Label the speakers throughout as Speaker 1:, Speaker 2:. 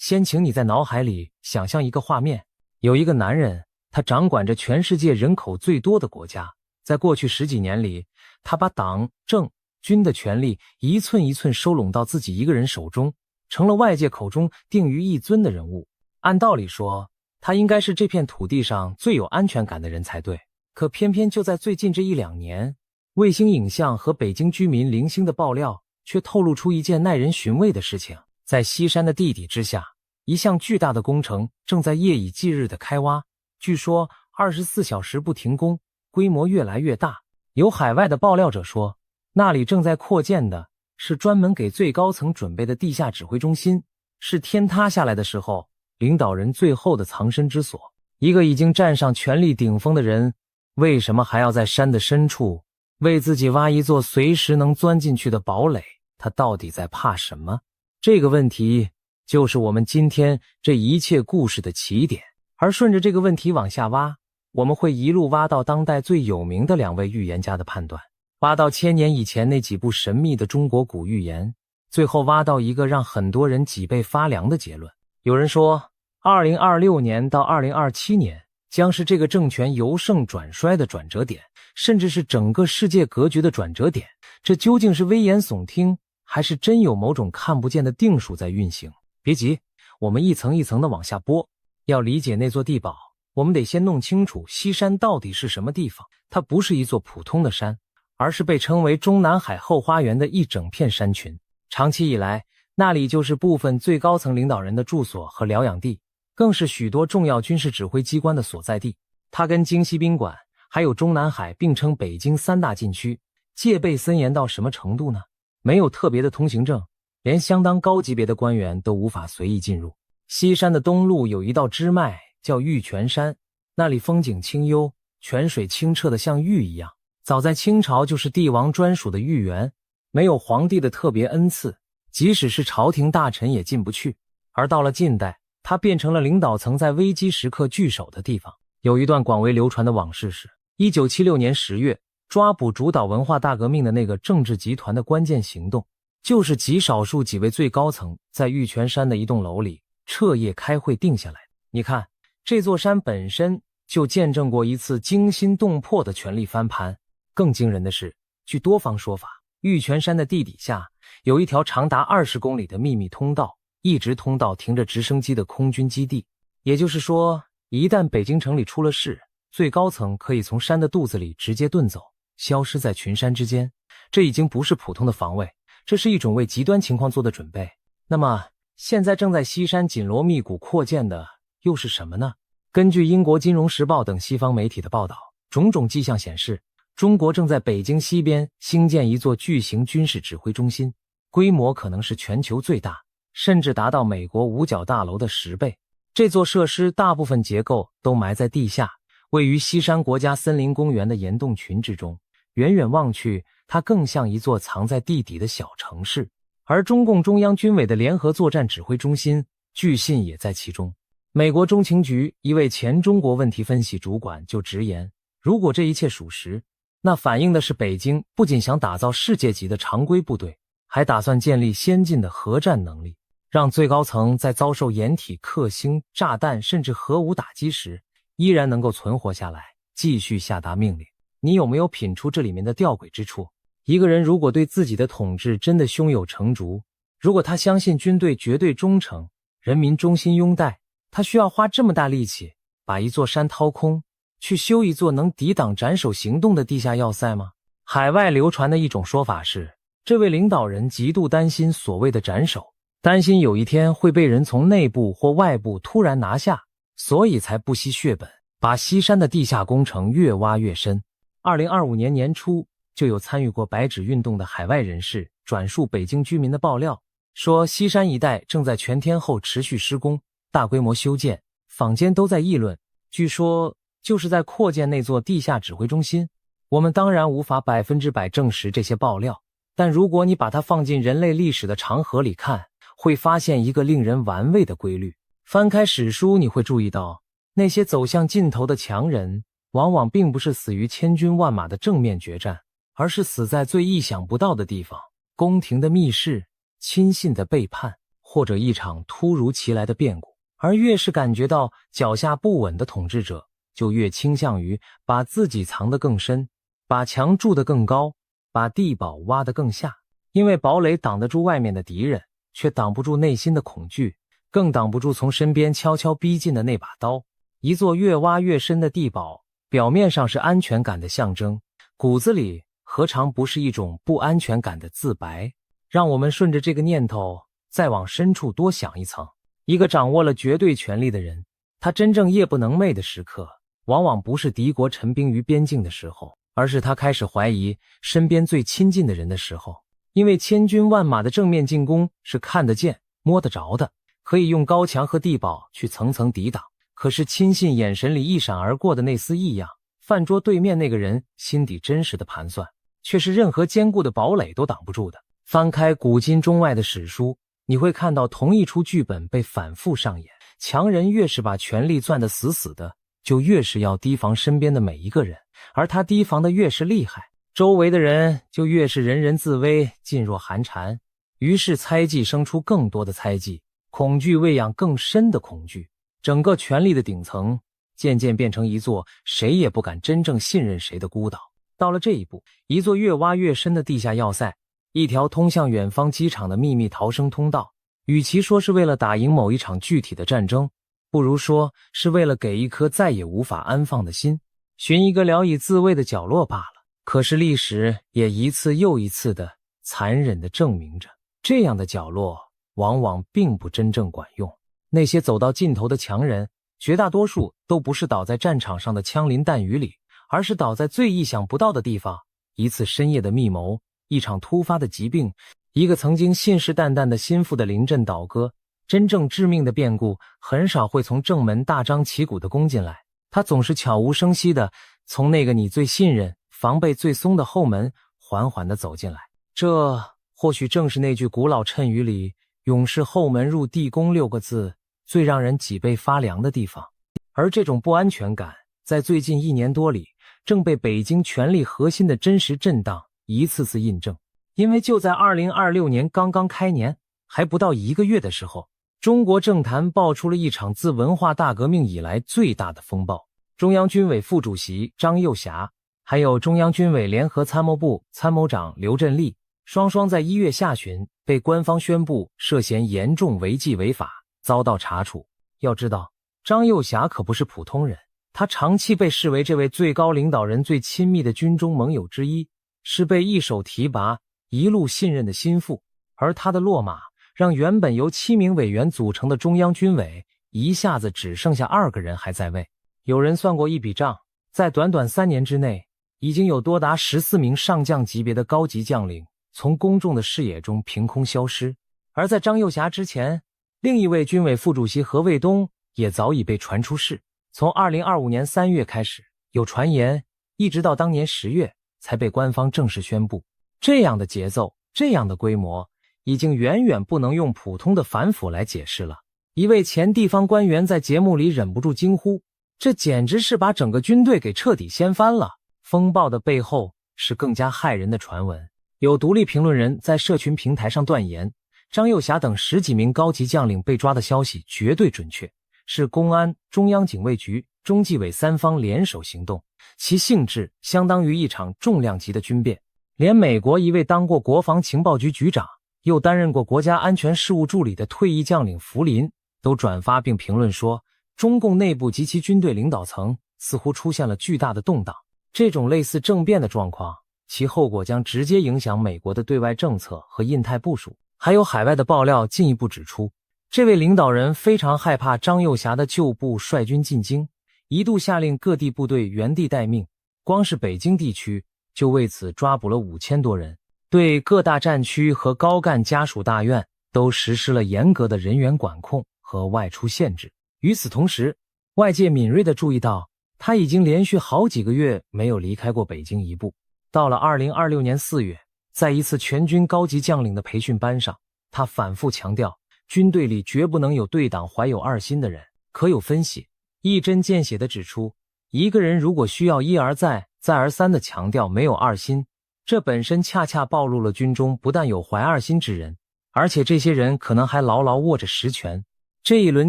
Speaker 1: 先请你在脑海里想象一个画面，有一个男人，他掌管着全世界人口最多的国家，在过去10几年里，他把党、政、军的权力一寸一寸收拢到自己一个人手中，成了外界口中定于一尊的人物。按道理说，他应该是这片土地上最有安全感的人才对，可偏偏就在最近这1-2年，卫星影像和北京居民零星的爆料却透露出一件耐人寻味的事情。在西山的地底之下，一项巨大的工程正在夜以继日的开挖，据说24小时不停工，规模越来越大。有海外的爆料者说，那里正在扩建的是专门给最高层准备的地下指挥中心，是天塌下来的时候领导人最后的藏身之所。一个已经站上权力顶峰的人，为什么还要在山的深处为自己挖一座随时能钻进去的堡垒？他到底在怕什么？这个问题就是我们今天这一切故事的起点。而顺着这个问题往下挖，我们会一路挖到当代最有名的2位预言家的判断，挖到1000年以前那几部神秘的中国古预言，最后挖到一个让很多人脊背发凉的结论。有人说2026年到2027年将是这个政权由盛转衰的转折点，甚至是整个世界格局的转折点。这究竟是危言耸听，还是真有某种看不见的定数在运行？别急，我们一层一层的往下拨。要理解那座地堡，我们得先弄清楚西山到底是什么地方。它不是一座普通的山，而是被称为中南海后花园的一整片山群。长期以来，那里就是部分最高层领导人的住所和疗养地，更是许多重要军事指挥机关的所在地。它跟京西宾馆还有中南海并称北京3大禁区，戒备森严到什么程度呢？没有特别的通行证，连相当高级别的官员都无法随意进入。西山的东路有一道支脉叫玉泉山，那里风景清幽，泉水清澈的像玉一样。早在清朝就是帝王专属的玉园，没有皇帝的特别恩赐，即使是朝廷大臣也进不去。而到了近代，它变成了领导层在危机时刻聚首的地方。有一段广为流传的往事是1976年10月，抓捕主导文化大革命的那个政治集团的关键行动，就是极少数几位最高层在玉泉山的一栋楼里彻夜开会定下来。你看，这座山本身就见证过一次惊心动魄的权力翻盘。更惊人的是，据多方说法，玉泉山的地底下有一条长达20公里的秘密通道，一直通到停着直升机的空军基地。也就是说，一旦北京城里出了事，最高层可以从山的肚子里直接遁走，消失在群山之间。这已经不是普通的防卫，这是一种为极端情况做的准备。那么现在正在西山紧锣密鼓扩建的又是什么呢？根据英国金融时报等西方媒体的报道，种种迹象显示，中国正在北京西边兴建一座巨型军事指挥中心，规模可能是全球最大，甚至达到美国五角大楼的10倍。这座设施大部分结构都埋在地下，位于西山国家森林公园的岩洞群之中，远远望去，它更像一座藏在地底的小城市。而中共中央军委的联合作战指挥中心据信也在其中。美国中情局一位前中国问题分析主管就直言，如果这一切属实，那反映的是北京不仅想打造世界级的常规部队，还打算建立先进的核战能力，让最高层在遭受掩体、克星、炸弹甚至核武打击时依然能够存活下来，继续下达命令。你有没有品出这里面的吊诡之处？一个人如果对自己的统治真的胸有成竹，如果他相信军队绝对忠诚，人民衷心拥戴，他需要花这么大力气把一座山掏空，去修一座能抵挡斩首行动的地下要塞吗？海外流传的一种说法是，这位领导人极度担心所谓的斩首，担心有一天会被人从内部或外部突然拿下，所以才不惜血本，把西山的地下工程越挖越深。2025年年初，就有参与过白纸运动的海外人士转述北京居民的爆料，说西山一带正在全天候持续施工，大规模修建，坊间都在议论，据说就是在扩建那座地下指挥中心。我们当然无法100%证实这些爆料，但如果你把它放进人类历史的长河里看，会发现一个令人玩味的规律。翻开史书，你会注意到，那些走向尽头的强人，往往并不是死于千军万马的正面决战，而是死在最意想不到的地方，宫廷的密室、亲信的背叛，或者一场突如其来的变故，而越是感觉到脚下不稳的统治者，就越倾向于把自己藏得更深，把墙筑得更高，把地堡挖得更下。因为堡垒挡得住外面的敌人，却挡不住内心的恐惧，更挡不住从身边悄悄逼近的那把刀。一座越挖越深的地堡，表面上是安全感的象征，骨子里何尝不是一种不安全感的自白？让我们顺着这个念头再往深处多想一层。一个掌握了绝对权力的人，他真正夜不能寐的时刻，往往不是敌国陈兵于边境的时候，而是他开始怀疑身边最亲近的人的时候。因为千军万马的正面进攻是看得见摸得着的，可以用高墙和地堡去层层抵挡，可是亲信眼神里一闪而过的那丝异样，饭桌对面那个人心底真实的盘算，却是任何坚固的堡垒都挡不住的。翻开古今中外的史书，你会看到同一出剧本被反复上演，强人越是把权力攥得死死的，就越是要提防身边的每一个人，而他提防的越是厉害，周围的人就越是人人自危，噤若寒蝉。于是猜忌生出更多的猜忌，恐惧喂养更深的恐惧，整个权力的顶层渐渐变成一座谁也不敢真正信任谁的孤岛。到了这一步，一座越挖越深的地下要塞，一条通向远方机场的秘密逃生通道，与其说是为了打赢某一场具体的战争，不如说是为了给一颗再也无法安放的心寻一个聊以自慰的角落罢了。可是历史也一次又一次的残忍地证明着，这样的角落往往并不真正管用。那些走到尽头的强人，绝大多数都不是倒在战场上的枪林弹雨里，而是倒在最意想不到的地方。一次深夜的密谋，一场突发的疾病，一个曾经信誓旦旦的心腹的临阵倒戈。真正致命的变故很少会从正门大张旗鼓地攻进来，它总是悄无声息地从那个你最信任防备最松的后门缓缓地走进来。这或许正是那句古老谶语里勇士后门入地宫6个字最让人脊背发凉的地方。而这种不安全感在最近1年多里正被北京权力核心的真实震荡一次次印证。因为就在2026年刚刚开年还不到1个月的时候，中国政坛爆出了一场自文化大革命以来最大的风暴。中央军委副主席张又侠还有中央军委联合参谋部参谋长刘振立双双在1月下旬被官方宣布涉嫌严重违纪违法，遭到查处。要知道，张又侠可不是普通人，他长期被视为这位最高领导人最亲密的军中盟友之一，是被一手提拔一路信任的心腹。而他的落马让原本由7名委员组成的中央军委一下子只剩下2个人还在位。有人算过一笔账，在短短3年之内，已经有多达14名上将级别的高级将领从公众的视野中凭空消失。而在张又侠之前，另一位军委副主席何卫东也早已被传出事。从2025年3月开始有传言，一直到当年10月才被官方正式宣布。这样的节奏，这样的规模，已经远远不能用普通的反腐来解释了。一位前地方官员在节目里忍不住惊呼，这简直是把整个军队给彻底掀翻了。风暴的背后是更加骇人的传闻。有独立评论人在社群平台上断言，张又侠等10几名高级将领被抓的消息绝对准确，是公安、中央警卫局、中纪委3方联手行动，其性质相当于一场重量级的军变。连美国一位当过国防情报局局长又担任过国家安全事务助理的退役将领福林都转发并评论说，中共内部及其军队领导层似乎出现了巨大的动荡。这种类似政变的状况，其后果将直接影响美国的对外政策和印太部署。还有海外的爆料进一步指出，这位领导人非常害怕张又侠的旧部率军进京，一度下令各地部队原地待命，光是北京地区就为此抓捕了5000多人，对各大战区和高干家属大院都实施了严格的人员管控和外出限制。与此同时，外界敏锐地注意到，他已经连续好几个月没有离开过北京一步。到了2026年4月，在一次全军高级将领的培训班上，他反复强调，军队里绝不能有对党怀有2心的人。可有分析一针见血地指出，一个人如果需要一而再再而三地强调没有2心，这本身恰恰暴露了军中不但有怀2心之人，而且这些人可能还牢牢握着实权。这一轮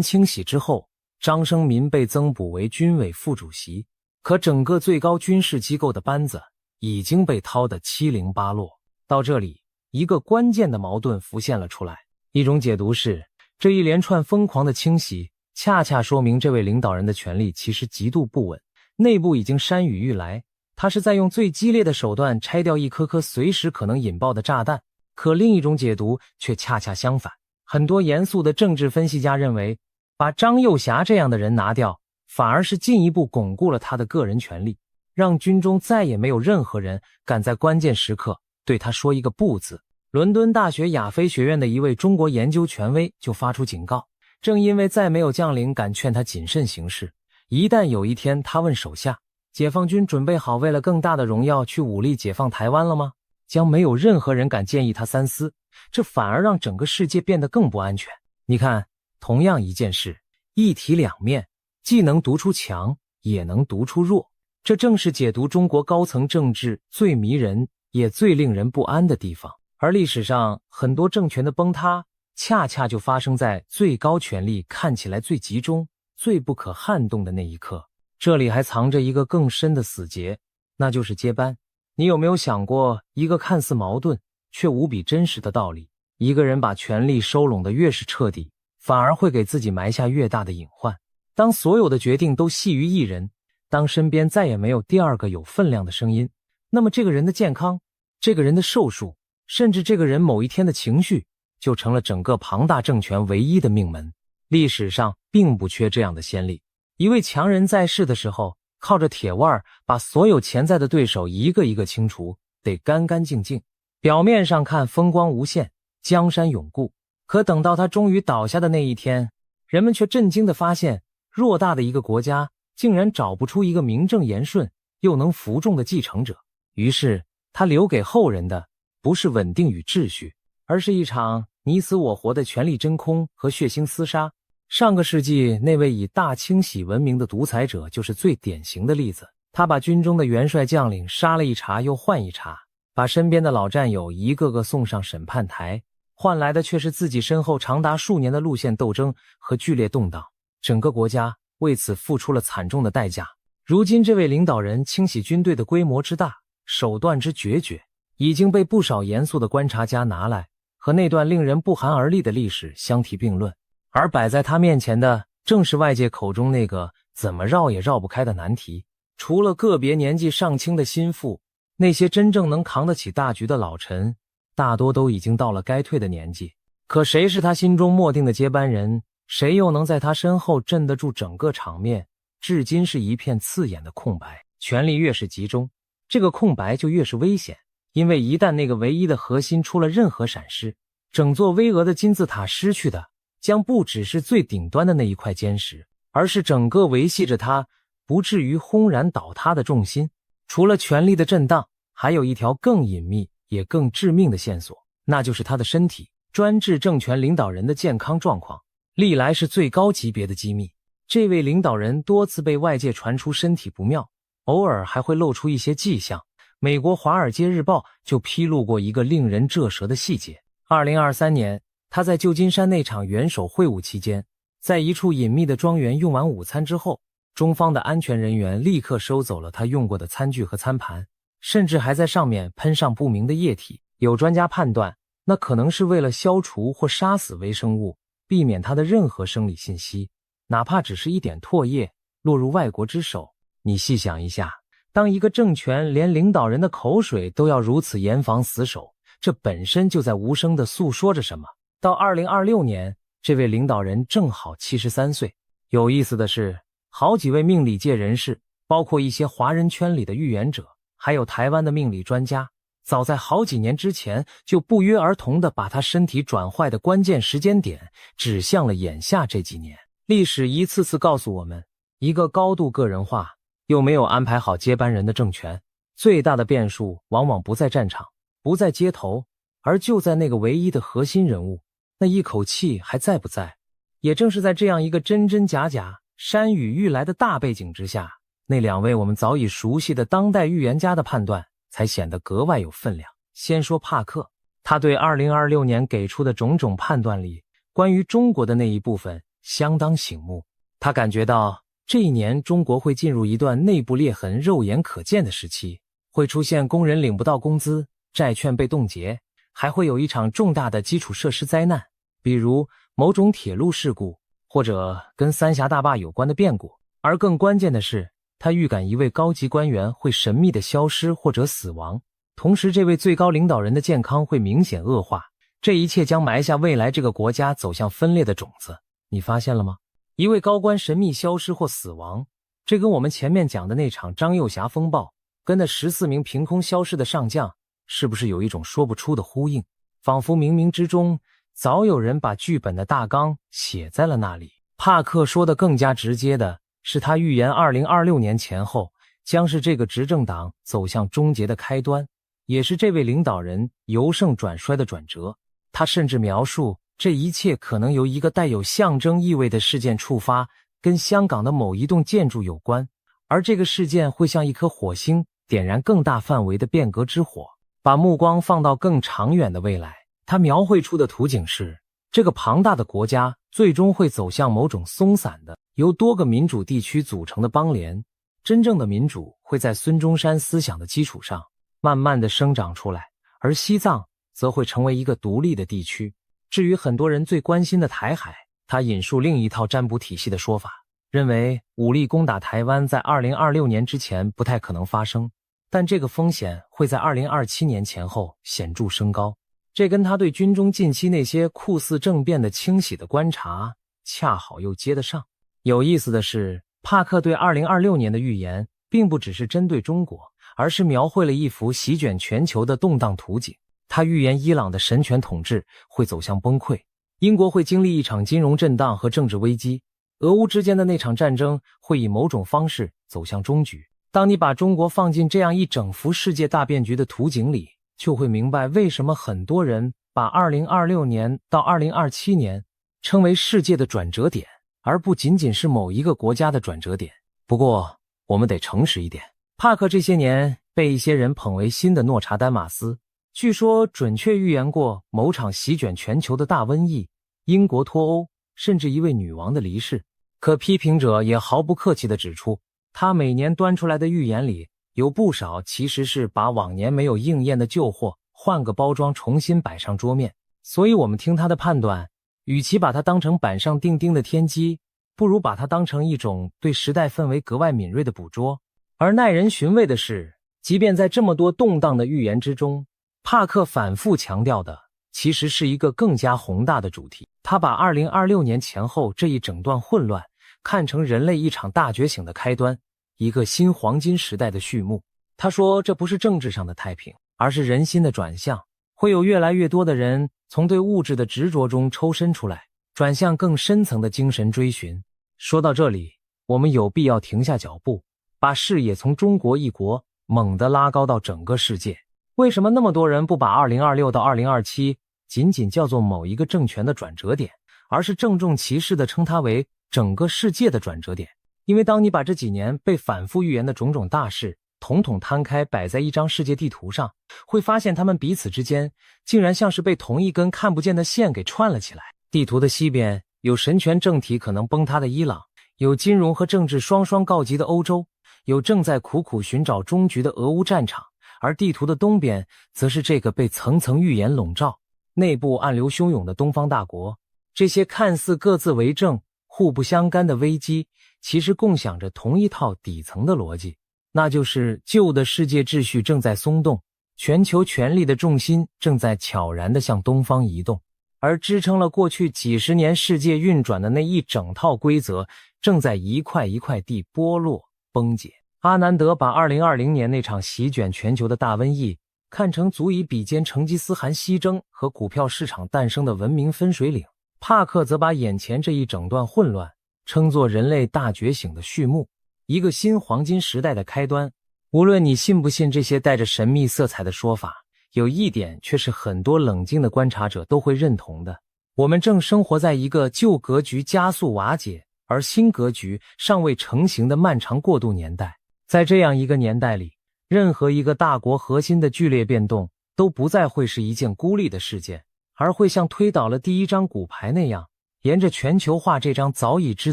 Speaker 1: 清洗之后，张生民被增补为军委副主席，可整个最高军事机构的班子已经被掏得七零八落。到这里，一个关键的矛盾浮现了出来。一种解读是，这一连串疯狂的清洗恰恰说明这位领导人的权力其实极度不稳，内部已经山雨欲来，他是在用最激烈的手段拆掉一颗颗随时可能引爆的炸弹。可另一种解读却恰恰相反，很多严肃的政治分析家认为，把张幼霞这样的人拿掉，反而是进一步巩固了他的个人权力，让军中再也没有任何人敢在关键时刻对他说一个不字。伦敦大学亚非学院的一位中国研究权威就发出警告，正因为再没有将领敢劝他谨慎行事，一旦有一天他问手下，解放军准备好为了更大的荣耀去武力解放台湾了吗？将没有任何人敢建议他三思，这反而让整个世界变得更不安全。你看，同样一件事，一体两面，既能读出强，也能读出弱，这正是解读中国高层政治最迷人也最令人不安的地方。而历史上很多政权的崩塌，恰恰就发生在最高权力看起来最集中、最不可撼动的那一刻。这里还藏着一个更深的死结，那就是接班。你有没有想过一个看似矛盾却无比真实的道理？一个人把权力收拢得越是彻底，反而会给自己埋下越大的隐患。当所有的决定都系于一人，当身边再也没有第二个有分量的声音，那么这个人的健康，这个人的寿数，甚至这个人某一天的情绪，就成了整个庞大政权唯一的命门。历史上并不缺这样的先例，一位强人在世的时候，靠着铁腕把所有潜在的对手一个一个清除，得干干净净。表面上看风光无限，江山永固，可等到他终于倒下的那一天，人们却震惊地发现，偌大的一个国家竟然找不出一个名正言顺又能服众的继承者。于是他留给后人的不是稳定与秩序，而是一场你死我活的权力真空和血腥厮杀。上个世纪那位以大清洗闻名的独裁者就是最典型的例子。他把军中的元帅将领杀了一茬又换一茬，把身边的老战友一个个送上审判台，换来的却是自己身后长达数年的路线斗争和剧烈动荡。整个国家为此付出了惨重的代价。如今这位领导人清洗军队的规模之大，手段之决绝，已经被不少严肃的观察家拿来和那段令人不寒而栗的历史相提并论。而摆在他面前的正是外界口中那个怎么绕也绕不开的难题。除了个别年纪尚轻的心腹，那些真正能扛得起大局的老臣，大多都已经到了该退的年纪。可谁是他心中默定的接班人？谁又能在他身后镇得住整个场面？至今是一片刺眼的空白。权力越是集中，这个空白就越是危险，因为一旦那个唯一的核心出了任何闪失，整座巍峨的金字塔失去的将不只是最顶端的那一块坚实，而是整个维系着它不至于轰然倒塌的重心。除了权力的震荡，还有一条更隐秘也更致命的线索，那就是他的身体。专制政权领导人的健康状况历来是最高级别的机密，这位领导人多次被外界传出身体不妙，偶尔还会露出一些迹象。美国《华尔街日报》就披露过一个令人咋舌的细节。2023年他在旧金山那场元首会晤期间，在一处隐秘的庄园用完午餐之后，中方的安全人员立刻收走了他用过的餐具和餐盘，甚至还在上面喷上不明的液体。有专家判断，那可能是为了消除或杀死微生物，避免他的任何生理信息，哪怕只是一点唾液落入外国之手。你细想一下，当一个政权连领导人的口水都要如此严防死守，这本身就在无声地诉说着什么。到2026年，这位领导人正好73岁。有意思的是，好几位命理界人士，包括一些华人圈里的预言者，还有台湾的命理专家，早在好几年之前就不约而同地把他身体转坏的关键时间点指向了眼下这几年。历史一次次告诉我们，一个高度个人化又没有安排好接班人的政权，最大的变数往往不在战场，不在街头，而就在那个唯一的核心人物，那一口气还在不在。也正是在这样一个真真假假、山雨欲来的大背景之下，那两位我们早已熟悉的当代预言家的判断才显得格外有分量。先说帕克，他对2026年给出的种种判断里，关于中国的那一部分相当醒目。他感觉到这一年中国会进入一段内部裂痕肉眼可见的时期，会出现工人领不到工资，债券被冻结，还会有一场重大的基础设施灾难，比如某种铁路事故，或者跟三峡大坝有关的变故。而更关键的是，他预感一位高级官员会神秘地消失或者死亡，同时这位最高领导人的健康会明显恶化，这一切将埋下未来这个国家走向分裂的种子。你发现了吗？一位高官神秘消失或死亡，这跟我们前面讲的那场张幼霞风暴，跟那14名凭空消失的上将，是不是有一种说不出的呼应？仿佛冥冥之中早有人把剧本的大纲写在了那里。帕克说的更加直接的是，他预言2026年前后将是这个执政党走向终结的开端，也是这位领导人由盛转衰的转折。他甚至描述这一切可能由一个带有象征意味的事件触发，跟香港的某一栋建筑有关，而这个事件会像一颗火星点燃更大范围的变革之火。把目光放到更长远的未来，他描绘出的图景是，这个庞大的国家最终会走向某种松散的由多个民主地区组成的邦联，真正的民主会在孙中山思想的基础上慢慢的生长出来，而西藏则会成为一个独立的地区。至于很多人最关心的台海，他引述另一套占卜体系的说法，认为武力攻打台湾在2026年之前不太可能发生，但这个风险会在2027年前后显著升高。这跟他对军中近期那些酷似政变的清洗的观察恰好又接得上。有意思的是，帕克对2026年的预言并不只是针对中国，而是描绘了一幅席卷全球的动荡图景。他预言伊朗的神权统治会走向崩溃，英国会经历一场金融震荡和政治危机，俄乌之间的那场战争会以某种方式走向终局。当你把中国放进这样一整幅世界大变局的图景里，就会明白为什么很多人把2026年到2027年称为世界的转折点，而不仅仅是某一个国家的转折点。不过我们得诚实一点，帕克这些年被一些人捧为新的诺查丹马斯，据说准确预言过某场席卷全球的大瘟疫，英国脱欧，甚至一位女王的离世。可批评者也毫不客气地指出，他每年端出来的预言里有不少其实是把往年没有应验的旧货换个包装重新摆上桌面。所以我们听他的判断，与其把它当成板上钉钉的天机，不如把它当成一种对时代氛围格外敏锐的捕捉。而耐人寻味的是，即便在这么多动荡的预言之中，帕克反复强调的其实是一个更加宏大的主题。他把2026年前后这一整段混乱看成人类一场大觉醒的开端，一个新黄金时代的序幕。他说，这不是政治上的太平，而是人心的转向，会有越来越多的人从对物质的执着中抽身出来，转向更深层的精神追寻。说到这里，我们有必要停下脚步，把视野从中国一国猛地拉高到整个世界。为什么那么多人不把2026到2027仅仅叫做某一个政权的转折点，而是郑重其事地称它为整个世界的转折点？因为当你把这几年被反复预言的种种大事统统摊开摆在一张世界地图上，会发现它们彼此之间竟然像是被同一根看不见的线给串了起来。地图的西边有神权政体可能崩塌的伊朗，有金融和政治双双告急的欧洲，有正在苦苦寻找终局的俄乌战场，而地图的东边则是这个被层层预言笼罩，内部暗流汹涌的东方大国。这些看似各自为政互不相干的危机，其实共享着同一套底层的逻辑，那就是旧的世界秩序正在松动，全球权力的重心正在悄然地向东方移动，而支撑了过去几十年世界运转的那一整套规则正在一块一块地剥落崩解。阿南德把2020年那场席卷全球的大瘟疫看成足以比肩成吉思汗西征和股票市场诞生的文明分水岭，帕克则把眼前这一整段混乱称作人类大觉醒的序幕，一个新黄金时代的开端。无论你信不信这些带着神秘色彩的说法，有一点却是很多冷静的观察者都会认同的，我们正生活在一个旧格局加速瓦解，而新格局尚未成型的漫长过渡年代。在这样一个年代里，任何一个大国核心的剧烈变动都不再会是一件孤立的事件，而会像推倒了第一张骨牌那样，沿着全球化这张早已织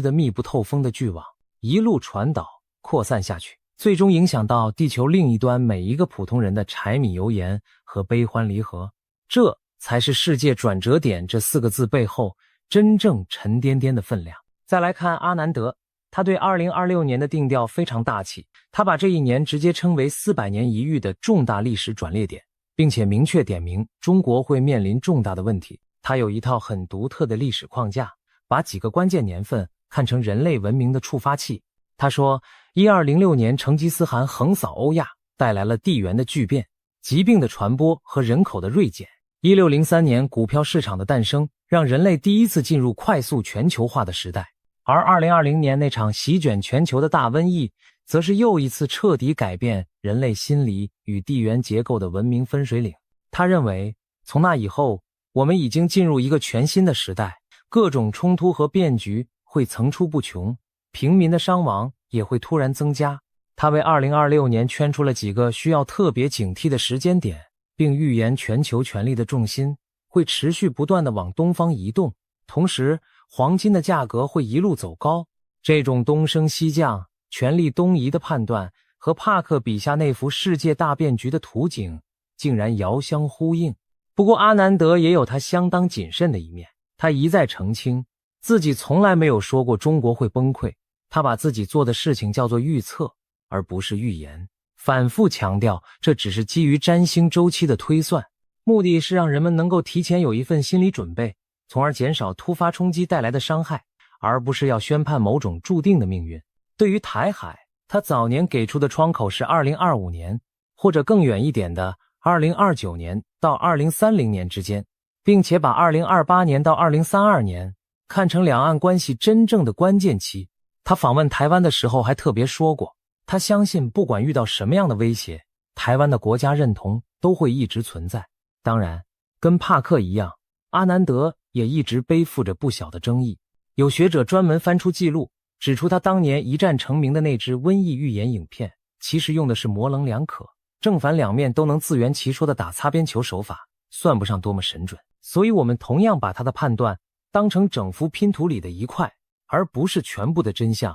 Speaker 1: 得密不透风的巨网，一路传导扩散下去，最终影响到地球另一端每一个普通人的柴米油盐和悲欢离合。这才是世界转折点这4个字背后真正沉甸甸的分量。再来看阿南德，他对2026年的定调非常大气，他把这一年直接称为400年一遇的重大历史转捩点，并且明确点明中国会面临重大的问题。他有一套很独特的历史框架，把几个关键年份看成人类文明的触发器。他说1206年成吉思汗横扫欧亚，带来了地缘的巨变、疾病的传播和人口的锐减。1603年股票市场的诞生，让人类第一次进入快速全球化的时代。而2020年那场席卷全球的大瘟疫，则是又一次彻底改变人类心理与地缘结构的文明分水岭。他认为，从那以后，我们已经进入一个全新的时代，各种冲突和变局会层出不穷，平民的伤亡也会突然增加。他为2026年圈出了几个需要特别警惕的时间点，并预言全球权力的重心会持续不断地往东方移动，同时黄金的价格会一路走高。这种东升西降、权力东移的判断和帕克笔下那幅世界大变局的图景竟然遥相呼应。不过阿南德也有他相当谨慎的一面，他一再澄清自己从来没有说过中国会崩溃，他把自己做的事情叫做预测，而不是预言，反复强调这只是基于占星周期的推算，目的是让人们能够提前有一份心理准备，从而减少突发冲击带来的伤害，而不是要宣判某种注定的命运。对于台海，他早年给出的窗口是2025年，或者更远一点的2029年到2030年之间，并且把2028年到2032年看成两岸关系真正的关键期。他访问台湾的时候还特别说过，他相信不管遇到什么样的威胁，台湾的国家认同都会一直存在。当然，跟帕克一样，阿南德也一直背负着不小的争议。有学者专门翻出记录，指出他当年一战成名的那支瘟疫预言影片，其实用的是模棱两可、正反两面都能自圆其说的打擦边球手法，算不上多么神准。所以我们同样把他的判断当成整幅拼图里的一块，而不是全部的真相。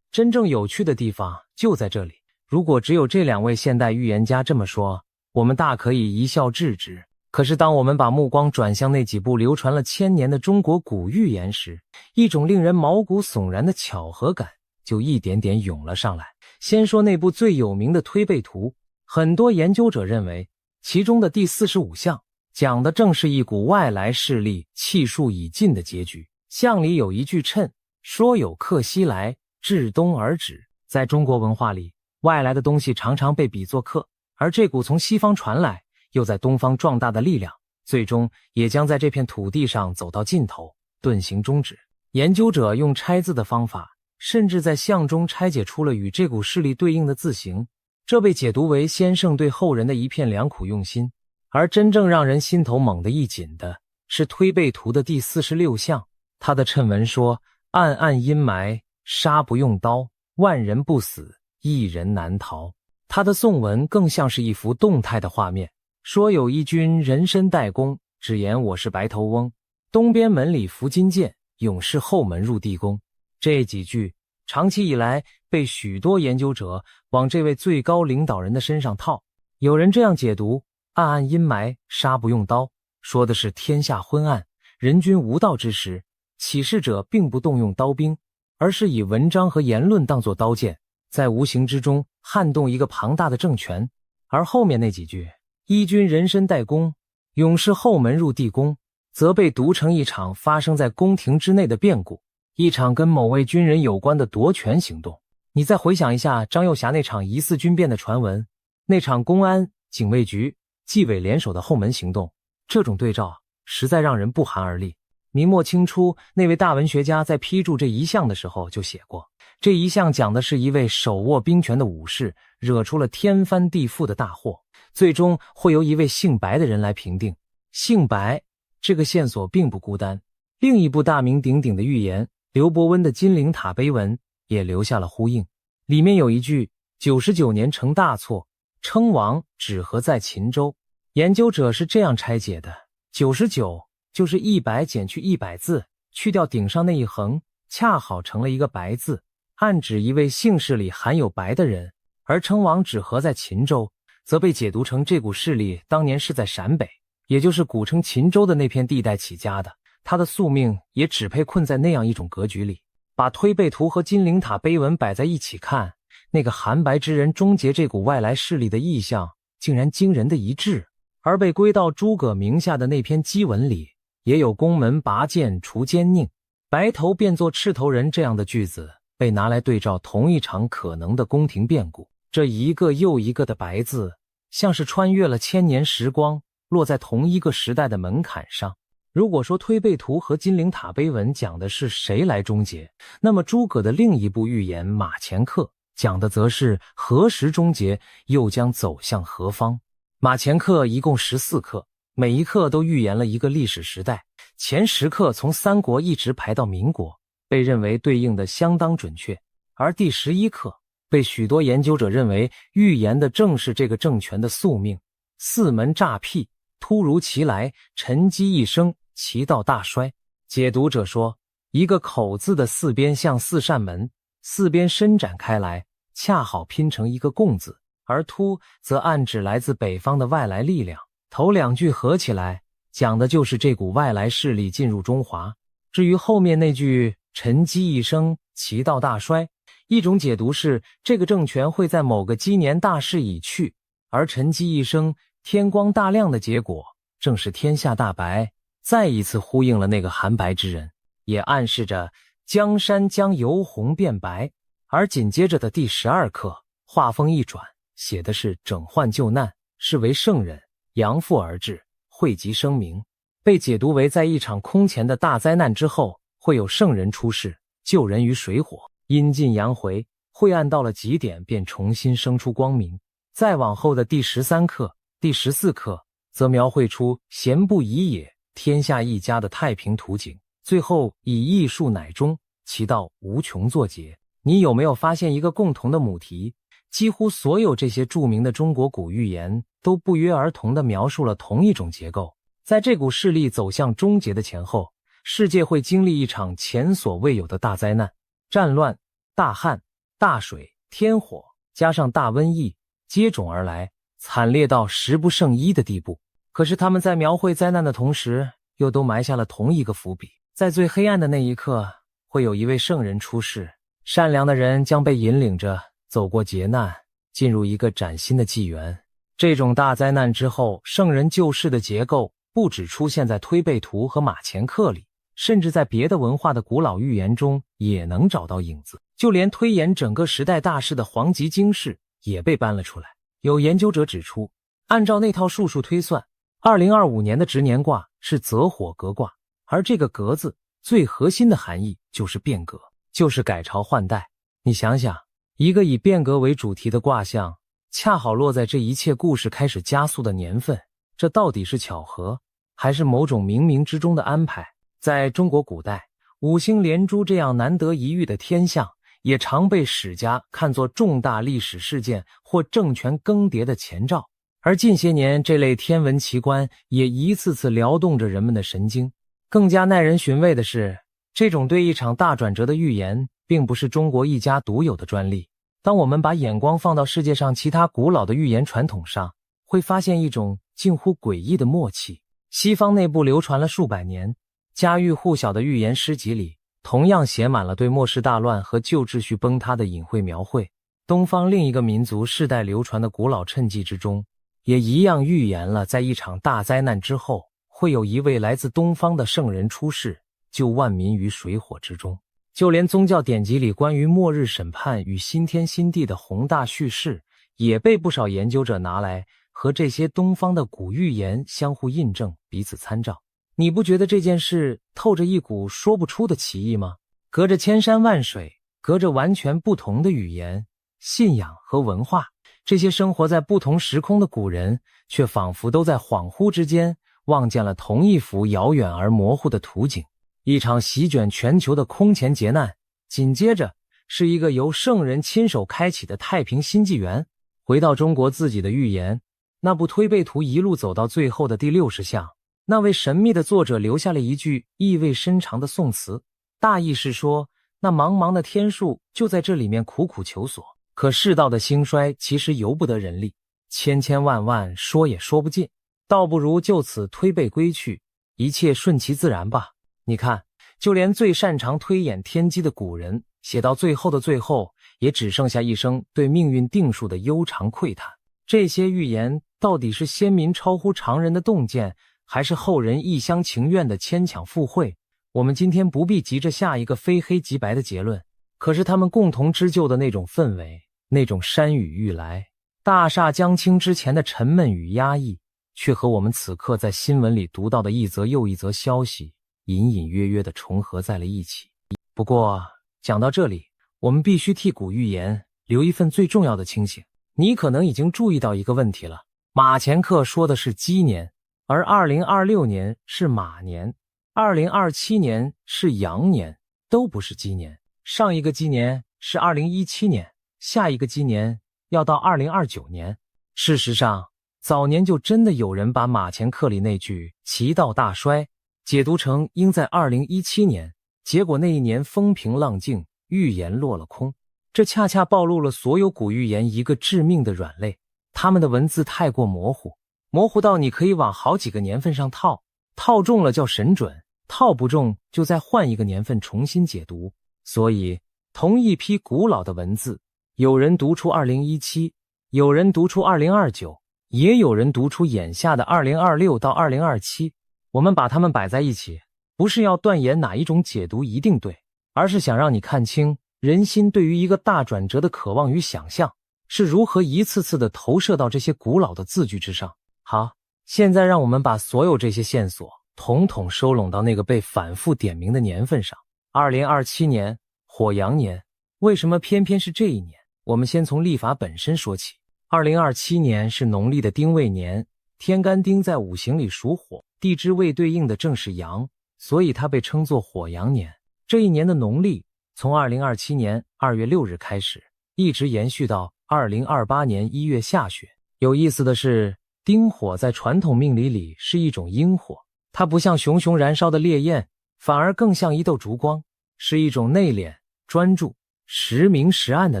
Speaker 1: 真正有趣的地方就在这里，如果只有这2位现代预言家这么说，我们大可以一笑置之。可是当我们把目光转向那几部流传了1000年的中国古预言时，一种令人毛骨悚然的巧合感就一点点涌了上来。先说那部最有名的推背图，很多研究者认为其中的第45象讲的正是一股外来势力气数已尽的结局。象里有一句谶，说有客西来，至东而止。在中国文化里，外来的东西常常被比作客，而这股从西方传来又在东方壮大的力量，最终也将在这片土地上走到尽头，遁形终止。研究者用拆字的方法，甚至在象中拆解出了与这股势力对应的字形，这被解读为先圣对后人的一片良苦用心。而真正让人心头猛地一紧的是推背图的第46象，他的谶文说：暗暗阴霾，杀不用刀，万人不死，一人难逃。他的颂文更像是一幅动态的画面，说有一军人身带弓，只言我是白头翁，东边门里伏金剑，勇士后门入地宫。这几句长期以来被许多研究者往这位最高领导人的身上套。有人这样解读：暗暗阴霾，杀不用刀，说的是天下昏暗，人君无道之时，起事者并不动用刀兵，而是以文章和言论当作刀剑，在无形之中撼动一个庞大的政权。而后面那几句：一军人身带弓，勇士后门入地宫，则被读成一场发生在宫廷之内的变故，一场跟某位军人有关的夺权行动。你再回想一下张幼霞那场疑似军变的传闻，那场公安、警卫局、纪委联手的后门行动，这种对照实在让人不寒而栗。明末清初，那位大文学家在批注这一项的时候就写过，这一项讲的是一位手握兵权的武士惹出了天翻地覆的大祸，最终会由一位姓白的人来评定。姓白这个线索并不孤单，另一部大名鼎鼎的预言刘伯温的金陵塔碑文也留下了呼应。里面有一句：99年成大错，称王只合在秦州。研究者是这样拆解的：99就是100减去100字，去掉顶上那一横，恰好成了一个白字，暗指一位姓氏里含有白的人。而称王只合在秦州，则被解读成这股势力当年是在陕北，也就是古称秦州的那片地带起家的，他的宿命也只配困在那样一种格局里。把推背图和金陵塔碑文摆在一起看，那个韩白之人终结这股外来势力的意象竟然惊人的一致。而被归到诸葛名下的那篇基文里，也有宫门拔剑除奸佞，白头变作赤头人这样的句子被拿来对照同一场可能的宫廷变故。这一个又一个的白字，像是穿越了千年时光，落在同一个时代的门槛上。如果说推背图和金陵塔碑文讲的是谁来终结，那么诸葛的另一部预言马前课讲的则是何时终结，又将走向何方。马前课一共14课，每一课都预言了一个历史时代，前10课从三国一直排到民国，被认为对应的相当准确。而第11课被许多研究者认为预言的正是这个政权的宿命：四门诈辟，突如其来，沉积一生，其道大衰。解读者说，一个口字的四边像四扇门，四边伸展开来，恰好拼成一个共字，而突则暗指来自北方的外来力量。头两句合起来，讲的就是这股外来势力进入中华。至于后面那句沉积一生，其道大衰，一种解读是这个政权会在某个鸡年大势已去，而沉积一生，天光大亮的结果正是天下大白，再一次呼应了那个韩白之人，也暗示着江山将由红变白。而紧接着的第12课，话锋一转，写的是整患救难，是为圣人扬腹而至，惠及生民，被解读为在一场空前的大灾难之后，会有圣人出世，救人于水火，阴尽阳回，晦暗到了极点，便重新生出光明。再往后的第13课、第14课则描绘出贤不疑也，天下一家的太平图景，最后以艺术乃终，其道无穷作结。你有没有发现一个共同的母题？几乎所有这些著名的中国古预言都不约而同地描述了同一种结构。在这股势力走向终结的前后，世界会经历一场前所未有的大灾难，战乱、大旱、大水、天火，加上大瘟疫接踵而来，惨烈到十不胜一的地步。可是他们在描绘灾难的同时，又都埋下了同一个伏笔。在最黑暗的那一刻，会有一位圣人出世，善良的人将被引领着走过劫难，进入一个崭新的纪元。这种大灾难之后，圣人救世的结构不只出现在推背图和马前课里，甚至在别的文化的古老预言中也能找到影子。就连推演整个时代大事的黄极经世也被搬了出来。有研究者指出，按照那套术数推算，2025年的值年卦是泽火革卦，而这个革字最核心的含义就是变革，就是改朝换代。你想想，一个以变革为主题的卦象，恰好落在这一切故事开始加速的年份，这到底是巧合，还是某种冥冥之中的安排？在中国古代，五星连珠这样难得一遇的天象，也常被史家看作重大历史事件或政权更迭的前兆。而近些年，这类天文奇观也一次次撩动着人们的神经。更加耐人寻味的是，这种对一场大转折的预言并不是中国一家独有的专利。当我们把眼光放到世界上其他古老的预言传统上，会发现一种近乎诡异的默契。西方内部流传了数百年，家喻户晓的预言诗集里，同样写满了对末世大乱和旧秩序崩塌的隐晦描绘。东方另一个民族世代流传的古老谶迹之中，也一样预言了在一场大灾难之后，会有一位来自东方的圣人出世，救万民于水火之中。就连宗教典籍里关于末日审判与新天新地的宏大叙事，也被不少研究者拿来和这些东方的古预言相互印证，彼此参照。你不觉得这件事透着一股说不出的奇异吗？隔着千山万水，隔着完全不同的语言、信仰和文化，这些生活在不同时空的古人，却仿佛都在恍惚之间望见了同一幅遥远而模糊的图景。一场席卷全球的空前劫难，紧接着是一个由圣人亲手开启的太平新纪元。回到中国自己的预言，那部推背图一路走到最后的第60项，那位神秘的作者留下了一句意味深长的宋词，大意是说，那茫茫的天数就在这里面苦苦求索，可世道的兴衰其实由不得人力，千千万万说也说不尽，倒不如就此推背归去，一切顺其自然吧。你看，就连最擅长推演天机的古人，写到最后的最后，也只剩下一声对命运定数的悠长喟叹。这些预言到底是先民超乎常人的洞见，还是后人一厢情愿的牵强附会？我们今天不必急着下一个非黑即白的结论，可是他们共同织就的那种氛围，那种山雨欲来，大厦将倾之前的沉闷与压抑，却和我们此刻在新闻里读到的一则又一则消息隐隐约约地重合在了一起。不过讲到这里，我们必须替古预言留一份最重要的清醒。你可能已经注意到一个问题了，马前课说的是鸡年，而2026年是马年，2027年是羊年，都不是鸡年。上一个鸡年是2017年，下一个鸡年要到2029年。事实上，早年就真的有人把马前课里那句其道大衰解读成应在2017年，结果那一年风平浪静，预言落了空。这恰恰暴露了所有古预言一个致命的软肋，他们的文字太过模糊，模糊到你可以往好几个年份上套，套中了叫神准，套不中就再换一个年份重新解读。所以同一批古老的文字，有人读出2017，有人读出2029，也有人读出眼下的2026到2027。我们把它们摆在一起，不是要断言哪一种解读一定对，而是想让你看清人心对于一个大转折的渴望与想象是如何一次次地投射到这些古老的字句之上。好，现在让我们把所有这些线索统统收拢到那个被反复点名的年份上。2027年，火羊年。为什么偏偏是这一年？我们先从历法本身说起。2027年是农历的丁未年，天干丁在五行里属火，地支位对应的正是阳，所以它被称作火羊年。这一年的农历从2027年2月6日开始，一直延续到2028年1月下旬。有意思的是，丁火在传统命理里是一种阴火，它不像熊熊燃烧的烈焰，反而更像一道烛光，是一种内敛、专注、时明时暗的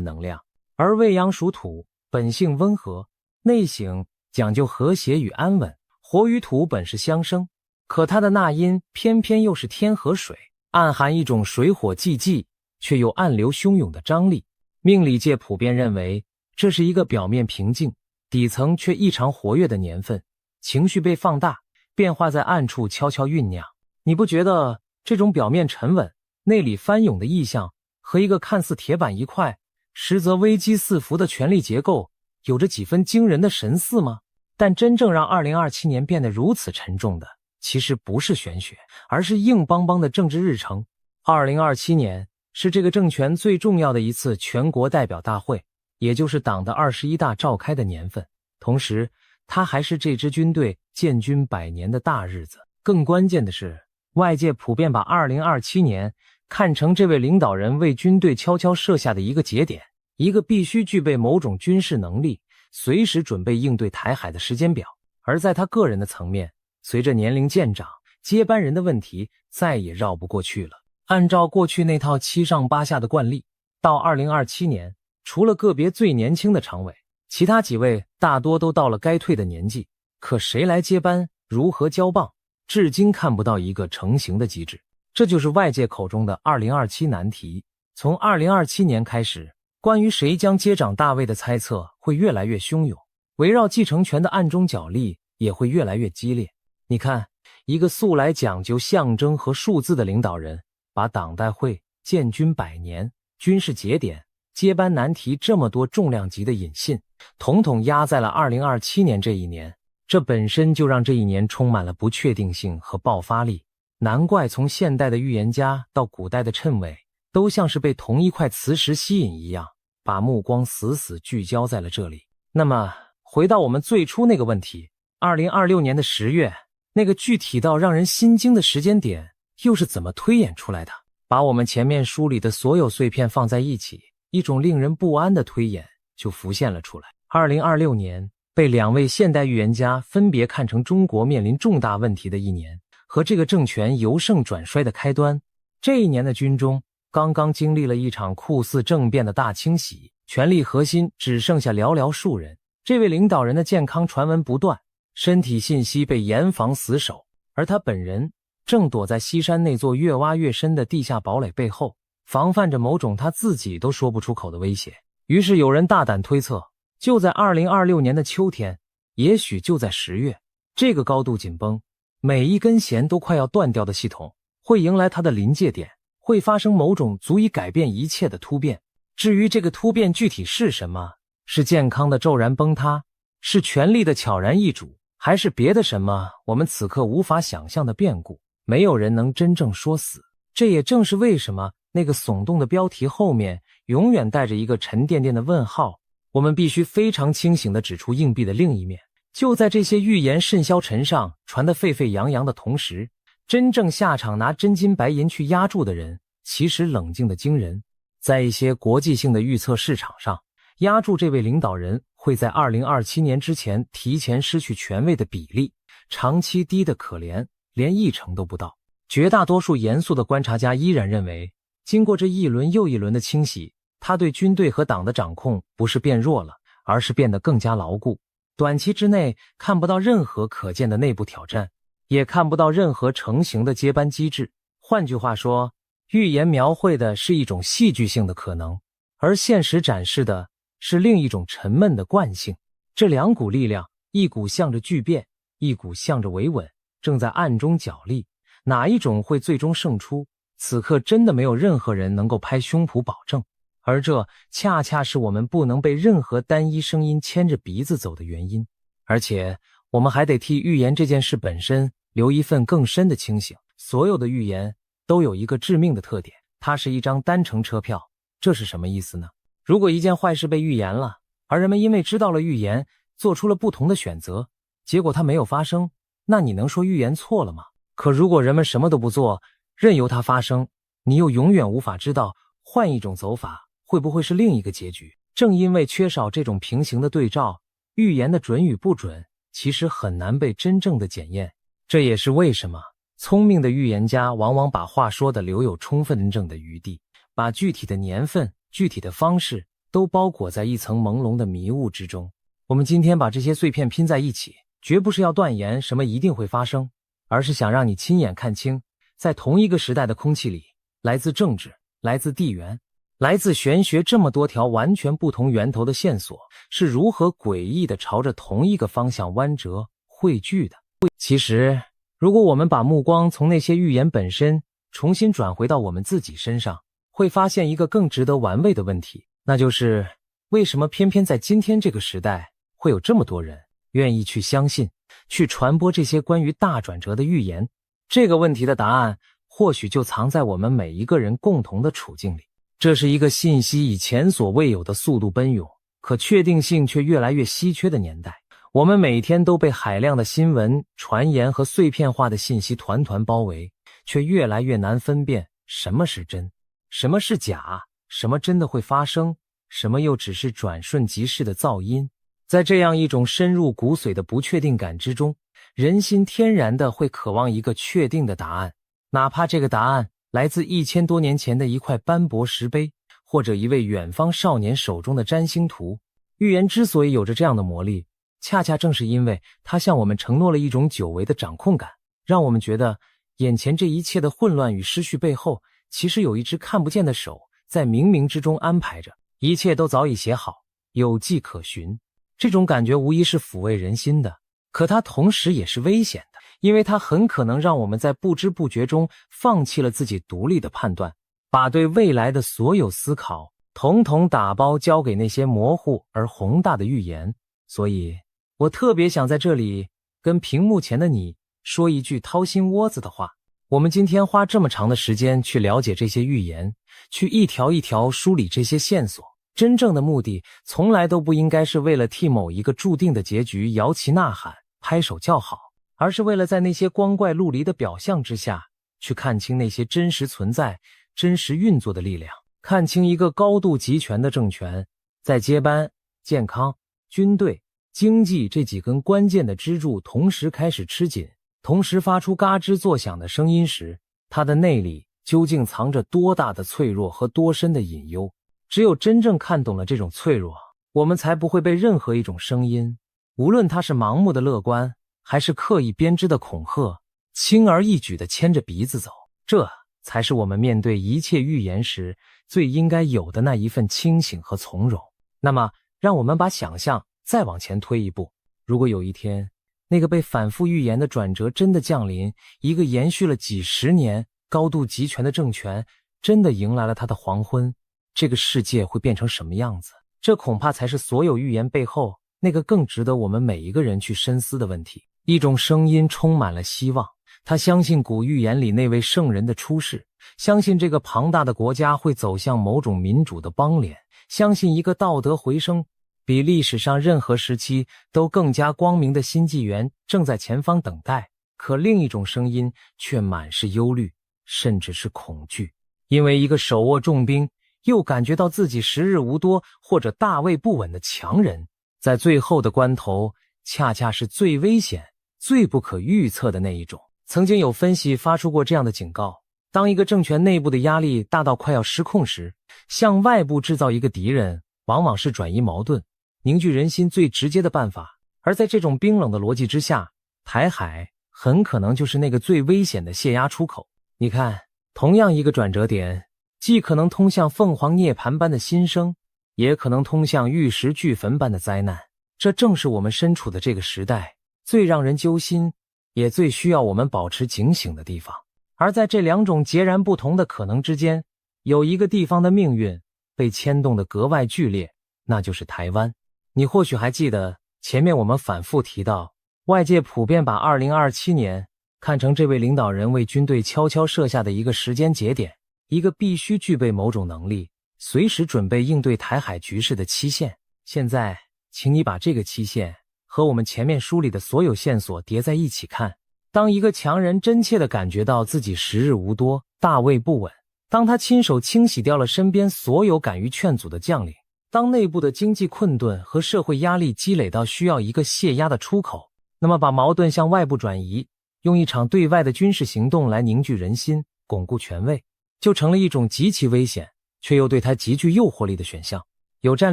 Speaker 1: 能量。而未阳属土，本性温和，内省，讲究和谐与安稳。火与土本是相生，可它的纳音偏偏又是天和水，暗含一种水火既济却又暗流汹涌的张力。命理界普遍认为，这是一个表面平静，底层却异常活跃的年份，情绪被放大，变化在暗处悄悄酝酿。你不觉得这种表面沉稳、内里翻涌的意象，和一个看似铁板一块，实则危机四伏的权力结构，有着几分惊人的神似吗？但真正让2027年变得如此沉重的，其实不是玄学，而是硬邦邦的政治日程。2027年是这个政权最重要的一次全国代表大会，也就是党的21大召开的年份，同时它还是这支军队建军100年的大日子。更关键的是，外界普遍把2027年看成这位领导人为军队悄悄设下的一个节点，一个必须具备某种军事能力，随时准备应对台海的时间表。而在他个人的层面，随着年龄渐长，接班人的问题再也绕不过去了。按照过去那套7上8下的惯例，到2027年，除了个别最年轻的常委，其他几位大多都到了该退的年纪。可谁来接班，如何交棒，至今看不到一个成型的机制。这就是外界口中的2027难题。从2027年开始，关于谁将接掌大位的猜测会越来越汹涌，围绕继承权的暗中角力也会越来越激烈。你看，一个素来讲究象征和数字的领导人，把党代会、建军100年、军事节点、接班难题这么多重量级的引信，统统压在了2027年这一年。这本身就让这一年充满了不确定性和爆发力。难怪从现代的预言家到古代的谶纬，都像是被同一块磁石吸引一样，把目光死死聚焦在了这里。那么回到我们最初那个问题，2026年的10月，那个具体到让人心惊的时间点又是怎么推演出来的？把我们前面梳理的所有碎片放在一起，一种令人不安的推演就浮现了出来。2026年被2位现代预言家分别看成中国面临重大问题的一年，和这个政权由盛转衰的开端。这一年的军中刚刚经历了一场酷似政变的大清洗，权力核心只剩下寥寥数人。这位领导人的健康传闻不断，身体信息被严防死守，而他本人正躲在西山那座越挖越深的地下堡垒背后，防范着某种他自己都说不出口的威胁。于是有人大胆推测，就在2026年的秋天，也许就在10月，这个高度紧绷，每一根弦都快要断掉的系统会迎来它的临界点，会发生某种足以改变一切的突变。至于这个突变具体是什么，是健康的骤然崩塌，是权力的悄然易主，还是别的什么我们此刻无法想象的变故，没有人能真正说死。这也正是为什么那个耸动的标题后面永远带着一个沉甸甸的问号。我们必须非常清醒地指出硬币的另一面。就在这些预言甚嚣尘上，传得沸沸扬扬的同时，真正下场拿真金白银去压住的人其实冷静得惊人。在一些国际性的预测市场上，压住这位领导人会在2027年之前提前失去权位的比例长期低得可怜，连1%都不到。绝大多数严肃的观察家依然认为，经过这一轮又一轮的清洗，他对军队和党的掌控不是变弱了，而是变得更加牢固。短期之内看不到任何可见的内部挑战，也看不到任何成型的接班机制。换句话说，预言描绘的是一种戏剧性的可能，而现实展示的是另一种沉闷的惯性。这2股力量，一股向着巨变，一股向着维稳，正在暗中角力，哪一种会最终胜出，此刻真的没有任何人能够拍胸脯保证。而这恰恰是我们不能被任何单一声音牵着鼻子走的原因。而且我们还得替预言这件事本身留一份更深的清醒。所有的预言都有一个致命的特点，它是一张单程车票。这是什么意思呢？如果一件坏事被预言了，而人们因为知道了预言做出了不同的选择，结果它没有发生，那你能说预言错了吗？可如果人们什么都不做，任由它发生，你又永远无法知道换一种走法会不会是另一个结局。正因为缺少这种平行的对照，预言的准与不准其实很难被真正的检验。这也是为什么聪明的预言家往往把话说的留有充分论证的余地，把具体的年份、具体的方式都包裹在一层朦胧的迷雾之中。我们今天把这些碎片拼在一起，绝不是要断言什么一定会发生，而是想让你亲眼看清，在同一个时代的空气里，来自政治、来自地缘、来自玄学这么多条完全不同源头的线索是如何诡异地朝着同一个方向弯折汇聚的。其实如果我们把目光从那些预言本身重新转回到我们自己身上，会发现一个更值得玩味的问题，那就是为什么偏偏在今天这个时代会有这么多人愿意去相信、去传播这些关于大转折的预言？这个问题的答案或许就藏在我们每一个人共同的处境里。这是一个信息以前所未有的速度奔涌，可确定性却越来越稀缺的年代。我们每天都被海量的新闻、传言和碎片化的信息团团包围，却越来越难分辨什么是真，什么是假，什么真的会发生，什么又只是转瞬即逝的噪音。在这样一种深入骨髓的不确定感之中，人心天然的会渴望一个确定的答案，哪怕这个答案来自1000多年前的一块斑驳石碑，或者一位远方少年手中的占星图。预言之所以有着这样的魔力，恰恰正是因为它向我们承诺了一种久违的掌控感，让我们觉得眼前这一切的混乱与失序背后，其实有一只看不见的手在冥冥之中安排着，一切都早已写好，有迹可循。这种感觉无疑是抚慰人心的，可它同时也是危险的，因为它很可能让我们在不知不觉中放弃了自己独立的判断，把对未来的所有思考统统打包交给那些模糊而宏大的预言。所以我特别想在这里跟屏幕前的你说一句掏心窝子的话。我们今天花这么长的时间去了解这些预言，去一条一条梳理这些线索，真正的目的从来都不应该是为了替某一个注定的结局摇旗呐喊、拍手叫好，而是为了在那些光怪陆离的表象之下，去看清那些真实存在、真实运作的力量，看清一个高度集权的政权在接班、健康、军队、经济这几根关键的支柱同时开始吃紧，同时发出嘎吱作响的声音时，它的内里究竟藏着多大的脆弱和多深的隐忧？只有真正看懂了这种脆弱，我们才不会被任何一种声音，无论它是盲目的乐观，还是刻意编织的恐吓，轻而易举地牵着鼻子走。这才是我们面对一切预言时最应该有的那一份清醒和从容。那么，让我们把想象再往前推一步，如果有一天，那个被反复预言的转折真的降临，一个延续了几十年、高度集权的政权真的迎来了它的黄昏，这个世界会变成什么样子？这恐怕才是所有预言背后那个更值得我们每一个人去深思的问题。一种声音充满了希望，他相信古预言里那位圣人的出世，相信这个庞大的国家会走向某种民主的邦联，相信一个道德回升比历史上任何时期都更加光明的新纪元正在前方等待。可另一种声音却满是忧虑，甚至是恐惧，因为一个手握重兵又感觉到自己时日无多或者大位不稳的强人，在最后的关头恰恰是最危险、最不可预测的那一种。曾经有分析发出过这样的警告，当一个政权内部的压力大到快要失控时，向外部制造一个敌人往往是转移矛盾、凝聚人心最直接的办法。而在这种冰冷的逻辑之下，台海很可能就是那个最危险的泄压出口。你看，同样一个转折点，既可能通向凤凰涅槃般的新生，也可能通向玉石俱焚般的灾难。这正是我们身处的这个时代最让人揪心，也最需要我们保持警醒的地方。而在这两种截然不同的可能之间，有一个地方的命运被牵动得格外剧烈，那就是台湾。你或许还记得，前面我们反复提到，外界普遍把2027年看成这位领导人为军队悄悄设下的一个时间节点，一个必须具备某种能力，随时准备应对台海局势的期限。现在，请你把这个期限和我们前面梳理的所有线索叠在一起看。当一个强人真切地感觉到自己时日无多、大位不稳，当他亲手清洗掉了身边所有敢于劝阻的将领，当内部的经济困顿和社会压力积累到需要一个泄压的出口，那么把矛盾向外部转移，用一场对外的军事行动来凝聚人心、巩固权位，就成了一种极其危险却又对他极具诱惑力的选项。有战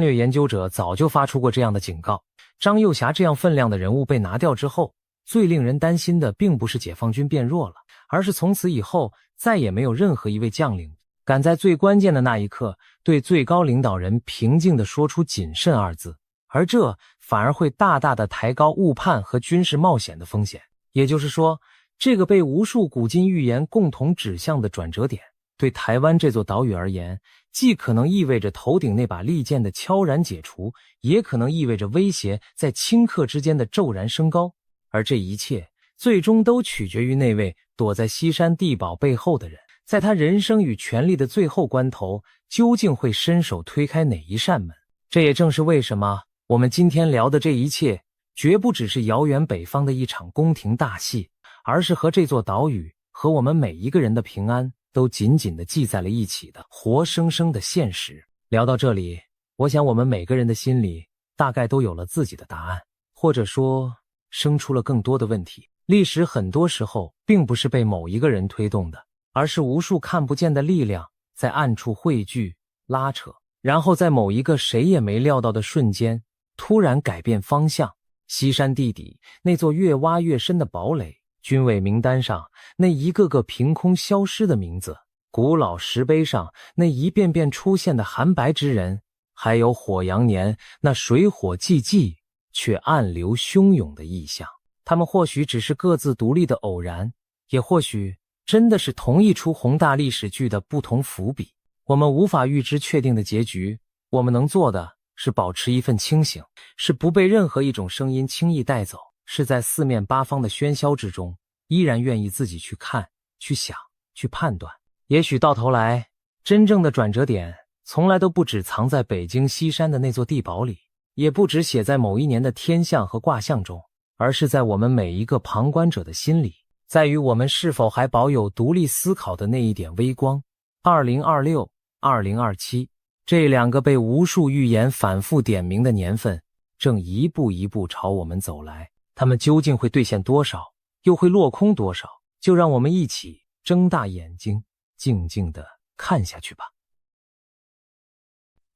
Speaker 1: 略研究者早就发出过这样的警告，张幼霞这样分量的人物被拿掉之后，最令人担心的并不是解放军变弱了，而是从此以后再也没有任何一位将领敢在最关键的那一刻对最高领导人平静地说出谨慎二字，而这反而会大大地抬高误判和军事冒险的风险。也就是说，这个被无数古今预言共同指向的转折点，对台湾这座岛屿而言，既可能意味着头顶那把利剑的悄然解除，也可能意味着威胁在顷刻之间的骤然升高。而这一切最终都取决于那位躲在西山地堡背后的人，在他人生与权力的最后关头，究竟会伸手推开哪一扇门。这也正是为什么我们今天聊的这一切绝不只是遥远北方的一场宫廷大戏，而是和这座岛屿和我们每一个人的平安都紧紧地系在了一起的活生生的现实。聊到这里，我想我们每个人的心里大概都有了自己的答案，或者说生出了更多的问题。历史很多时候并不是被某一个人推动的，而是无数看不见的力量在暗处汇聚、拉扯，然后在某一个谁也没料到的瞬间突然改变方向。西山地底那座越挖越深的堡垒，军委名单上那一个个凭空消失的名字，古老石碑上那一遍遍出现的寒白之人，还有火阳年那水火既济却暗流汹涌的意象。他们或许只是各自独立的偶然，也或许真的是同一出宏大历史剧的不同伏笔。我们无法预知确定的结局，我们能做的是保持一份清醒，是不被任何一种声音轻易带走，是在四面八方的喧嚣之中依然愿意自己去看、去想、去判断。也许到头来，真正的转折点从来都不只藏在北京西山的那座地堡里，也不只写在某一年的天象和卦象中，而是在我们每一个旁观者的心里，在于我们是否还保有独立思考的那一点微光。2026、2027这两个被无数预言反复点明的年份，正一步一步朝我们走来。他们究竟会兑现多少，又会落空多少？就让我们一起睁大眼睛，静静地看下去吧。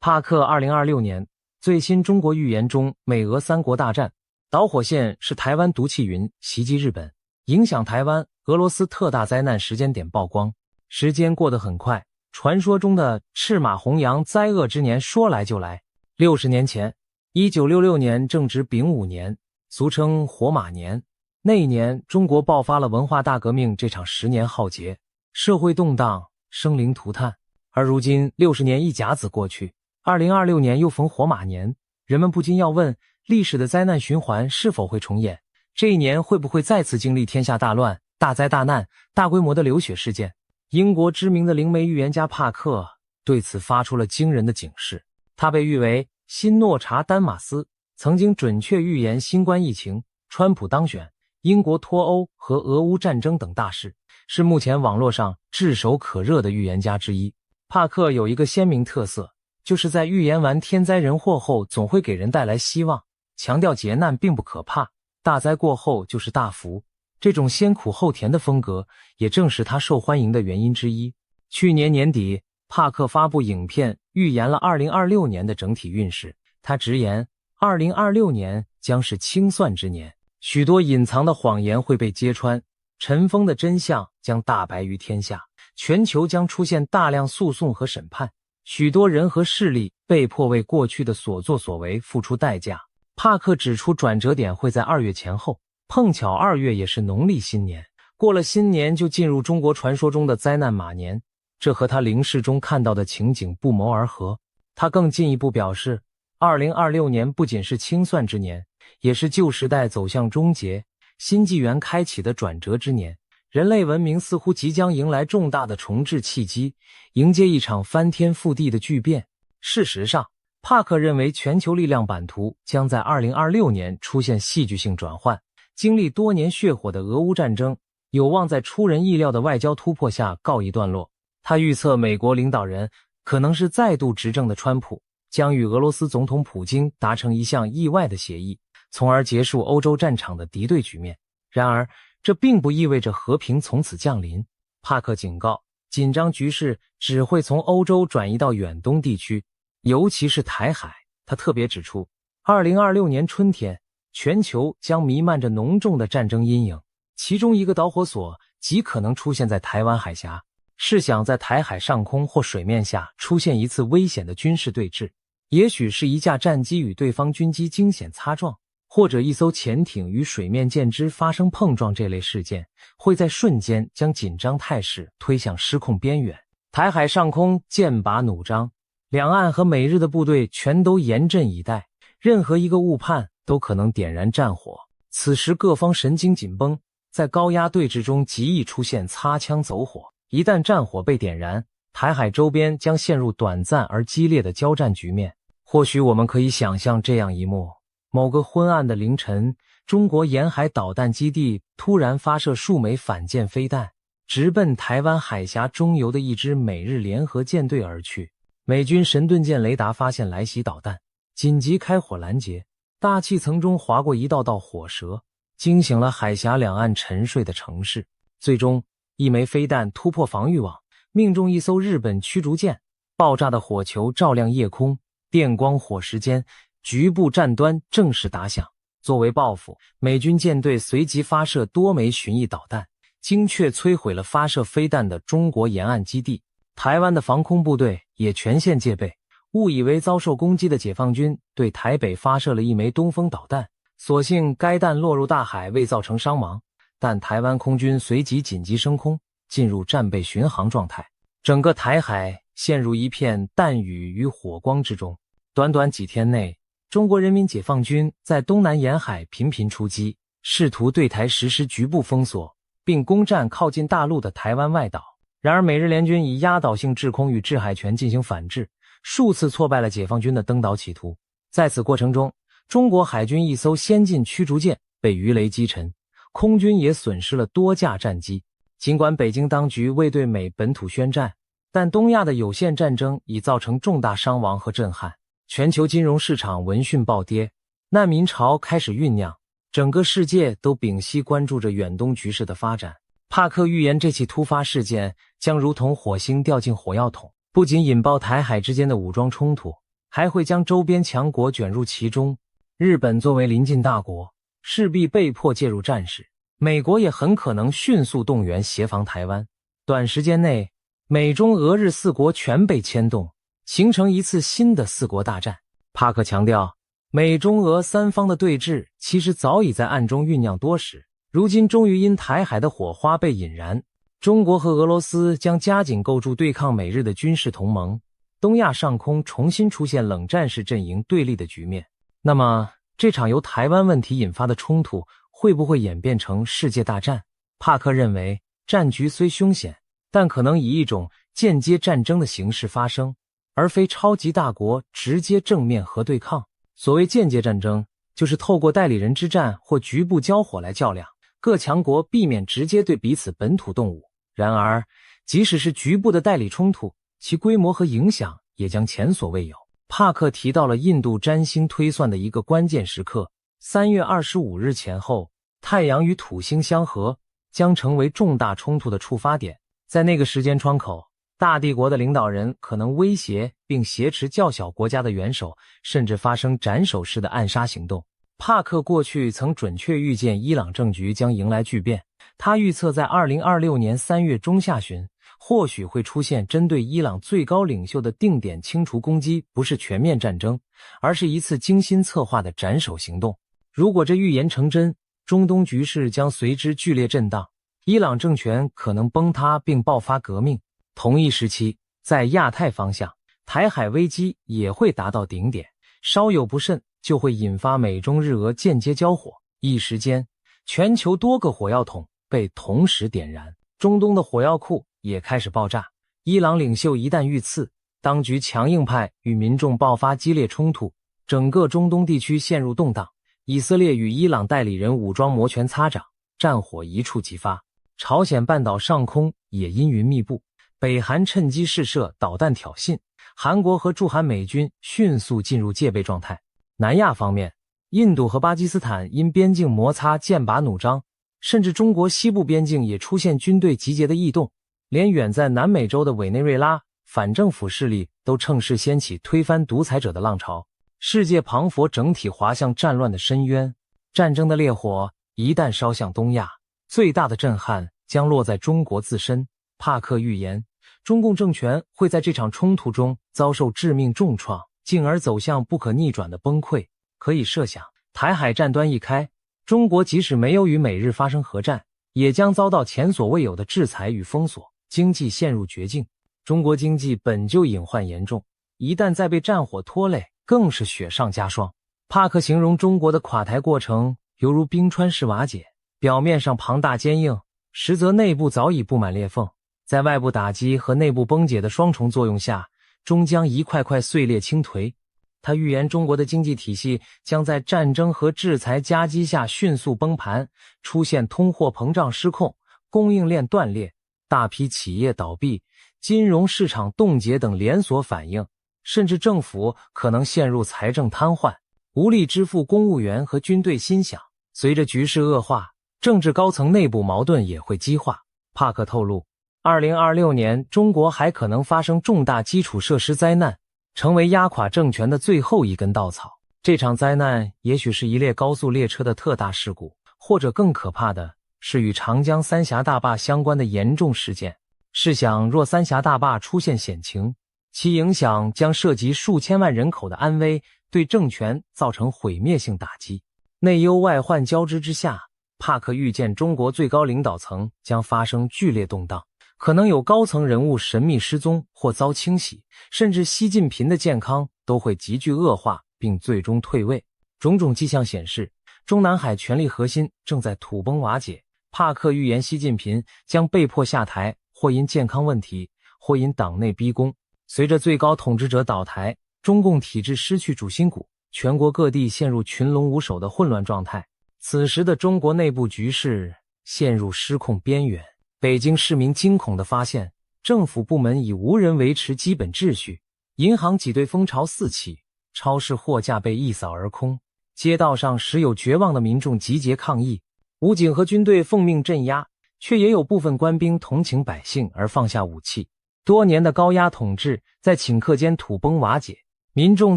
Speaker 1: 帕克2026年最新中国预言中，美俄三国大战，导火线是台湾毒气云袭击日本，影响台湾俄罗斯特大灾难时间点曝光。时间过得很快，传说中的赤马弘扬灾厄之年说来就来。60年前，1966年正值丙午年，俗称火马年。那一年，中国爆发了文化大革命这场10年浩劫，社会动荡，生灵涂炭。而如今60年一甲子过去，2026年又逢火马年，人们不禁要问，历史的灾难循环是否会重演？这一年会不会再次经历天下大乱、大灾大难、大规模的流血事件？英国知名的灵媒预言家帕克对此发出了惊人的警示。他被誉为新诺查丹马斯，曾经准确预言新冠疫情、川普当选、英国脱欧和俄乌战争等大事，是目前网络上炙手可热的预言家之一。帕克有一个鲜明特色，就是在预言完天灾人祸后，总会给人带来希望，强调劫难并不可怕，大灾过后就是大福。这种先苦后甜的风格，也正是他受欢迎的原因之一。去年年底，帕克发布影片，预言了2026年的整体运势。他直言，2026年将是清算之年，许多隐藏的谎言会被揭穿，尘封的真相将大白于天下，全球将出现大量诉讼和审判，许多人和势力被迫为过去的所作所为付出代价。帕克指出，转折点会在2月前后，碰巧2月也是农历新年，过了新年就进入中国传说中的灾难马年，这和他灵视中看到的情景不谋而合。他更进一步表示，2026年不仅是清算之年，也是旧时代走向终结、新纪元开启的转折之年。人类文明似乎即将迎来重大的重置契机，迎接一场翻天覆地的巨变。事实上，帕克认为全球力量版图将在2026年出现戏剧性转换，经历多年血火的俄乌战争有望在出人意料的外交突破下告一段落。他预测美国领导人，可能是再度执政的川普，将与俄罗斯总统普京达成一项意外的协议，从而结束欧洲战场的敌对局面。然而，这并不意味着和平从此降临。帕克警告，紧张局势只会从欧洲转移到远东地区，尤其是台海。他特别指出，2026年春天，全球将弥漫着浓重的战争阴影，其中一个导火索极可能出现在台湾海峡。试想在台海上空或水面下出现一次危险的军事对峙，也许是一架战机与对方军机惊险擦撞，或者一艘潜艇与水面舰只发生碰撞，这类事件会在瞬间将紧张态势推向失控边缘。台海上空剑拔弩张，两岸和美日的部队全都严阵以待，任何一个误判都可能点燃战火。此时各方神经紧绷，在高压对峙中极易出现擦枪走火。一旦战火被点燃，台海周边将陷入短暂而激烈的交战局面。或许我们可以想象这样一幕：某个昏暗的凌晨，中国沿海导弹基地突然发射数枚反舰飞弹，直奔台湾海峡中游的一支美日联合舰队而去。美军神盾舰雷达发现来袭导弹，紧急开火拦截，大气层中划过一道道火舌，惊醒了海峡两岸沉睡的城市。最终，一枚飞弹突破防御网，命中一艘日本驱逐舰，爆炸的火球照亮夜空，电光火石间，局部战端正式打响。作为报复，美军舰队随即发射多枚巡弋导弹，精确摧毁了发射飞弹的中国沿岸基地。台湾的防空部队也全线戒备，误以为遭受攻击的解放军对台北发射了一枚东风导弹，所幸该弹落入大海，未造成伤亡。但台湾空军随即紧急升空，进入战备巡航状态，整个台海陷入一片弹雨与火光之中。短短几天内，中国人民解放军在东南沿海频频出击，试图对台实施局部封锁，并攻占靠近大陆的台湾外岛。然而美日联军以压倒性制空与制海权进行反制，数次挫败了解放军的登岛企图。在此过程中，中国海军一艘先进驱逐舰被鱼雷击沉，空军也损失了多架战机。尽管北京当局未对美本土宣战，但东亚的有限战争已造成重大伤亡和震撼，全球金融市场闻讯暴跌，难民潮开始酝酿，整个世界都屏息关注着远东局势的发展。帕克预言这起突发事件将如同火星掉进火药桶，不仅引爆台海之间的武装冲突，还会将周边强国卷入其中。日本作为邻近大国，势必被迫介入战事，美国也很可能迅速动员协防台湾。短时间内，美中俄日四国全被牵动，形成一次新的四国大战。帕克强调，美中俄三方的对峙其实早已在暗中酝酿多时，如今终于因台海的火花被引燃。中国和俄罗斯将加紧构筑对抗美日的军事同盟，东亚上空重新出现冷战式阵营对立的局面。那么，这场由台湾问题引发的冲突会不会演变成世界大战？帕克认为，战局虽凶险，但可能以一种间接战争的形式发生，而非超级大国直接正面核对抗。所谓间接战争，就是透过代理人之战或局部交火来较量，各强国避免直接对彼此本土动武。然而，即使是局部的代理冲突，其规模和影响也将前所未有。帕克提到了印度占星推算的一个关键时刻，3月25日前后，太阳与土星相合，将成为重大冲突的触发点。在那个时间窗口，大帝国的领导人可能威胁并挟持较小国家的元首，甚至发生斩首式的暗杀行动。帕克过去曾准确预见伊朗政局将迎来巨变，他预测在2026年3月中下旬，或许会出现针对伊朗最高领袖的定点清除攻击，不是全面战争，而是一次精心策划的斩首行动。如果这预言成真，中东局势将随之剧烈震荡，伊朗政权可能崩塌并爆发革命。同一时期，在亚太方向，台海危机也会达到顶点，稍有不慎就会引发美中日俄间接交火。一时间，全球多个火药桶被同时点燃，中东的火药库也开始爆炸。伊朗领袖一旦遇刺，当局强硬派与民众爆发激烈冲突，整个中东地区陷入动荡。以色列与伊朗代理人武装摩拳擦掌，战火一触即发。朝鲜半岛上空也阴云密布，北韩趁机试射导弹挑衅，韩国和驻韩美军迅速进入戒备状态。南亚方面，印度和巴基斯坦因边境摩擦剑拔弩张，甚至中国西部边境也出现军队集结的异动，连远在南美洲的委内瑞拉反政府势力都趁势掀起推翻独裁者的浪潮。世界磅礴整体滑向战乱的深渊，战争的烈火一旦烧向东亚，最大的震撼将落在中国自身。帕克预言，中共政权会在这场冲突中遭受致命重创，进而走向不可逆转的崩溃。可以设想，台海战端一开，中国即使没有与美日发生核战，也将遭到前所未有的制裁与封锁，经济陷入绝境。中国经济本就隐患严重，一旦再被战火拖累，更是雪上加霜。帕克形容中国的垮台过程犹如冰川式瓦解，表面上庞大坚硬，实则内部早已布满裂缝，在外部打击和内部崩解的双重作用下，终将一块块碎裂倾颓。他预言中国的经济体系将在战争和制裁夹击下迅速崩盘，出现通货膨胀失控、供应链断裂、大批企业倒闭、金融市场冻结等连锁反应，甚至政府可能陷入财政瘫痪，无力支付公务员和军队薪饷。随着局势恶化，政治高层内部矛盾也会激化。帕克透露，2026年中国还可能发生重大基础设施灾难，成为压垮政权的最后一根稻草。这场灾难也许是一列高速列车的特大事故，或者更可怕的是与长江三峡大坝相关的严重事件。试想，若三峡大坝出现险情，其影响将涉及数千万人口的安危，对政权造成毁灭性打击。内忧外患交织之下，帕克预见中国最高领导层将发生剧烈动荡，可能有高层人物神秘失踪或遭清洗，甚至习近平的健康都会急剧恶化并最终退位。种种迹象显示，中南海权力核心正在土崩瓦解。帕克预言习近平将被迫下台，或因健康问题，或因党内逼宫。随着最高统治者倒台，中共体制失去主心骨，全国各地陷入群龙无首的混乱状态。此时的中国内部局势陷入失控边缘。北京市民惊恐地发现，政府部门已无人维持基本秩序，银行挤兑风潮四起，超市货架被一扫而空，街道上时有绝望的民众集结抗议，武警和军队奉命镇压，却也有部分官兵同情百姓而放下武器。多年的高压统治在顷刻间土崩瓦解，民众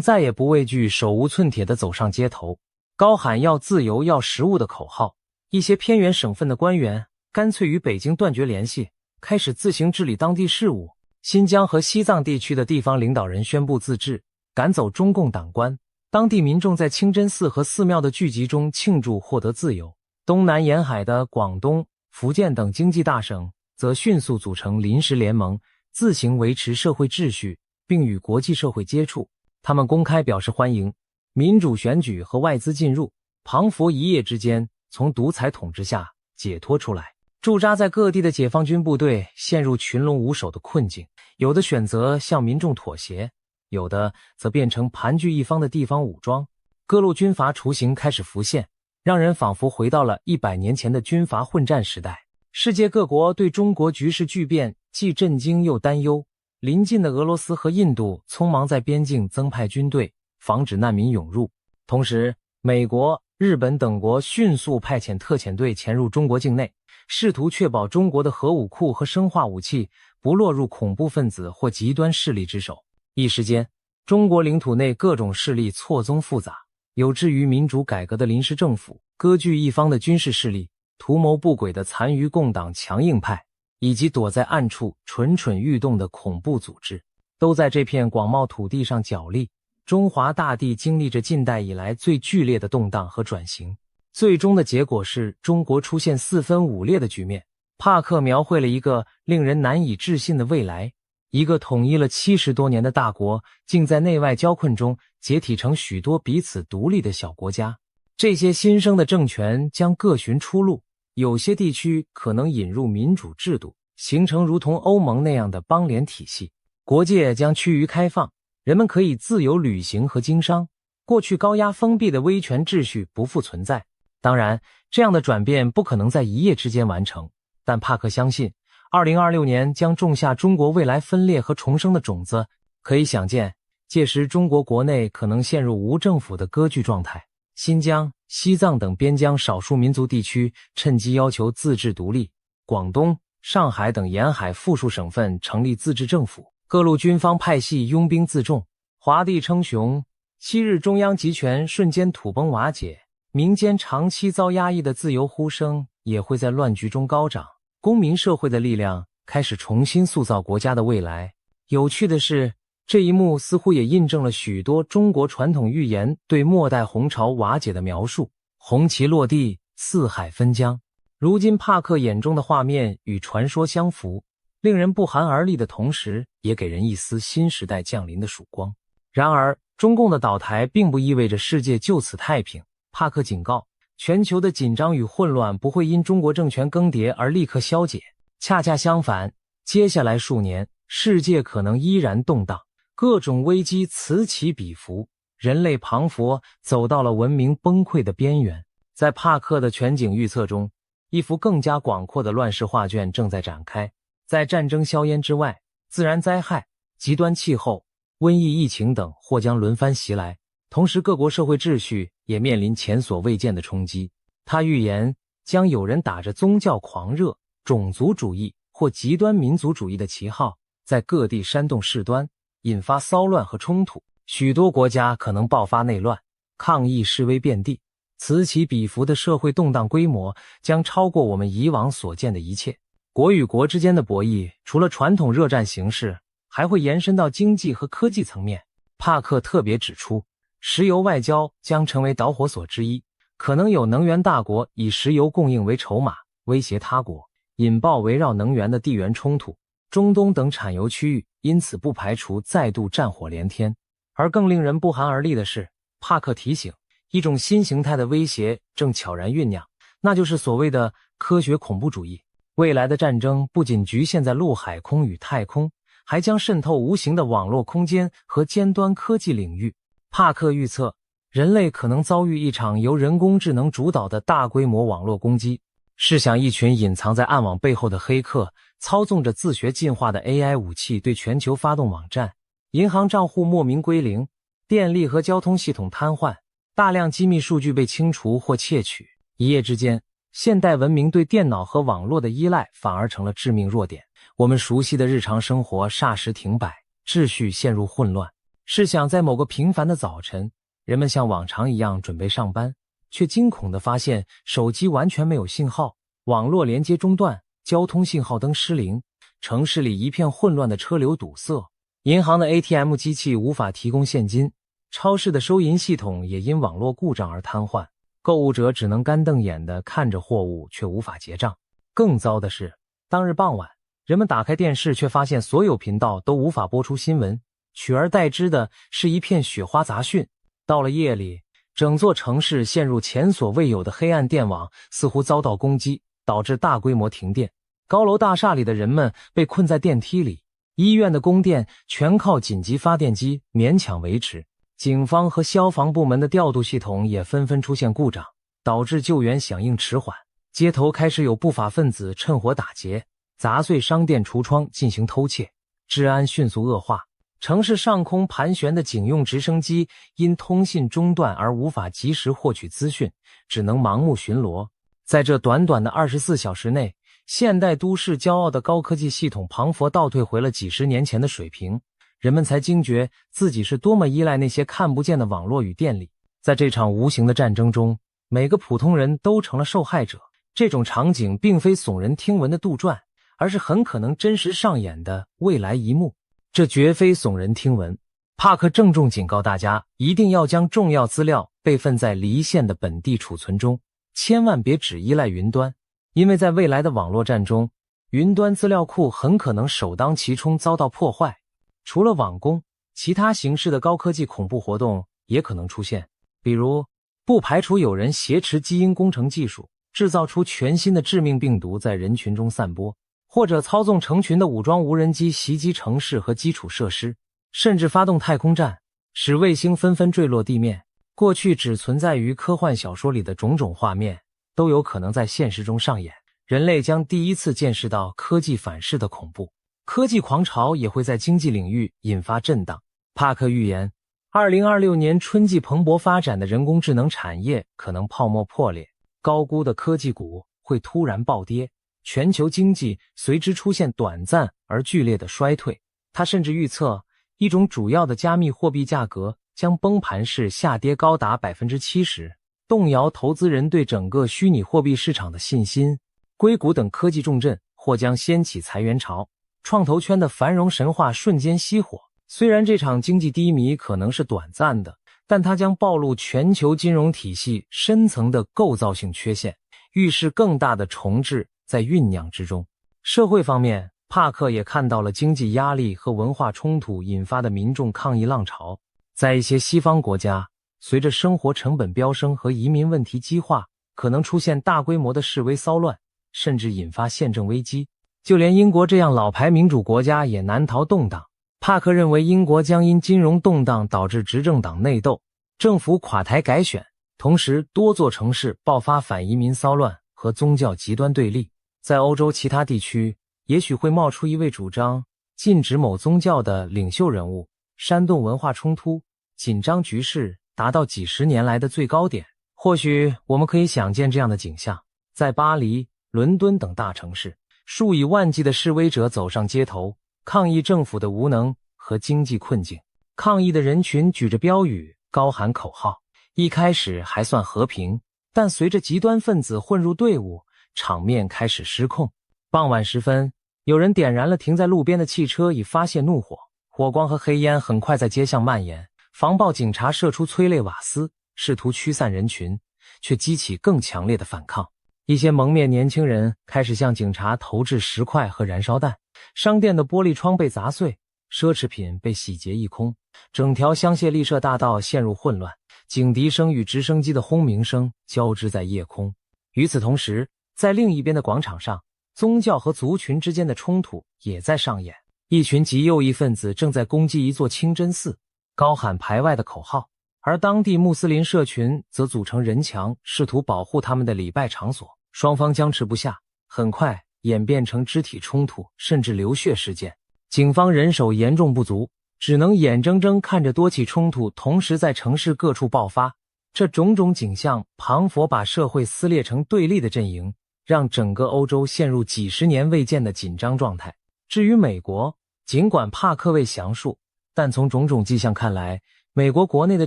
Speaker 1: 再也不畏惧，手无寸铁地走上街头，高喊要自由要食物的口号。一些偏远省份的官员干脆与北京断绝联系，开始自行治理当地事务。新疆和西藏地区的地方领导人宣布自治，赶走中共党官。当地民众在清真寺和寺庙的聚集中庆祝获得自由。东南沿海的广东、福建等经济大省则迅速组成临时联盟，自行维持社会秩序，并与国际社会接触。他们公开表示欢迎民主选举和外资进入，庞佛一夜之间从独裁统治下解脱出来。驻扎在各地的解放军部队陷入群龙无首的困境，有的选择向民众妥协，有的则变成盘踞一方的地方武装。各路军阀雏形开始浮现，让人仿佛回到了100年前的军阀混战时代。世界各国对中国局势巨变既震惊又担忧，邻近的俄罗斯和印度匆忙在边境增派军队，防止难民涌入。同时，美国、日本等国迅速派遣特遣队潜入中国境内，试图确保中国的核武库和生化武器不落入恐怖分子或极端势力之手。一时间，中国领土内各种势力错综复杂，有志于民主改革的临时政府，割据一方的军事势力，图谋不轨的残余共党强硬派，以及躲在暗处蠢蠢欲动的恐怖组织，都在这片广袤土地上角力。中华大地经历着近代以来最剧烈的动荡和转型，最终的结果是中国出现四分五裂的局面。帕克描绘了一个令人难以置信的未来，一个统一了70多年的大国，竟在内外交困中解体成许多彼此独立的小国家。这些新生的政权将各寻出路，有些地区可能引入民主制度，形成如同欧盟那样的邦联体系，国界将趋于开放，人们可以自由旅行和经商，过去高压封闭的威权秩序不复存在。当然，这样的转变不可能在一夜之间完成，但帕克相信2026年将种下中国未来分裂和重生的种子。可以想见，届时中国国内可能陷入无政府的割据状态。新疆、西藏等边疆少数民族地区趁机要求自治独立，广东、上海等沿海附属省份成立自治政府，各路军方派系拥兵自重，华地称雄。昔日中央集权瞬间土崩瓦解，民间长期遭压抑的自由呼声也会在乱局中高涨。公民社会的力量开始重新塑造国家的未来。有趣的是，这一幕似乎也印证了许多中国传统寓言对末代洪朝瓦解的描述。红旗落地，四海分疆。如今帕克眼中的画面与传说相符，令人不寒而栗的同时，也给人一丝新时代降临的曙光。然而，中共的倒台并不意味着世界就此太平。帕克警告，全球的紧张与混乱不会因中国政权更迭而立刻消解，恰恰相反，接下来数年，世界可能依然动荡，各种危机此起彼伏，人类庞佛走到了文明崩溃的边缘。在帕克的全景预测中，一幅更加广阔的乱世画卷正在展开。在战争硝烟之外，自然灾害、极端气候、瘟疫疫情等或将轮番袭来，同时各国社会秩序也面临前所未见的冲击。他预言将有人打着宗教狂热、种族主义或极端民族主义的旗号，在各地煽动事端，引发骚乱和冲突。许多国家可能爆发内乱，抗议示威遍地，此起彼伏的社会动荡规模将超过我们以往所见的一切。国与国之间的博弈，除了传统热战形式，还会延伸到经济和科技层面。帕克特别指出，石油外交将成为导火索之一，可能有能源大国以石油供应为筹码，威胁他国，引爆围绕能源的地缘冲突。中东等产油区域因此不排除再度战火连天。而更令人不寒而栗的是，帕克提醒，一种新形态的威胁正悄然酝酿，那就是所谓的科学恐怖主义。未来的战争不仅局限在陆海空与太空，还将渗透无形的网络空间和尖端科技领域。帕克预测，人类可能遭遇一场由人工智能主导的大规模网络攻击。试想，一群隐藏在暗网背后的黑客，操纵着自学进化的 AI 武器对全球发动网战，银行账户莫名归零，电力和交通系统瘫痪，大量机密数据被清除或窃取。一夜之间，现代文明对电脑和网络的依赖反而成了致命弱点。我们熟悉的日常生活霎时停摆，秩序陷入混乱。试想，在某个平凡的早晨，人们像往常一样准备上班，却惊恐地发现手机完全没有信号，网络连接中断，交通信号灯失灵，城市里一片混乱的车流堵塞，银行的 ATM 机器无法提供现金，超市的收银系统也因网络故障而瘫痪，购物者只能干瞪眼地看着货物，却无法结账。更糟的是，当日傍晚，人们打开电视，却发现所有频道都无法播出新闻，取而代之的是一片雪花杂讯。到了夜里，整座城市陷入前所未有的黑暗，电网似乎遭到攻击，导致大规模停电。高楼大厦里的人们被困在电梯里，医院的供电全靠紧急发电机勉强维持。警方和消防部门的调度系统也纷纷出现故障，导致救援响应迟缓。街头开始有不法分子趁火打劫，砸碎商店橱窗进行偷窃，治安迅速恶化。城市上空盘旋的警用直升机因通信中断而无法及时获取资讯，只能盲目巡逻。在这短短的24小时内，现代都市骄傲的高科技系统彷佛倒退回了几十年前的水平，人们才惊觉自己是多么依赖那些看不见的网络与电力。在这场无形的战争中，每个普通人都成了受害者。这种场景并非耸人听闻的杜撰，而是很可能真实上演的未来一幕。这绝非耸人听闻。帕克郑重警告大家，一定要将重要资料备份在离线的本地储存中，千万别只依赖云端，因为在未来的网络战中，云端资料库很可能首当其冲遭到破坏。除了网攻，其他形式的高科技恐怖活动也可能出现，比如不排除有人挟持基因工程技术，制造出全新的致命病毒在人群中散播，或者操纵成群的武装无人机袭击城市和基础设施，甚至发动太空战，使卫星纷纷坠落地面。过去只存在于科幻小说里的种种画面，都有可能在现实中上演。人类将第一次见识到科技反噬的恐怖，科技狂潮也会在经济领域引发震荡。帕克预言，2026年春季蓬勃发展的人工智能产业可能泡沫破裂，高估的科技股会突然暴跌，全球经济随之出现短暂而剧烈的衰退。他甚至预测，一种主要的加密货币价格将崩盘式下跌高达 70%， 动摇投资人对整个虚拟货币市场的信心。硅谷等科技重镇或将掀起裁员潮，创投圈的繁荣神话瞬间熄火。虽然这场经济低迷可能是短暂的，但它将暴露全球金融体系深层的构造性缺陷，预示更大的重置在酝酿之中。社会方面，帕克也看到了经济压力和文化冲突引发的民众抗议浪潮。在一些西方国家，随着生活成本飙升和移民问题激化，可能出现大规模的示威骚乱，甚至引发宪政危机。就连英国这样老牌民主国家也难逃动荡。帕克认为英国将因金融动荡导致执政党内斗，政府垮台改选，同时多座城市爆发反移民骚乱和宗教极端对立。在欧洲其他地区，也许会冒出一位主张禁止某宗教的领袖人物，煽动文化冲突，紧张局势达到几十年来的最高点。或许我们可以想见这样的景象，在巴黎、伦敦等大城市，数以万计的示威者走上街头，抗议政府的无能和经济困境。抗议的人群举着标语，高喊口号，一开始还算和平，但随着极端分子混入队伍，场面开始失控。傍晚时分，有人点燃了停在路边的汽车以发泄怒火，火光和黑烟很快在街巷蔓延。防暴警察射出催泪瓦斯，试图驱散人群，却激起更强烈的反抗。一些蒙面年轻人开始向警察投掷石块和燃烧弹，商店的玻璃窗被砸碎，奢侈品被洗劫一空，整条香榭丽舍大道陷入混乱，警笛声与直升机的轰鸣声交织在夜空。与此同时，在另一边的广场上，宗教和族群之间的冲突也在上演。一群极右翼分子正在攻击一座清真寺，高喊排外的口号，而当地穆斯林社群则组成人墙，试图保护他们的礼拜场所。双方僵持不下，很快演变成肢体冲突，甚至流血事件。警方人手严重不足，只能眼睁睁看着多起冲突同时在城市各处爆发。这种种景象庞佛把社会撕裂成对立的阵营，让整个欧洲陷入几十年未见的紧张状态。至于美国，尽管帕克未详述，但从种种迹象看来，美国国内的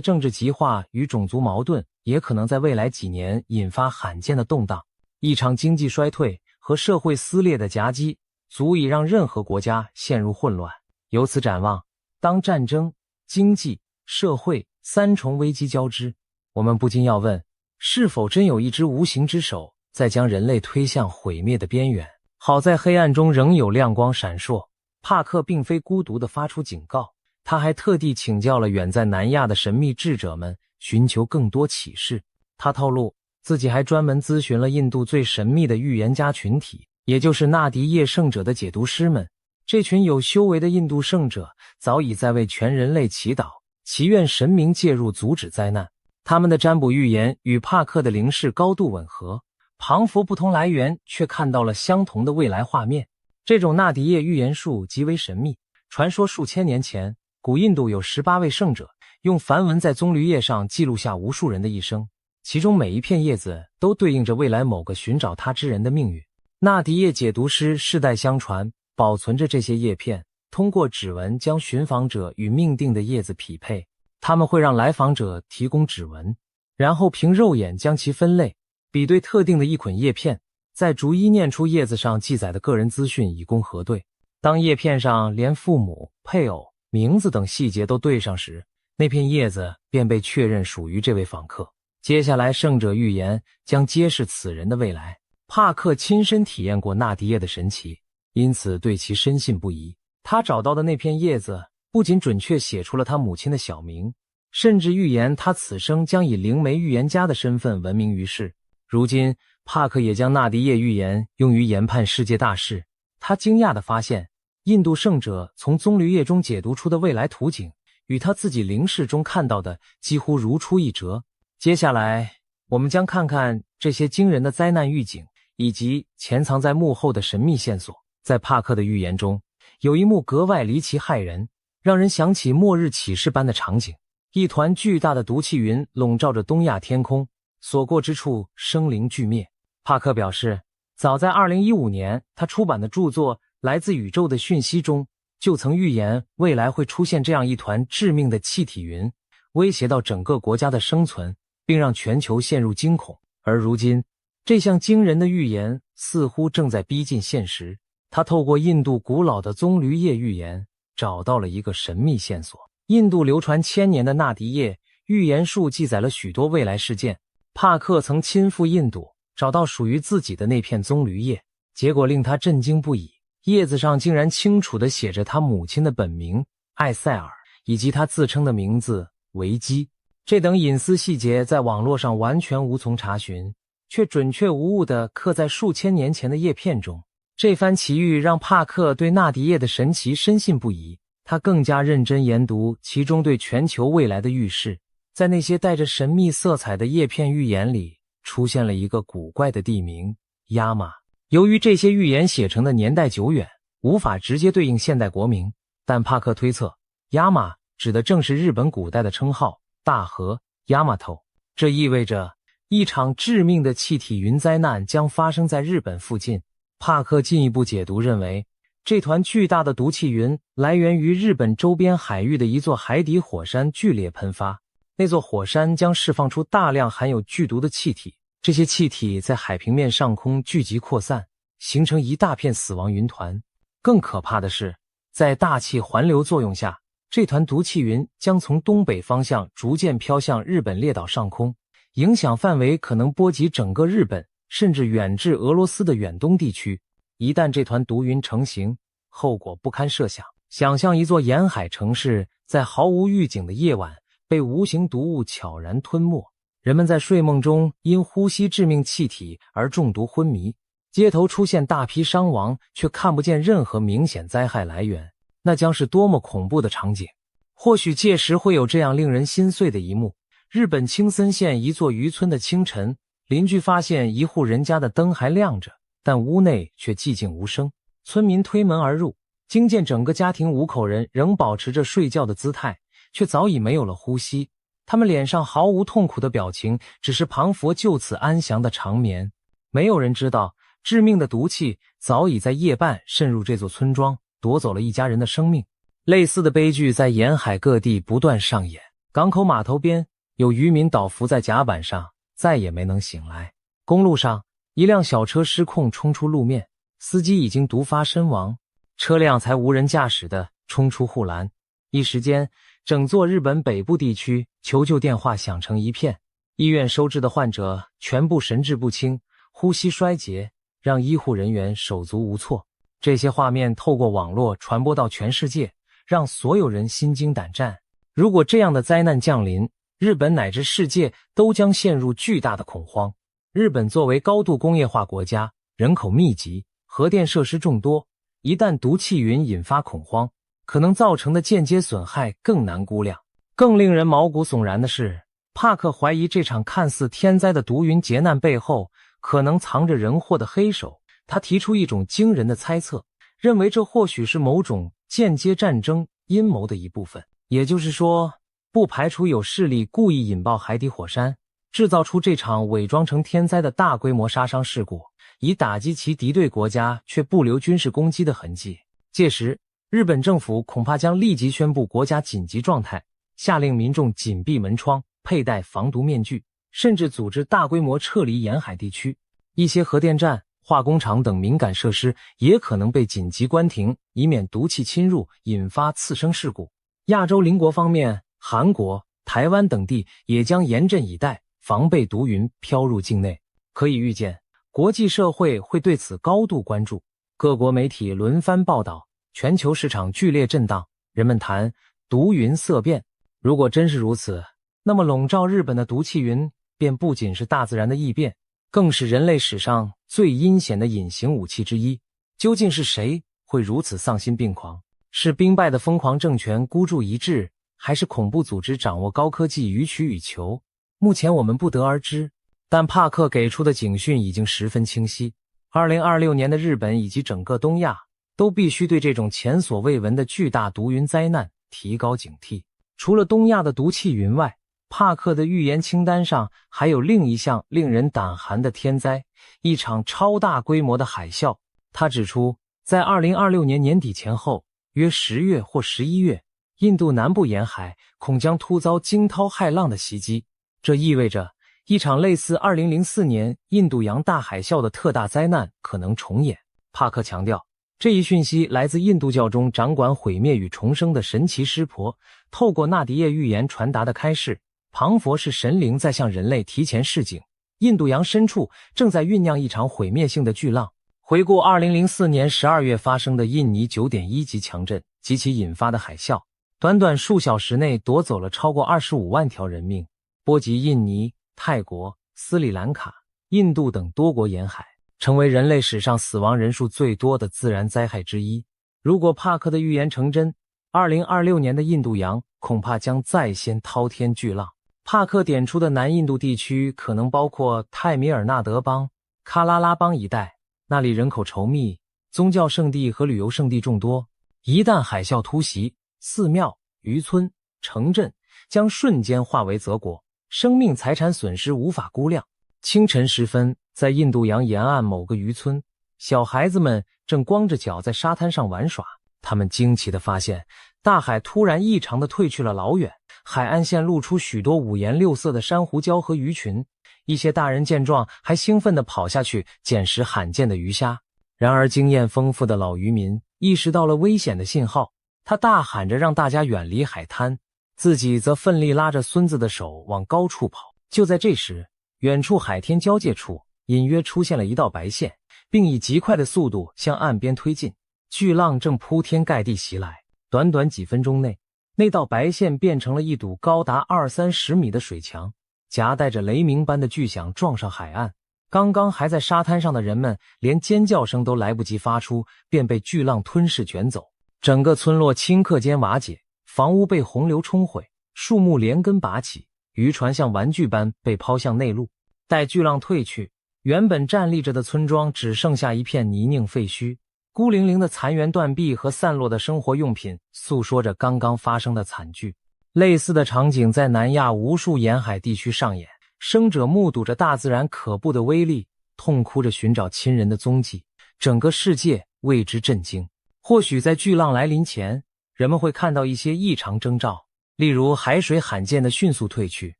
Speaker 1: 政治极化与种族矛盾也可能在未来几年引发罕见的动荡。一场经济衰退和社会撕裂的夹击，足以让任何国家陷入混乱。由此展望，当战争、经济、社会三重危机交织，我们不禁要问，是否真有一只无形之手在将人类推向毁灭的边缘？好在黑暗中仍有亮光闪烁，帕克并非孤独地发出警告，他还特地请教了远在南亚的神秘智者们，寻求更多启示。他透露，自己还专门咨询了印度最神秘的预言家群体，也就是纳迪叶圣者的解读师们。这群有修为的印度圣者早已在为全人类祈祷，祈愿神明介入阻止灾难。他们的占卜预言与帕克的灵视高度吻合，庞佛不同来源却看到了相同的未来画面。这种纳迪叶预言术极为神秘，传说数千年前，古印度有18位圣者，用梵文在棕榈叶上记录下无数人的一生，其中每一片叶子都对应着未来某个寻找他之人的命运。纳迪叶解读师世代相传，保存着这些叶片，通过指纹将寻访者与命定的叶子匹配。他们会让来访者提供指纹，然后凭肉眼将其分类，比对特定的一捆叶片，再逐一念出叶子上记载的个人资讯以供核对。当叶片上连父母、配偶、名字等细节都对上时，那片叶子便被确认属于这位访客。接下来圣者预言将揭示此人的未来。帕克亲身体验过纳迪叶的神奇，因此对其深信不疑。他找到的那片叶子不仅准确写出了他母亲的小名，甚至预言他此生将以灵媒预言家的身份闻名于世。如今帕克也将纳迪叶预言用于研判世界大事。他惊讶地发现，印度圣者从棕榈叶中解读出的未来图景与他自己灵视中看到的几乎如出一辙。接下来我们将看看这些惊人的灾难预警以及潜藏在幕后的神秘线索。在帕克的预言中，有一幕格外离奇骇人，让人想起末日启示般的场景。一团巨大的毒气云笼罩着东亚天空，所过之处生灵俱灭。帕克表示，早在2015年他出版的著作《来自宇宙的讯息》中，就曾预言未来会出现这样一团致命的气体云，威胁到整个国家的生存，并让全球陷入惊恐。而如今，这项惊人的预言似乎正在逼近现实。他透过印度古老的棕榈叶预言，找到了一个神秘线索。印度流传千年的纳迪叶预言术记载了许多未来事件。帕克曾亲赴印度，找到属于自己的那片棕榈叶，结果令他震惊不已。叶子上竟然清楚地写着他母亲的本名艾塞尔，以及他自称的名字维基。这等隐私细节在网络上完全无从查询，却准确无误地刻在数千年前的叶片中。这番奇遇让帕克对纳迪叶的神奇深信不疑，他更加认真研读其中对全球未来的预示。在那些带着神秘色彩的叶片预言里，出现了一个古怪的地名亚马。由于这些预言写成的年代久远，无法直接对应现代国名，但帕克推测亚马指的正是日本古代的称号大和 Yamato。 这意味着一场致命的气体云灾难将发生在日本附近。帕克进一步解读认为，这团巨大的毒气云来源于日本周边海域的一座海底火山剧烈喷发。那座火山将释放出大量含有剧毒的气体，这些气体在海平面上空聚集扩散，形成一大片死亡云团。更可怕的是，在大气环流作用下，这团毒气云将从东北方向逐渐飘向日本列岛上空，影响范围可能波及整个日本，甚至远至俄罗斯的远东地区。一旦这团毒云成型，后果不堪设想。想象一座沿海城市在毫无预警的夜晚被无形毒物悄然吞没，人们在睡梦中因呼吸致命气体而中毒昏迷，街头出现大批伤亡，却看不见任何明显灾害来源，那将是多么恐怖的场景。或许届时会有这样令人心碎的一幕：日本青森县一座渔村的清晨，邻居发现一户人家的灯还亮着，但屋内却寂静无声。村民推门而入，惊见整个家庭5口人仍保持着睡觉的姿态，却早已没有了呼吸。他们脸上毫无痛苦的表情，只是庞佛就此安详的长眠。没有人知道，致命的毒气早已在夜半渗入这座村庄，夺走了一家人的生命。类似的悲剧在沿海各地不断上演。港口码头边，有渔民倒伏在甲板上，再也没能醒来。公路上，一辆小车失控冲出路面，司机已经毒发身亡，车辆才无人驾驶地冲出护栏。一时间，整座日本北部地区求救电话响成一片，医院收治的患者全部神志不清，呼吸衰竭，让医护人员手足无措。这些画面透过网络传播到全世界，让所有人心惊胆战。如果这样的灾难降临，日本乃至世界都将陷入巨大的恐慌。日本作为高度工业化国家，人口密集，核电设施众多，一旦毒气云引发恐慌，可能造成的间接损害更难估量。更令人毛骨悚然的是，帕克怀疑这场看似天灾的毒云劫难背后可能藏着人祸的黑手。他提出一种惊人的猜测，认为这或许是某种间接战争阴谋的一部分。也就是说，不排除有势力故意引爆海底火山，制造出这场伪装成天灾的大规模杀伤事故，以打击其敌对国家却不留军事攻击的痕迹。届时，日本政府恐怕将立即宣布国家紧急状态，下令民众紧闭门窗，佩戴防毒面具，甚至组织大规模撤离沿海地区。一些核电站、化工厂等敏感设施也可能被紧急关停，以免毒气侵入引发次生事故。亚洲邻国方面，韩国、台湾等地也将严阵以待，防备毒云飘入境内。可以预见，国际社会会对此高度关注，各国媒体轮番报道，全球市场剧烈震荡，人们谈毒云色变。如果真是如此，那么笼罩日本的毒气云便不仅是大自然的异变，更是人类史上最阴险的隐形武器之一。究竟是谁会如此丧心病狂？是兵败的疯狂政权孤注一掷，还是恐怖组织掌握高科技予取予求？目前我们不得而知，但帕克给出的警讯已经十分清晰。2026年的日本以及整个东亚都必须对这种前所未闻的巨大毒云灾难提高警惕。除了东亚的毒气云外，帕克的预言清单上还有另一项令人胆寒的天灾，一场超大规模的海啸。他指出，在2026年年底前后，约10月或11月，印度南部沿海恐将突遭惊涛骇浪的袭击。这意味着一场类似2004年印度洋大海啸的特大灾难可能重演。帕克强调，这一讯息来自印度教中掌管毁灭与重生的神奇湿婆透过纳迪叶预言传达的开示。庞佛是神灵在向人类提前示警，印度洋深处正在酝酿一场毁灭性的巨浪。回顾2004年12月发生的印尼 9.1 级强震及其引发的海啸，短短数小时内夺走了超过25万条人命，波及印尼、泰国、斯里兰卡、印度等多国沿海，成为人类史上死亡人数最多的自然灾害之一。如果帕克的预言成真，2026年的印度洋恐怕将再掀滔天巨浪。帕克点出的南印度地区可能包括泰米尔纳德邦、喀拉拉邦一带，那里人口稠密，宗教圣地和旅游胜地众多。一旦海啸突袭，寺庙、渔村、城镇将瞬间化为泽国，生命财产损失无法估量。清晨时分，在印度洋沿岸某个渔村，小孩子们正光着脚在沙滩上玩耍，他们惊奇地发现，大海突然异常地退去了老远，海岸线露出许多五颜六色的珊瑚礁和鱼群。一些大人见状还兴奋地跑下去捡拾罕见的鱼虾。然而经验丰富的老渔民意识到了危险的信号，他大喊着让大家远离海滩，自己则奋力拉着孙子的手往高处跑。就在这时，远处海天交界处隐约出现了一道白线，并以极快的速度向岸边推进。巨浪正铺天盖地袭来，短短几分钟内，那道白线变成了一堵高达20-30米的水墙，夹带着雷鸣般的巨响撞上海岸。刚刚还在沙滩上的人们连尖叫声都来不及发出，便被巨浪吞噬卷走。整个村落顷刻间瓦解，房屋被洪流冲毁，树木连根拔起，渔船像玩具般被抛向内陆。待巨浪退去，原本站立着的村庄只剩下一片泥泞废墟，孤零零的残垣断壁和散落的生活用品诉说着刚刚发生的惨剧。类似的场景在南亚无数沿海地区上演，生者目睹着大自然可怖的威力，痛哭着寻找亲人的踪迹，整个世界为之震惊。或许在巨浪来临前，人们会看到一些异常征兆，例如海水罕见的迅速退去，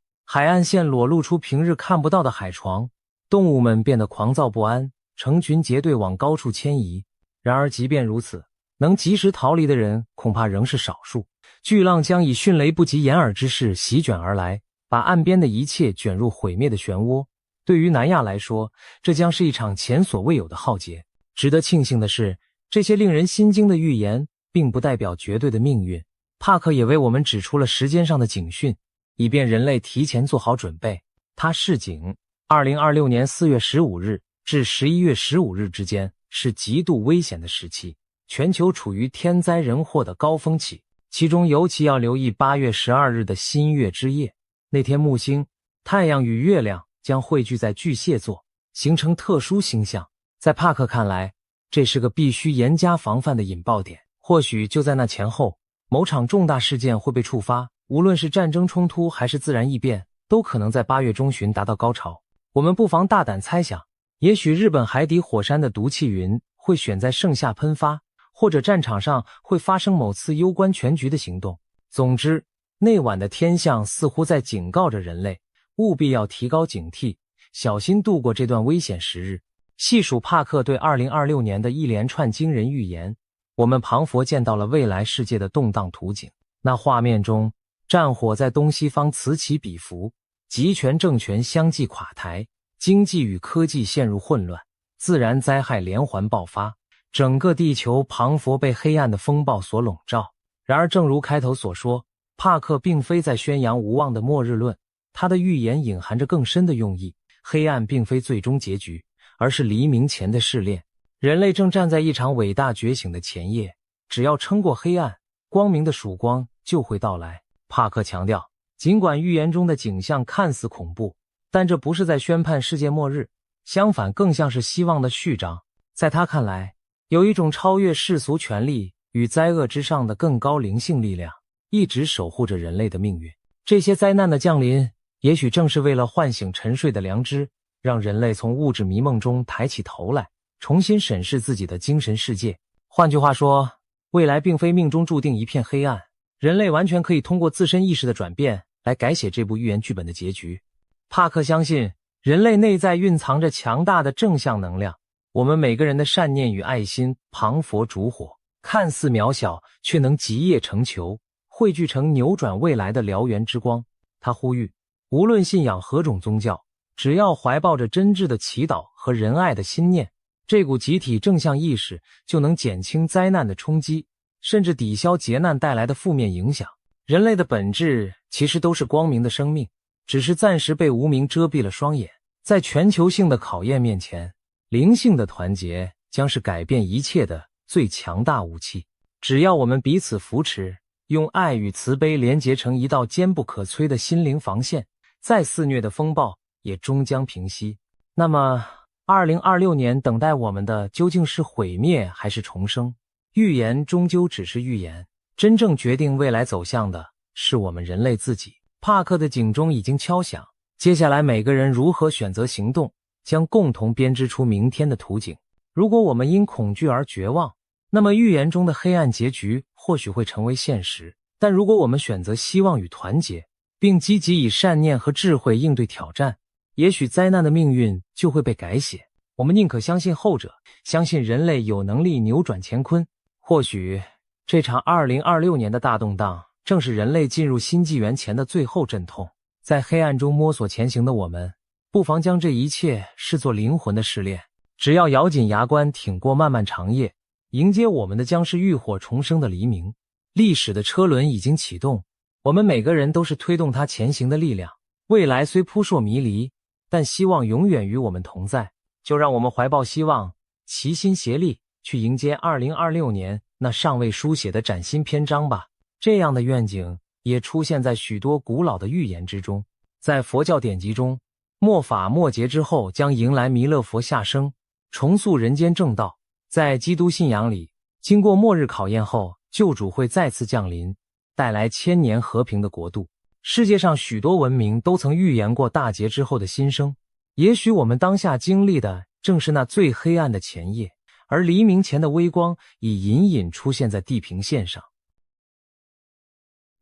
Speaker 1: 海岸线裸露出平日看不到的海床，动物们变得狂躁不安，成群结队往高处迁移。然而即便如此，能及时逃离的人恐怕仍是少数。巨浪将以迅雷不及掩耳之势席卷而来，把岸边的一切卷入毁灭的漩涡。对于南亚来说，这将是一场前所未有的浩劫。值得庆幸的是，这些令人心惊的预言并不代表绝对的命运。帕克也为我们指出了时间上的警讯，以便人类提前做好准备。他示警，2026年4月15日至11月15日之间是极度危险的时期，全球处于天灾人祸的高峰期，其中尤其要留意8月12日的新月之夜。那天木星、太阳与月亮将汇聚在巨蟹座，形成特殊星象。在帕克看来，这是个必须严加防范的引爆点。或许就在那前后，某场重大事件会被触发，无论是战争冲突还是自然异变，都可能在8月中旬达到高潮。我们不妨大胆猜想，也许日本海底火山的毒气云会选在盛夏喷发，或者战场上会发生某次攸关全局的行动。总之，那晚的天象似乎在警告着人类，务必要提高警惕，小心度过这段危险时日。细数帕克对2026年的一连串惊人预言，我们彷佛见到了未来世界的动荡图景。那画面中，战火在东西方此起彼伏，集权政权相继垮台，经济与科技陷入混乱，自然灾害连环爆发，整个地球彷佛被黑暗的风暴所笼罩。然而正如开头所说，帕克并非在宣扬无望的末日论，他的预言隐含着更深的用意。黑暗并非最终结局，而是黎明前的试炼。人类正站在一场伟大觉醒的前夜，只要撑过黑暗，光明的曙光就会到来。帕克强调，尽管预言中的景象看似恐怖，但这不是在宣判世界末日，相反更像是希望的序章。在他看来，有一种超越世俗权力与灾厄之上的更高灵性力量，一直守护着人类的命运。这些灾难的降临，也许正是为了唤醒沉睡的良知，让人类从物质迷梦中抬起头来，重新审视自己的精神世界。换句话说，未来并非命中注定一片黑暗，人类完全可以通过自身意识的转变来改写这部预言剧本的结局。帕克相信，人类内在蕴藏着强大的正向能量，我们每个人的善念与爱心磅礴烛火，看似渺小，却能集腋成裘，汇聚成扭转未来的燎原之光。他呼吁，无论信仰何种宗教，只要怀抱着真挚的祈祷和仁爱的心念，这股集体正向意识就能减轻灾难的冲击，甚至抵消劫难带来的负面影响。人类的本质其实都是光明的生命，只是暂时被无明遮蔽了双眼。在全球性的考验面前，灵性的团结将是改变一切的最强大武器。只要我们彼此扶持，用爱与慈悲连结成一道坚不可摧的心灵防线，再肆虐的风暴也终将平息。那么2026年等待我们的究竟是毁灭还是重生？预言终究只是预言，真正决定未来走向的是我们人类自己。帕克的警钟已经敲响，接下来每个人如何选择行动，将共同编织出明天的图景。如果我们因恐惧而绝望，那么预言中的黑暗结局或许会成为现实。但如果我们选择希望与团结，并积极以善念和智慧应对挑战，也许灾难的命运就会被改写。我们宁可相信后者，相信人类有能力扭转乾坤。或许这场2026年的大动荡，正是人类进入新纪元前的最后阵痛。在黑暗中摸索前行的我们，不妨将这一切视作灵魂的试炼。只要咬紧牙关，挺过漫漫长夜，迎接我们的将是浴火重生的黎明。历史的车轮已经启动，我们每个人都是推动它前行的力量。未来虽扑朔迷离，但希望永远与我们同在。就让我们怀抱希望，齐心协力，去迎接2026年那尚未书写的崭新篇章吧。这样的愿景也出现在许多古老的预言之中。在佛教典籍中，末法末劫之后将迎来弥勒佛下生，重塑人间正道。在基督信仰里，经过末日考验后，救主会再次降临，带来千年和平的国度。世界上许多文明都曾预言过大劫之后的新生，也许我们当下经历的正是那最黑暗的前夜，而黎明前的微光已隐隐出现在地平线上。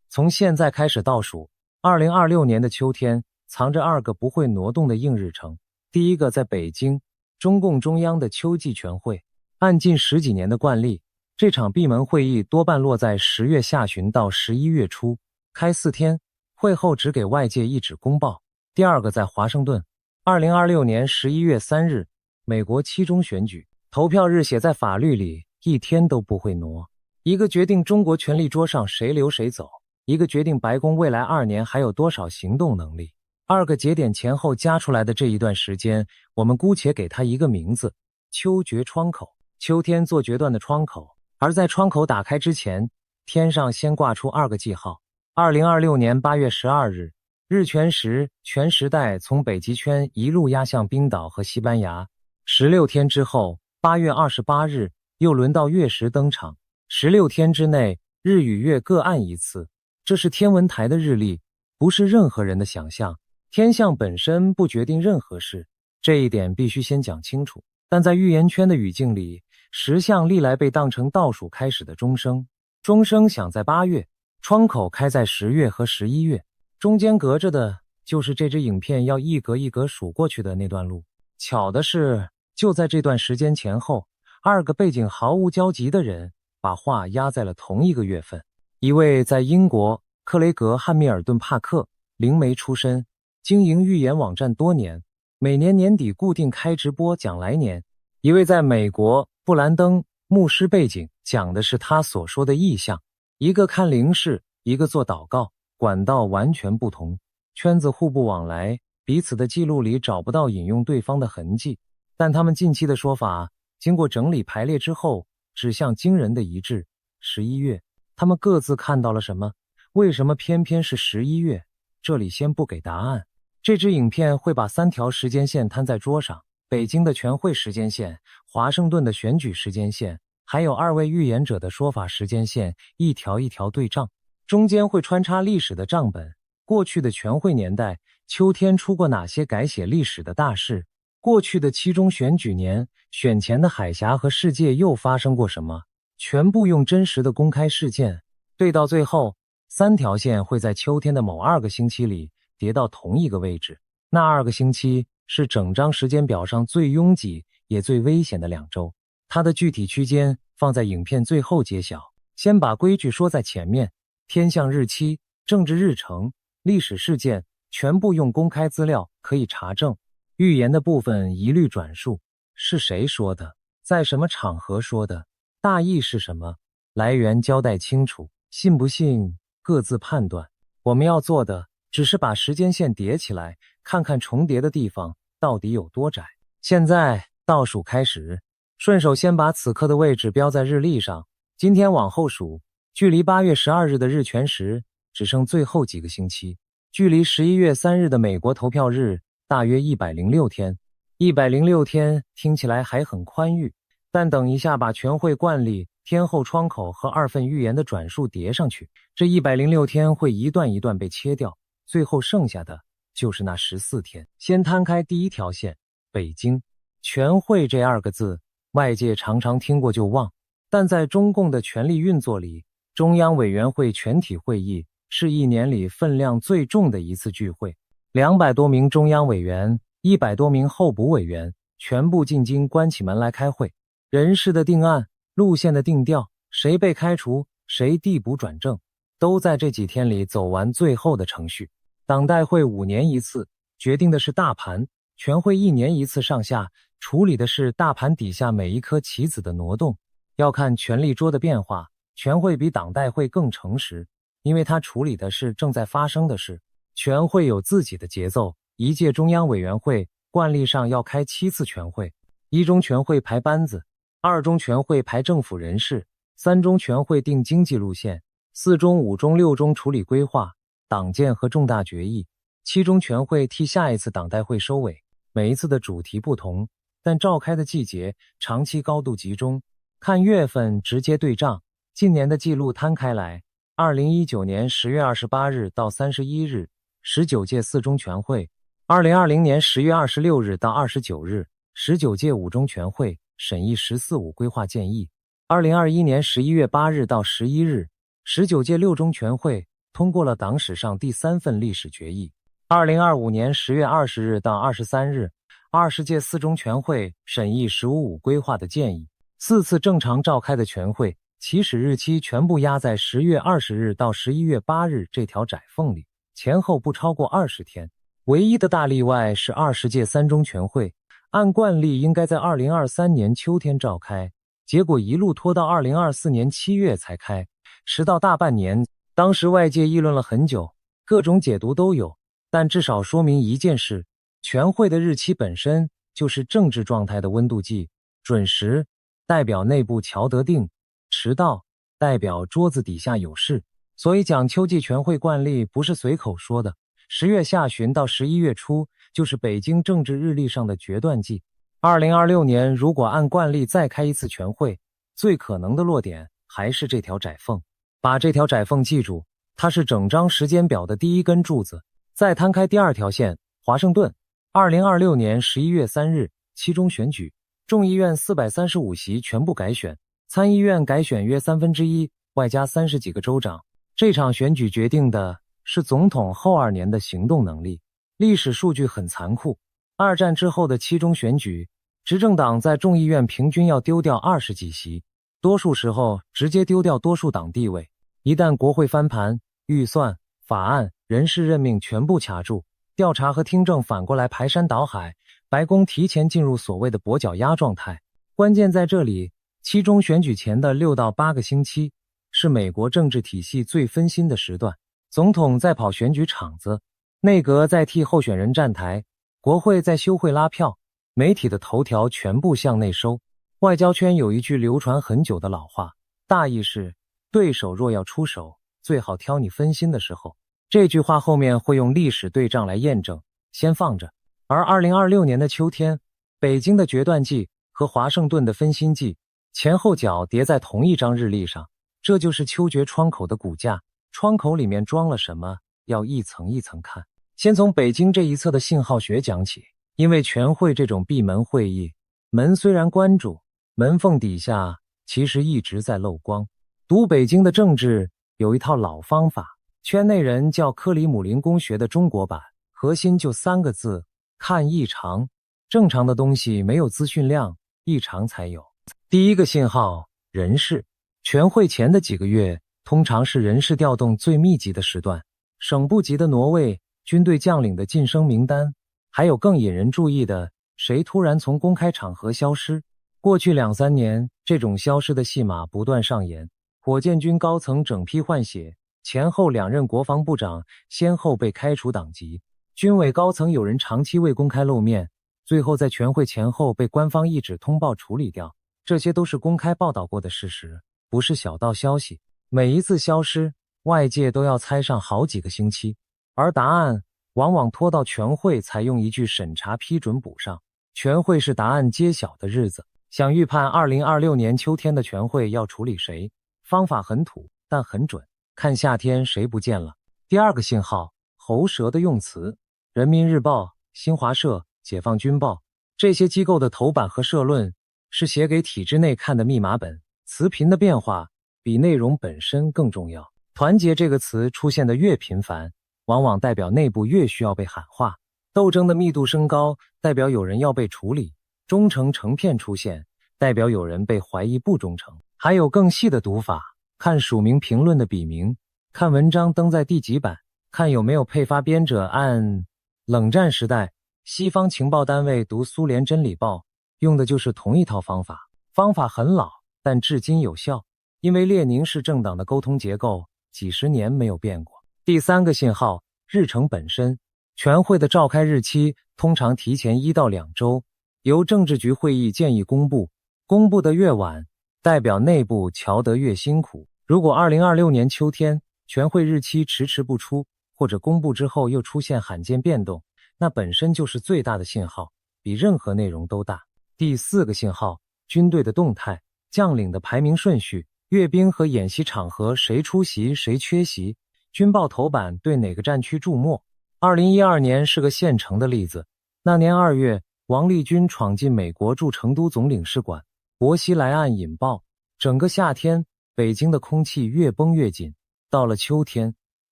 Speaker 1: 从现在开始倒数，2026年的秋天藏着2个不会挪动的硬日程。第一个在北京，中共中央的秋季全会。按近10几年的惯例，这场闭门会议多半落在10月下旬到11月初，开4天，会后只给外界一纸公报。第二个在华盛顿，2026年11月3日，美国期中选举，投票日写在法律里，一天都不会挪。一个决定中国权力桌上谁留谁走，一个决定白宫未来2年还有多少行动能力。2个节点前后加出来的这一段时间，我们姑且给它一个名字：秋决窗口。秋天做决断的窗口，而在窗口打开之前，天上先挂出2个记号。2026年8月12日，日全食全时代从北极圈一路压向冰岛和西班牙。16天之后，8月28日又轮到月食登场。16天之内，日与月各按一次。这是天文台的日历，不是任何人的想象。天象本身不决定任何事，这一点必须先讲清楚。但在预言圈的语境里，石像历来被当成倒数开始的钟声。钟声响在8月，窗口开在10月和11月，中间隔着的就是这支影片要一格一格数过去的那段路。巧的是，就在这段时间前后，2个背景毫无交集的人把话压在了同一个月份。一位在英国克雷格·汉密尔顿·帕克，灵媒出身，经营预言网站多年，每年年底固定开直播讲来年。一位在美国布兰登牧师背景，讲的是他所说的异象。一个看灵视，一个做祷告，管道完全不同，圈子互不往来，彼此的记录里找不到引用对方的痕迹。但他们近期的说法经过整理排列之后，指向惊人的一致。11月，他们各自看到了什么？为什么偏偏是11月？这里先不给答案。这支影片会把3条时间线摊在桌上，北京的全会时间线，华盛顿的选举时间线，还有2位预言者的说法时间线，一条一条对账。中间会穿插历史的账本，过去的全会年代，秋天出过哪些改写历史的大事？过去的期中选举年，选前的海峡和世界又发生过什么？全部用真实的公开事件对到最后，3条线会在秋天的某2个星期里叠到同一个位置。那2个星期是整张时间表上最拥挤也最危险的2周。它的具体区间放在影片最后揭晓。先把规矩说在前面，天象日期、政治日程、历史事件全部用公开资料可以查证。预言的部分一律转述，是谁说的，在什么场合说的，大意是什么，来源交代清楚，信不信各自判断。我们要做的只是把时间线叠起来，看看重叠的地方到底有多窄。现在倒数开始，顺手先把此刻的位置标在日历上。今天往后数，距离8月12日的日全食只剩最后几个星期，距离11月3日的美国投票日大约106天。106天听起来还很宽裕，但等一下把全会惯例、天后窗口和2份预言的转述叠上去，这106天会一段一段被切掉，最后剩下的就是那14天。先摊开第一条线，北京。全会这2个字，外界常常听过就忘，但在中共的权力运作里，中央委员会全体会议是1年里分量最重的一次聚会。200多名中央委员，100多名候补委员，全部进京关起门来开会。人事的定案，路线的定调，谁被开除，谁递补转正，都在这几天里走完最后的程序。党代会5年一次，决定的是大盘；全会1年一次上下，处理的是大盘底下每一颗棋子的挪动。要看权力桌的变化，全会比党代会更诚实，因为它处理的是正在发生的事。全会有自己的节奏，一届中央委员会惯例上要开7次全会，1中全会排班子，2中全会排政府人事，3中全会定经济路线，4中、5中、6中处理规划、党建和重大决议，7中全会替下一次党代会收尾。每一次的主题不同，但召开的季节长期高度集中，看月份直接对账，近年的记录摊开来， 2019年10月28日到31日，19届四中全会；2020年10月26日到29日，19届五中全会审议“十四五”规划建议；2021年11月8日到11日，19届六中全会通过了党史上第3份历史决议；2025年10月20日到23日，20届四中全会审议“十五五”规划的建议。4次正常召开的全会，起始日期全部压在10月20日到11月8日这条窄缝里，前后不超过20天。唯一的大例外是20届三中全会，按惯例应该在2023年秋天召开，结果一路拖到2024年7月才开，迟到大半年。当时外界议论了很久，各种解读都有，但至少说明一件事：全会的日期本身就是政治状态的温度计。准时代表内部瞧得定，迟到代表桌子底下有事。所以讲秋季全会惯例不是随口说的，10月下旬到11月初就是北京政治日历上的决断季。2026年如果按惯例再开一次全会，最可能的落点还是这条窄缝。把这条窄缝记住，它是整张时间表的第一根柱子。再摊开第二条线，华盛顿2026年11月3日期中选举，众议院435席全部改选，参议院改选约1/3，外加30几个州长。这场选举决定的是总统后2年的行动能力。历史数据很残酷，二战之后的期中选举，执政党在众议院平均要丢掉20几席，多数时候直接丢掉多数党地位。一旦国会翻盘，预算、法案、人事任命全部卡住，调查和听证反过来排山倒海，白宫提前进入所谓的跛脚鸭状态。关键在这里，期中选举前的6到8个星期是美国政治体系最分心的时段。总统在跑选举场子，内阁在替候选人站台，国会在休会拉票，媒体的头条全部向内收。外交圈有一句流传很久的老话，大意是对手若要出手，最好挑你分心的时候。这句话后面会用历史对仗来验证，先放着。而2026年的秋天，北京的决断季和华盛顿的分心季前后脚叠在同一张日历上，这就是秋决窗口的骨架。窗口里面装了什么，要一层一层看。先从北京这一侧的信号学讲起，因为全会这种闭门会议，门虽然关住，门缝底下其实一直在漏光。读北京的政治有一套老方法，圈内人叫克里姆林宫学的中国版，核心就3个字：看异常。正常的东西没有资讯量，异常才有。第一个信号，人事。全会前的几个月通常是人事调动最密集的时段，省部级的挪位，军队将领的晋升名单，还有更引人注意的，谁突然从公开场合消失。过去2、3年，这种消失的戏码不断上演。火箭军高层整批换血，前后2任国防部长先后被开除党籍，军委高层有人长期未公开露面，最后在全会前后被官方一纸通报处理掉。这些都是公开报道过的事实，不是小道消息。每一次消失，外界都要猜上好几个星期，而答案往往拖到全会才用一句审查批准补上。全会是答案揭晓的日子。想预判2026年秋天的全会要处理谁，方法很土，但很准。看夏天谁不见了。第二个信号，喉舌的用词。人民日报、新华社、解放军报这些机构的头版和社论是写给体制内看的密码本，词频的变化比内容本身更重要。团结这个词出现的越频繁，往往代表内部越需要被喊话。斗争的密度升高，代表有人要被处理。忠诚成片出现，代表有人被怀疑不忠诚。还有更细的读法，看署名评论的笔名，看文章登在第几版，看有没有配发编者按。冷战时代，西方情报单位读苏联真理报，用的就是同一套方法。方法很老，但至今有效，因为列宁式政党的沟通结构几十年没有变过。第三个信号，日程本身。全会的召开日期通常提前1到2周，由政治局会议建议公布，公布的越晚，代表内部瞧得越辛苦。如果2026年秋天全会日期迟迟不出，或者公布之后又出现罕见变动，那本身就是最大的信号，比任何内容都大。第四个信号，军队的动态，将领的排名顺序，阅兵和演习场合谁出席谁缺席，军报头版对哪个战区注目。2012年是个现成的例子。那年2月，王立军闯进美国驻成都总领事馆，薄熙来案引爆。整个夏天，北京的空气越绷越紧。到了秋天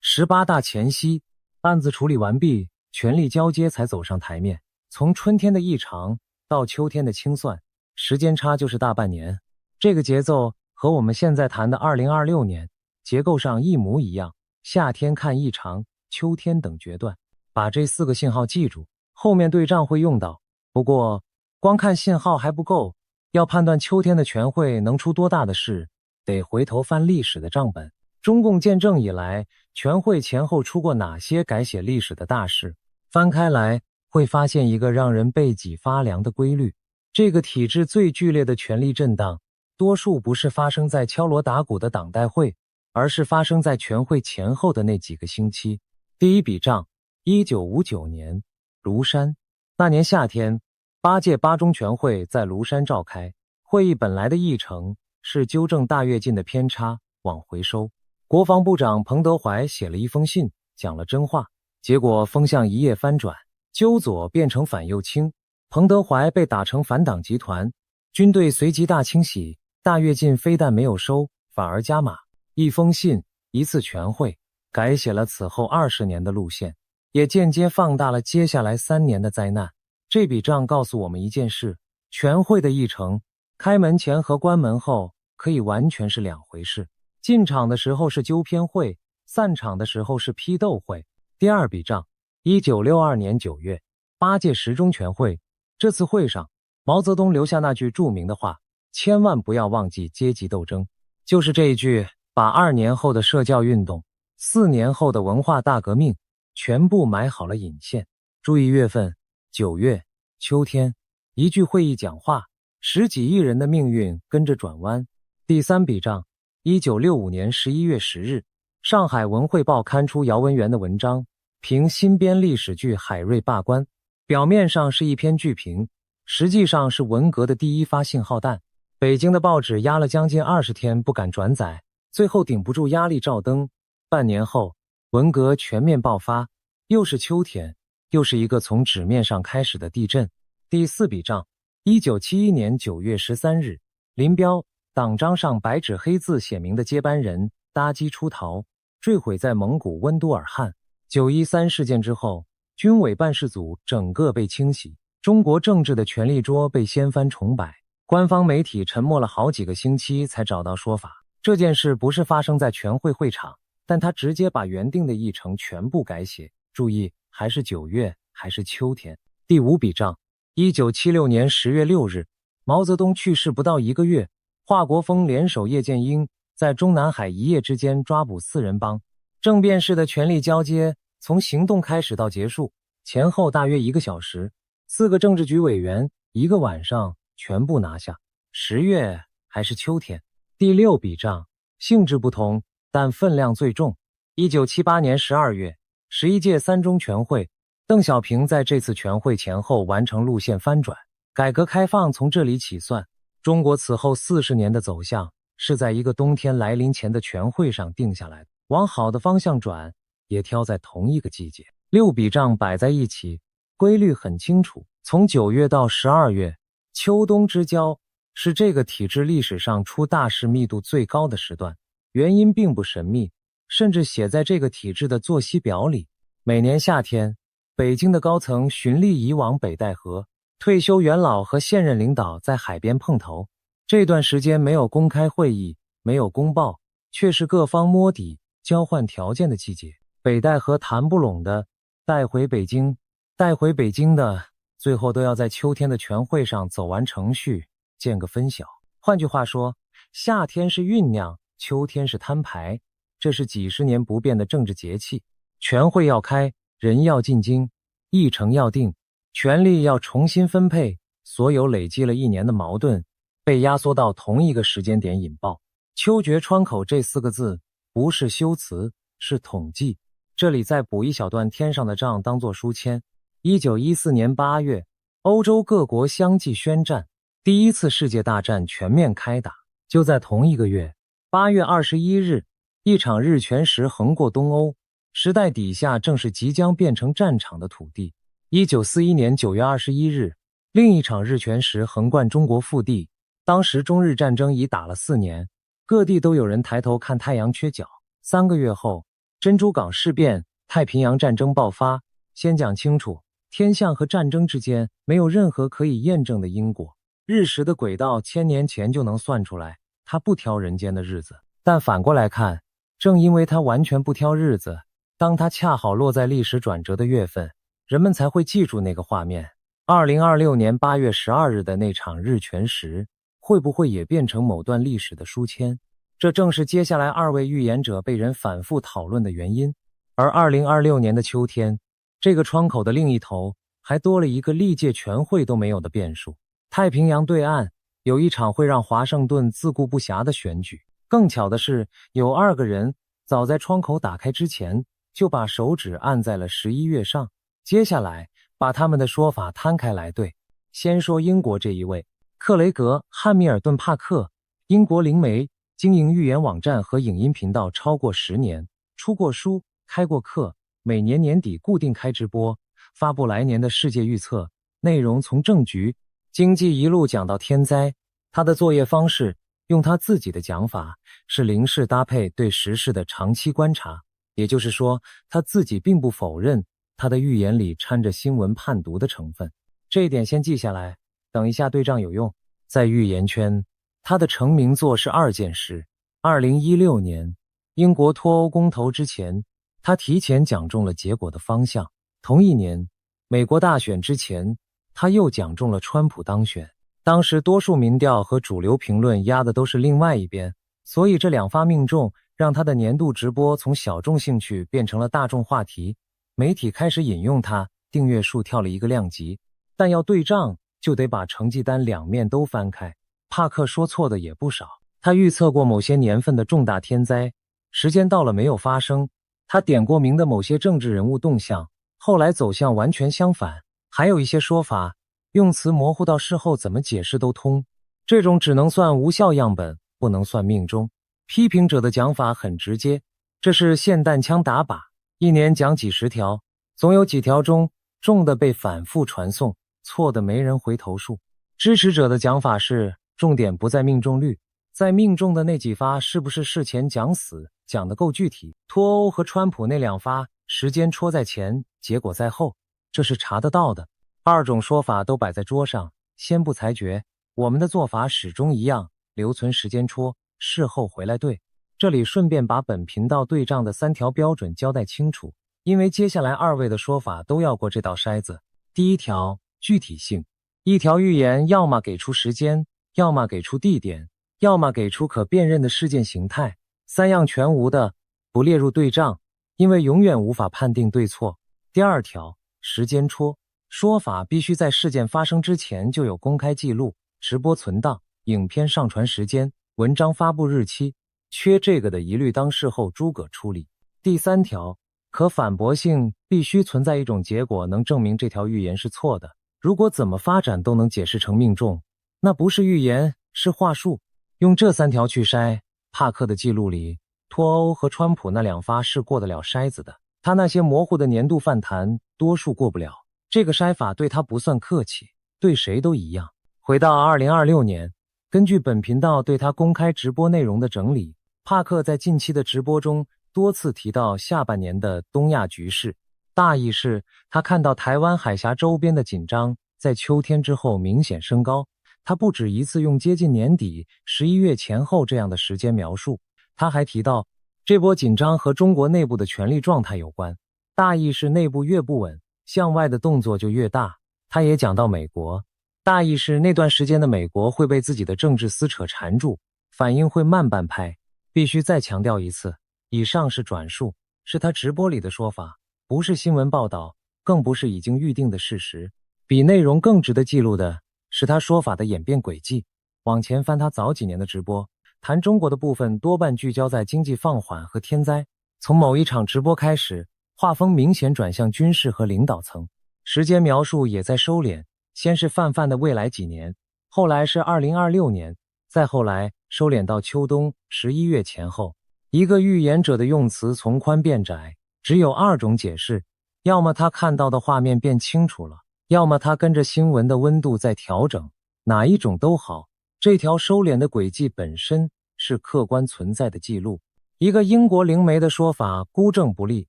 Speaker 1: ，18大前夕，案子处理完毕，权力交接才走上台面。从春天的异常到秋天的清算，时间差就是大半年。这个节奏和我们现在谈的2026年结构上一模一样，夏天看异常，秋天等决断。把这4个信号记住，后面对仗会用到。不过光看信号还不够，要判断秋天的全会能出多大的事，得回头翻历史的账本。中共建政以来，全会前后出过哪些改写历史的大事？翻开来会发现一个让人背脊发凉的规律：这个体制最剧烈的权力震荡，多数不是发生在敲锣打鼓的党代会，而是发生在全会前后的那几个星期。第一笔账，1959年，庐山。那年夏天，8届八中全会在庐山召开。会议本来的议程是纠正大跃进的偏差，往回收。国防部长彭德怀写了一封信，讲了真话，结果风向一夜翻转，纠左变成反右倾，彭德怀被打成反党集团，军队随即大清洗，大跃进非但没有收，反而加码。一封信，一次全会，改写了此后20年的路线，也间接放大了接下来3年的灾难。这笔账告诉我们一件事：全会的议程，开门前和关门后可以完全是两回事。进场的时候是纠偏会，散场的时候是批斗会。第二笔账，1962年9月，8届十中全会。这次会上，毛泽东留下那句著名的话：千万不要忘记阶级斗争。就是这一句，把2年后的社教运动、4年后的文化大革命全部埋好了引线。注意月份，9月，秋天。一句会议讲话，10几亿人的命运跟着转弯。第三笔账，1965年11月10日，上海文汇报刊出姚文元的文章，评新编历史剧《海瑞罢官》。表面上是一篇剧评，实际上是文革的第一发信号弹。北京的报纸压了将近20天不敢转载，最后顶不住压力照登。半年后，文革全面爆发，又是秋天，又是一个从纸面上开始的地震。第四笔账，1971年9月13日，林彪党章上白纸黑字写明的接班人搭机出逃，坠毁在蒙古温都尔汗。913事件之后，军委办事组整个被清洗，中国政治的权力桌被掀翻重摆，官方媒体沉默了好几个星期才找到说法。这件事不是发生在全会会场，但他直接把原定的议程全部改写。注意，还是9月，还是秋天。第五笔账，1976年10月6日，毛泽东去世不到1个月，华国锋联手叶剑英，在中南海一夜之间抓捕4人帮。政变式的权力交接，从行动开始到结束，前后大约1个小时，4个政治局委员1个晚上全部拿下。10月还是秋天。第六笔账，性质不同，但分量最重。1978年12月，11届3中全会，邓小平在这次全会前后完成路线翻转，改革开放从这里起算。中国此后40年的走向，是在一个冬天来临前的全会上定下来的，往好的方向转，也挑在同一个季节。6笔账摆在一起，规律很清楚。从9月到12月，秋冬之交是这个体制历史上出大事密度最高的时段，原因并不神秘，甚至写在这个体制的作息表里。每年夏天，北京的高层循例移往北戴河，退休元老和现任领导在海边碰头。这段时间没有公开会议，没有公报，却是各方摸底、交换条件的季节。北戴河谈不拢的，带回北京；带回北京的，最后都要在秋天的全会上走完程序，见个分晓。换句话说，夏天是酝酿，秋天是摊牌，这是几十年不变的政治节气。全会要开，人要进京，议程要定，权力要重新分配，所有累积了1年的矛盾被压缩到同一个时间点引爆。秋决窗口这4个字不是修辞，是统计。这里再补一小段天上的账当作书签。1914年8月，欧洲各国相继宣战，第一次世界大战全面开打。就在同一个月， 8月21日，一场日全食横过东欧，时代底下正是即将变成战场的土地。1941年9月21日，另一场日全食横贯中国腹地。当时中日战争已打了4年，各地都有人抬头看太阳缺角。3个月后，珍珠港事变、太平洋战争爆发。先讲清楚，天象和战争之间没有任何可以验证的因果。日食的轨道1000年前就能算出来，它不挑人间的日子。但反过来看，正因为它完全不挑日子，当它恰好落在历史转折的月份，人们才会记住那个画面。2026年8月12日的那场日全食，会不会也变成某段历史的书签？这正是接下来2位预言者被人反复讨论的原因。而2026年的秋天，这个窗口的另一头还多了一个历届全会都没有的变数。太平洋对岸有一场会让华盛顿自顾不暇的选举。更巧的是，有2个人早在窗口打开之前就把手指按在了11月上。接下来把他们的说法摊开来对。先说英国这一位，克雷格·汉密尔顿·帕克，英国灵媒，经营预言网站和影音频道超过10年，出过书，开过课，每年年底固定开直播，发布来年的世界预测，内容从政局、经济一路讲到天灾。他的作业方式，用他自己的讲法，是零式搭配对时事的长期观察。也就是说，他自己并不否认他的预言里掺着新闻判读的成分。这一点先记下来，等一下对账有用。在预言圈，他的成名作是2件事。2016年，英国脱欧公投之前，他提前讲中了结果的方向。同一年，美国大选之前，他又讲中了川普当选。当时多数民调和主流评论压的都是另外一边，所以这2发命中，让他的年度直播从小众兴趣变成了大众话题，媒体开始引用他，订阅数跳了1个量级。但要对账，就得把成绩单2面都翻开。帕克说错的也不少，他预测过某些年份的重大天灾，时间到了没有发生；他点过名的某些政治人物动向，后来走向完全相反。还有一些说法，用词模糊到事后怎么解释都通，这种只能算无效样本，不能算命中。批评者的讲法很直接，这是霰弹枪打靶，一年讲几10条，总有几条中中的被反复传送，错的没人回头数。支持者的讲法是，重点不在命中率，在命中的那几发是不是事前讲死，讲得够具体。脱欧和川普那2发，时间戳在前，结果在后，这是查得到的。2种说法都摆在桌上，先不裁决，我们的做法始终一样，留存时间戳，事后回来对。这里顺便把本频道对账的3条标准交代清楚，因为接下来2位的说法都要过这道筛子。第一条，具体性。一条预言要么给出时间，要么给出地点，要么给出可辨认的事件形态，3样全无的不列入对账，因为永远无法判定对错。第2条，时间戳。说法必须在事件发生之前就有公开记录、直播存档、影片上传时间、文章发布日期，缺这个的一律当事后诸葛处理。第3条，可反驳性，必须存在一种结果能证明这条预言是错的。如果怎么发展都能解释成命中，那不是预言，是话术。用这3条去筛，帕克的记录里，脱欧和川普那2发是过得了筛子的，他那些模糊的年度饭坛多数过不了。这个筛法对他不算客气，对谁都一样。回到2026年，根据本频道对他公开直播内容的整理，帕克在近期的直播中多次提到下半年的东亚局势，大意是他看到台湾海峡周边的紧张在秋天之后明显升高。他不止一次用接近年底、11月前后这样的时间描述。他还提到，这波紧张和中国内部的权力状态有关，大意是内部越不稳，向外的动作就越大。他也讲到美国，大意是那段时间的美国会被自己的政治撕扯缠住，反应会慢半拍。必须再强调一次，以上是转述，是他直播里的说法，不是新闻报道，更不是已经预定的事实。比内容更值得记录的是他说法的演变轨迹。往前翻他早几年的直播，谈中国的部分多半聚焦在经济放缓和天灾。从某一场直播开始，画风明显转向军事和领导层，时间描述也在收敛，先是泛泛的未来几年，后来是2026年，再后来收敛到秋冬11月前后。一个预言者的用词从宽变窄，只有2种解释，要么他看到的画面变清楚了，要么他跟着新闻的温度在调整，哪一种都好，这条收敛的轨迹本身是客观存在的记录。一个英国灵媒的说法孤证不立，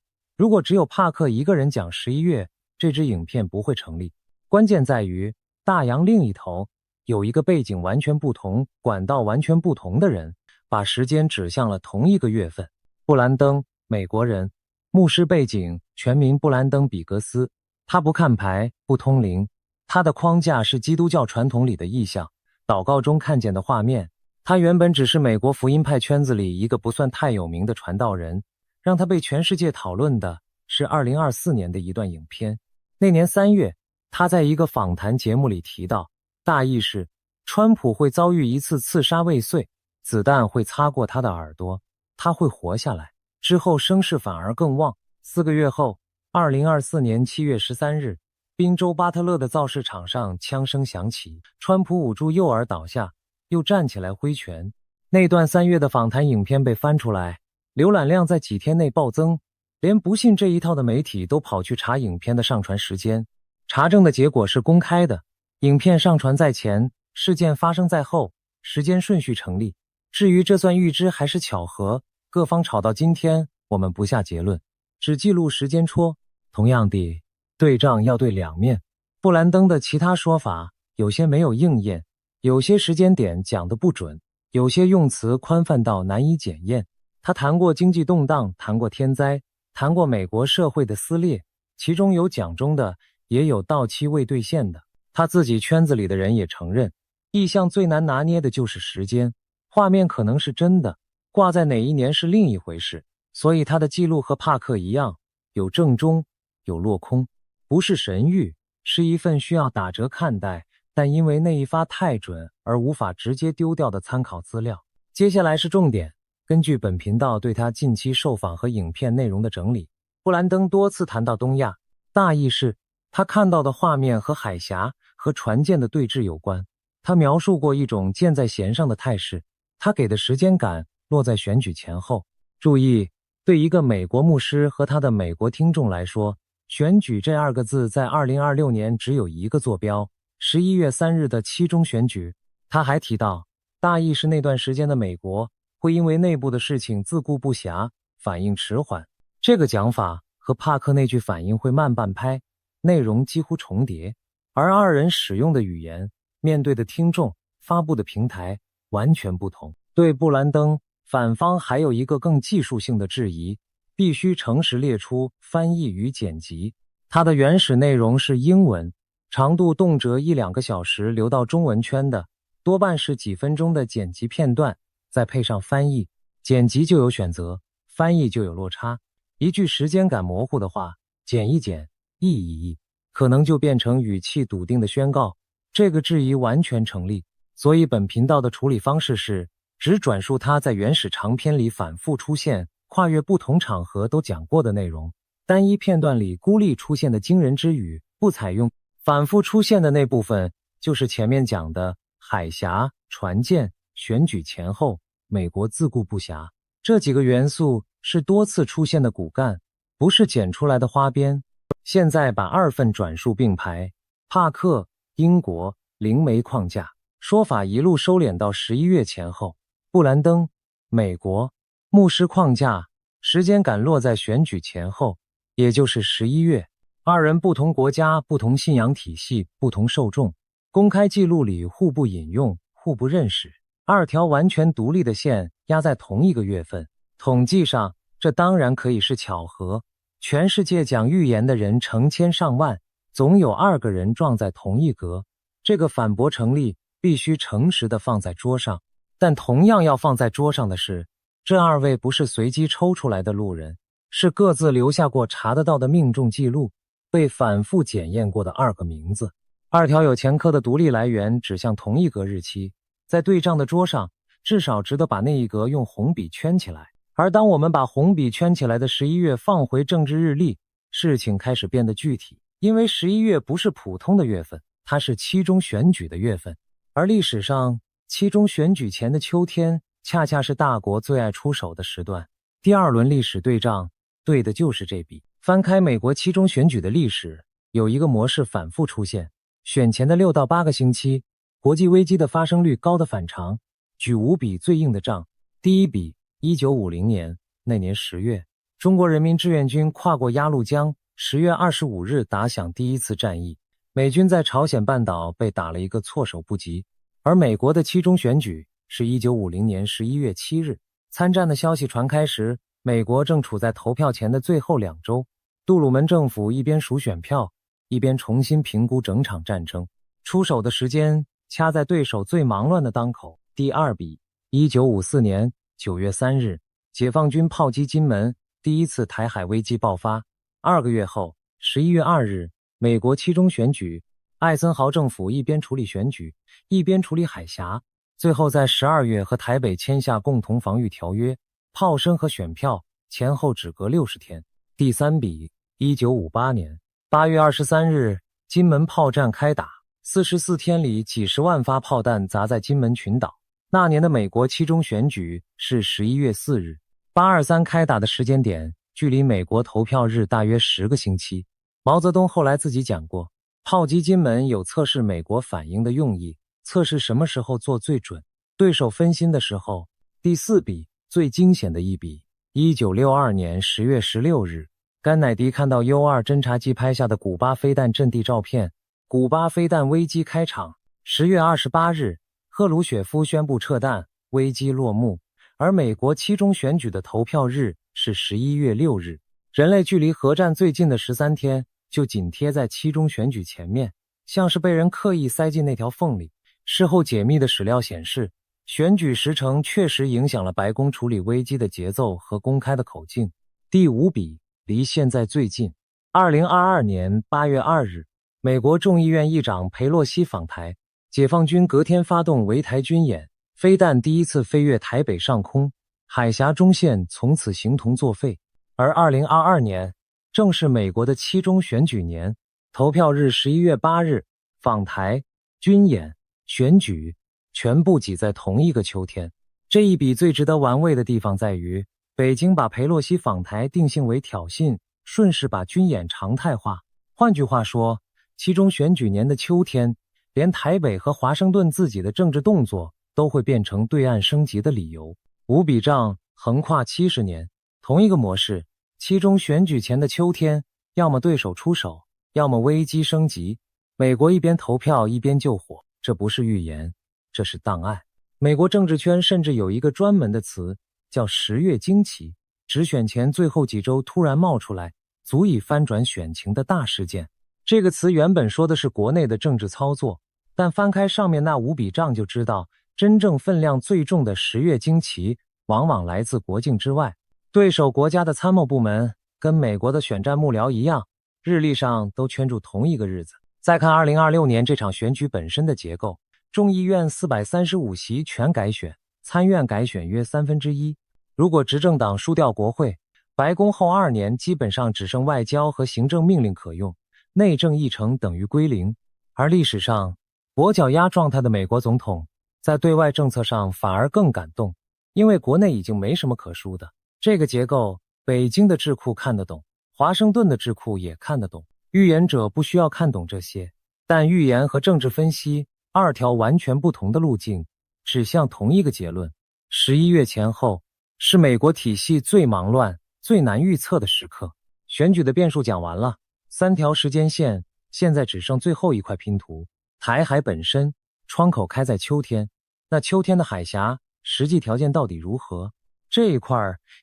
Speaker 1: 如果只有帕克一个人讲11月，这支影片不会成立。关键在于大洋另一头有一个背景完全不同、管道完全不同的人，把时间指向了同一个月份。布兰登，美国人，牧师背景，全名布兰登·比格斯。他不看牌，不通灵，他的框架是基督教传统里的意象，祷告中看见的画面。他原本只是美国福音派圈子里一个不算太有名的传道人，让他被全世界讨论的是2024年的一段影片。那年3月，他在一个访谈节目里提到，大意是川普会遭遇一次刺杀未遂，子弹会擦过他的耳朵，他会活下来，之后声势反而更旺。4个月后，2024年7月13日，宾州巴特勒的造势场上枪声响起，川普捂住右耳倒下，又站起来挥拳。那段3月的访谈影片被翻出来，浏览量在几天内暴增，连不信这一套的媒体都跑去查影片的上传时间。查证的结果是公开的，影片上传在前，事件发生在后，时间顺序成立。至于这算预知还是巧合，各方吵到今天，我们不下结论，只记录时间戳。同样地，对账要对两面。布兰登的其他说法有些没有应验，有些时间点讲得不准，有些用词宽泛到难以检验。他谈过经济动荡，谈过天灾，谈过美国社会的撕裂，其中有讲中的，也有到期未兑现的。他自己圈子里的人也承认，意象最难拿捏的就是时间，画面可能是真的，挂在哪一年是另一回事。所以他的记录和帕克一样，有正中，有落空，不是神谕，是一份需要打折看待，但因为那一发太准而无法直接丢掉的参考资料。接下来是重点，根据本频道对他近期受访和影片内容的整理，布兰登多次谈到东亚，大意是他看到的画面和海峡和船舰的对峙有关。他描述过一种箭在弦上的态势，他给的时间感落在选举前后。注意，对一个美国牧师和他的美国听众来说，选举这2个字在2026年只有一个坐标，11月3日的期中选举。他还提到，大意是那段时间的美国会因为内部的事情自顾不暇，反应迟缓。这个讲法和帕克那句反应会慢半拍，内容几乎重叠，而2人使用的语言，面对的听众，发布的平台完全不同。对布兰登，反方还有一个更技术性的质疑，必须诚实列出翻译与剪辑。它的原始内容是英文，长度动辄1-2个小时流到中文圈的，多半是几分钟的剪辑片段，再配上翻译。剪辑就有选择，翻译就有落差。一句时间感模糊的话，剪一剪，译一译，可能就变成语气笃定的宣告。这个质疑完全成立，所以本频道的处理方式是只转述他在原始长篇里反复出现、跨越不同场合都讲过的内容，单一片段里孤立出现的惊人之语不采用。反复出现的那部分就是前面讲的海峡、船舰、选举前后、美国自顾不暇，这几个元素是多次出现的骨干，不是剪出来的花边。现在把2份转述并排，帕克，英国，灵媒框架，说法一路收敛到11月前后。布兰登，美国，牧师框架，时间感落在选举前后，也就是11月。2人不同国家、不同信仰体系、不同受众，公开记录里互不引用、互不认识，2条完全独立的线压在同一个月份。统计上，这当然可以是巧合，全世界讲预言的人成千上万，总有2个人撞在同一格，这个反驳成立，必须诚实地放在桌上。但同样要放在桌上的是，这2位不是随机抽出来的路人，是各自留下过查得到的命中记录，被反复检验过的2个名字。2条有前科的独立来源指向同一格日期，在对账的桌上，至少值得把那一格用红笔圈起来。而当我们把红笔圈起来的11月放回政治日历，事情开始变得具体，因为11月不是普通的月份，它是期中选举的月份。而历史上期中选举前的秋天，恰恰是大国最爱出手的时段。第二轮历史对仗，对的就是这笔。翻开美国期中选举的历史，有一个模式反复出现：选前的6到8个星期，国际危机的发生率高的反常。举5笔最硬的仗。第一笔，1950年，那年10月，中国人民志愿军跨过鸭绿江，10月25日打响第一次战役，美军在朝鲜半岛被打了一个措手不及。而美国的期中选举是1950年11月7日，参战的消息传开时，美国正处在投票前的最后2周。杜鲁门政府一边数选票，一边重新评估整场战争，出手的时间掐在对手最忙乱的当口。第二笔，1954年9月3日，解放军炮击金门，第一次台海危机爆发。2个月后，11月2日，美国期中选举，艾森豪政府一边处理选举，一边处理海峡，最后在12月和台北签下共同防御条约，炮声和选票前后只隔60天。第三笔，1958年8月23日，金门炮战开打，44天里几十万发炮弹砸在金门群岛。那年的美国期中选举是11月4日，823开打的时间点距离美国投票日大约10个星期。毛泽东后来自己讲过，炮击金门有测试美国反应的用意，测试什么时候做最准，对手分心的时候。第四笔，最惊险的一笔，1962年10月16日，甘乃迪看到 U-2 侦察机拍下的古巴飞弹阵地照片，古巴飞弹危机开场。10月28日，赫鲁雪夫宣布撤弹，危机落幕。而美国期中选举的投票日是11月6日，人类距离核战最近的13天就紧贴在期中选举前面，像是被人刻意塞进那条缝里。事后解密的史料显示，选举时程确实影响了白宫处理危机的节奏和公开的口径。第五笔，离现在最近，2022年8月2日，美国众议院议长裴洛西访台，解放军隔天发动围台军演，飞弹第一次飞越台北上空，海峡中线从此形同作废。而2022年正是美国的期中选举年，投票日11月8日，访台、军演、选举全部挤在同一个秋天。这一笔最值得玩味的地方在于，北京把裴洛西访台定性为挑衅，顺势把军演常态化。换句话说，期中选举年的秋天，连台北和华盛顿自己的政治动作都会变成对岸升级的理由。五笔账横跨70年，同一个模式，期中选举前的秋天，要么对手出手，要么危机升级。美国一边投票一边救火，这不是预言，这是档案。美国政治圈甚至有一个专门的词，叫10月惊奇，指选前最后几周突然冒出来，足以翻转选情的大事件。这个词原本说的是国内的政治操作，但翻开上面那五笔账就知道，真正分量最重的10月惊奇往往来自国境之外。对手国家的参谋部门跟美国的选战幕僚一样，日历上都圈住同一个日子。再看2026年这场选举本身的结构，众议院435席全改选，参院改选约1/3。如果执政党输掉国会，白宫后2年基本上只剩外交和行政命令可用，内政议程等于归零。而历史上跛脚鸭状态的美国总统，在对外政策上反而更敢动，因为国内已经没什么可输的。这个结构，北京的智库看得懂，华盛顿的智库也看得懂。预言者不需要看懂这些，但预言和政治分析2条完全不同的路径，指向同一个结论。11月前后是美国体系最忙乱、最难预测的时刻。选举的变数讲完了，3条时间线现在只剩最后一块拼图。台海本身，窗口开在秋天，那秋天的海峡实际条件到底如何？这一块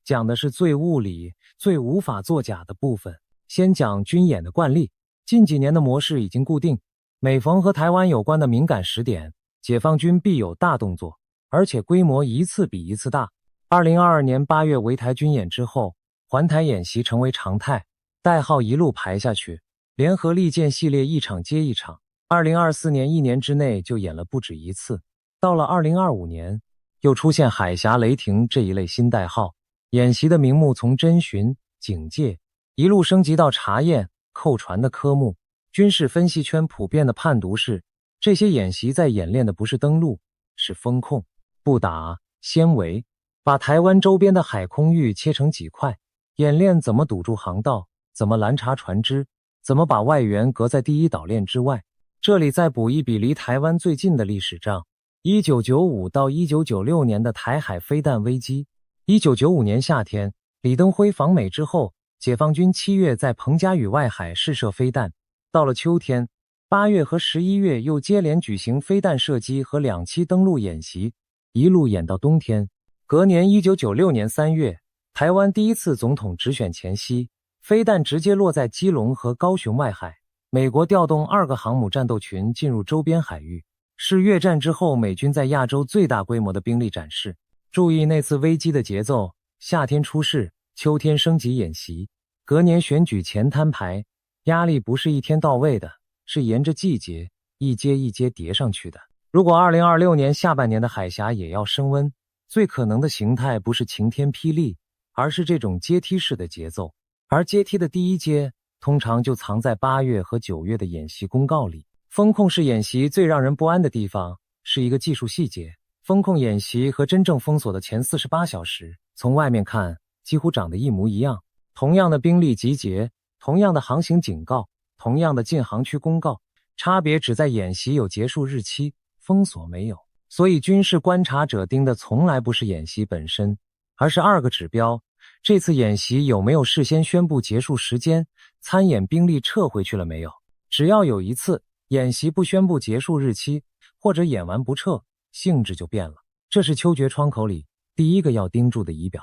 Speaker 1: 讲的是最物理、最无法作假的部分。先讲军演的惯例，近几年的模式已经固定，每逢和台湾有关的敏感时点，解放军必有大动作，而且规模一次比一次大。2022年8月围台军演之后，环台演习成为常态，代号一路排下去，联合利剑系列一场接一场。2024年1年之内就演了不止一次，到了2025年，又出现海峡雷霆这一类新代号，演习的名目从侦巡、警戒一路升级到查验、扣船的科目。军事分析圈普遍的判读是，这些演习在演练的不是登陆，是风控，不打先围，把台湾周边的海空域切成几块，演练怎么堵住航道，怎么拦查船只，怎么把外援隔在第一岛链之外。这里再补一笔离台湾最近的历史账，1995到1996年的台海飞弹危机。1995年夏天，李登辉访美之后，解放军7月在彭佳屿外海试射飞弹，到了秋天8月和11月又接连举行飞弹射击和2期登陆演习，一路演到冬天。隔年1996年3月，台湾第一次总统直选前夕，飞弹直接落在基隆和高雄外海，美国调动2个航母战斗群进入周边海域，是越战之后美军在亚洲最大规模的兵力展示。注意那次危机的节奏，夏天出事，秋天升级演习，隔年选举前摊牌，压力不是一天到位的，是沿着季节一阶一阶叠上去的。如果2026年下半年的海峡也要升温，最可能的形态不是晴天霹雳，而是这种阶梯式的节奏。而阶梯的第一阶通常就藏在8月和9月的演习公告里。风控式演习最让人不安的地方是一个技术细节，风控演习和真正封锁的前48小时，从外面看几乎长得一模一样，同样的兵力集结，同样的航行警告，同样的禁航区公告，差别只在演习有结束日期，封锁没有。所以军事观察者盯的从来不是演习本身，而是2个指标：这次演习有没有事先宣布结束时间，参演兵力撤回去了没有。只要有一次演习不宣布结束日期，或者演完不撤，性质就变了。这是秋决窗口里第一个要盯住的仪表。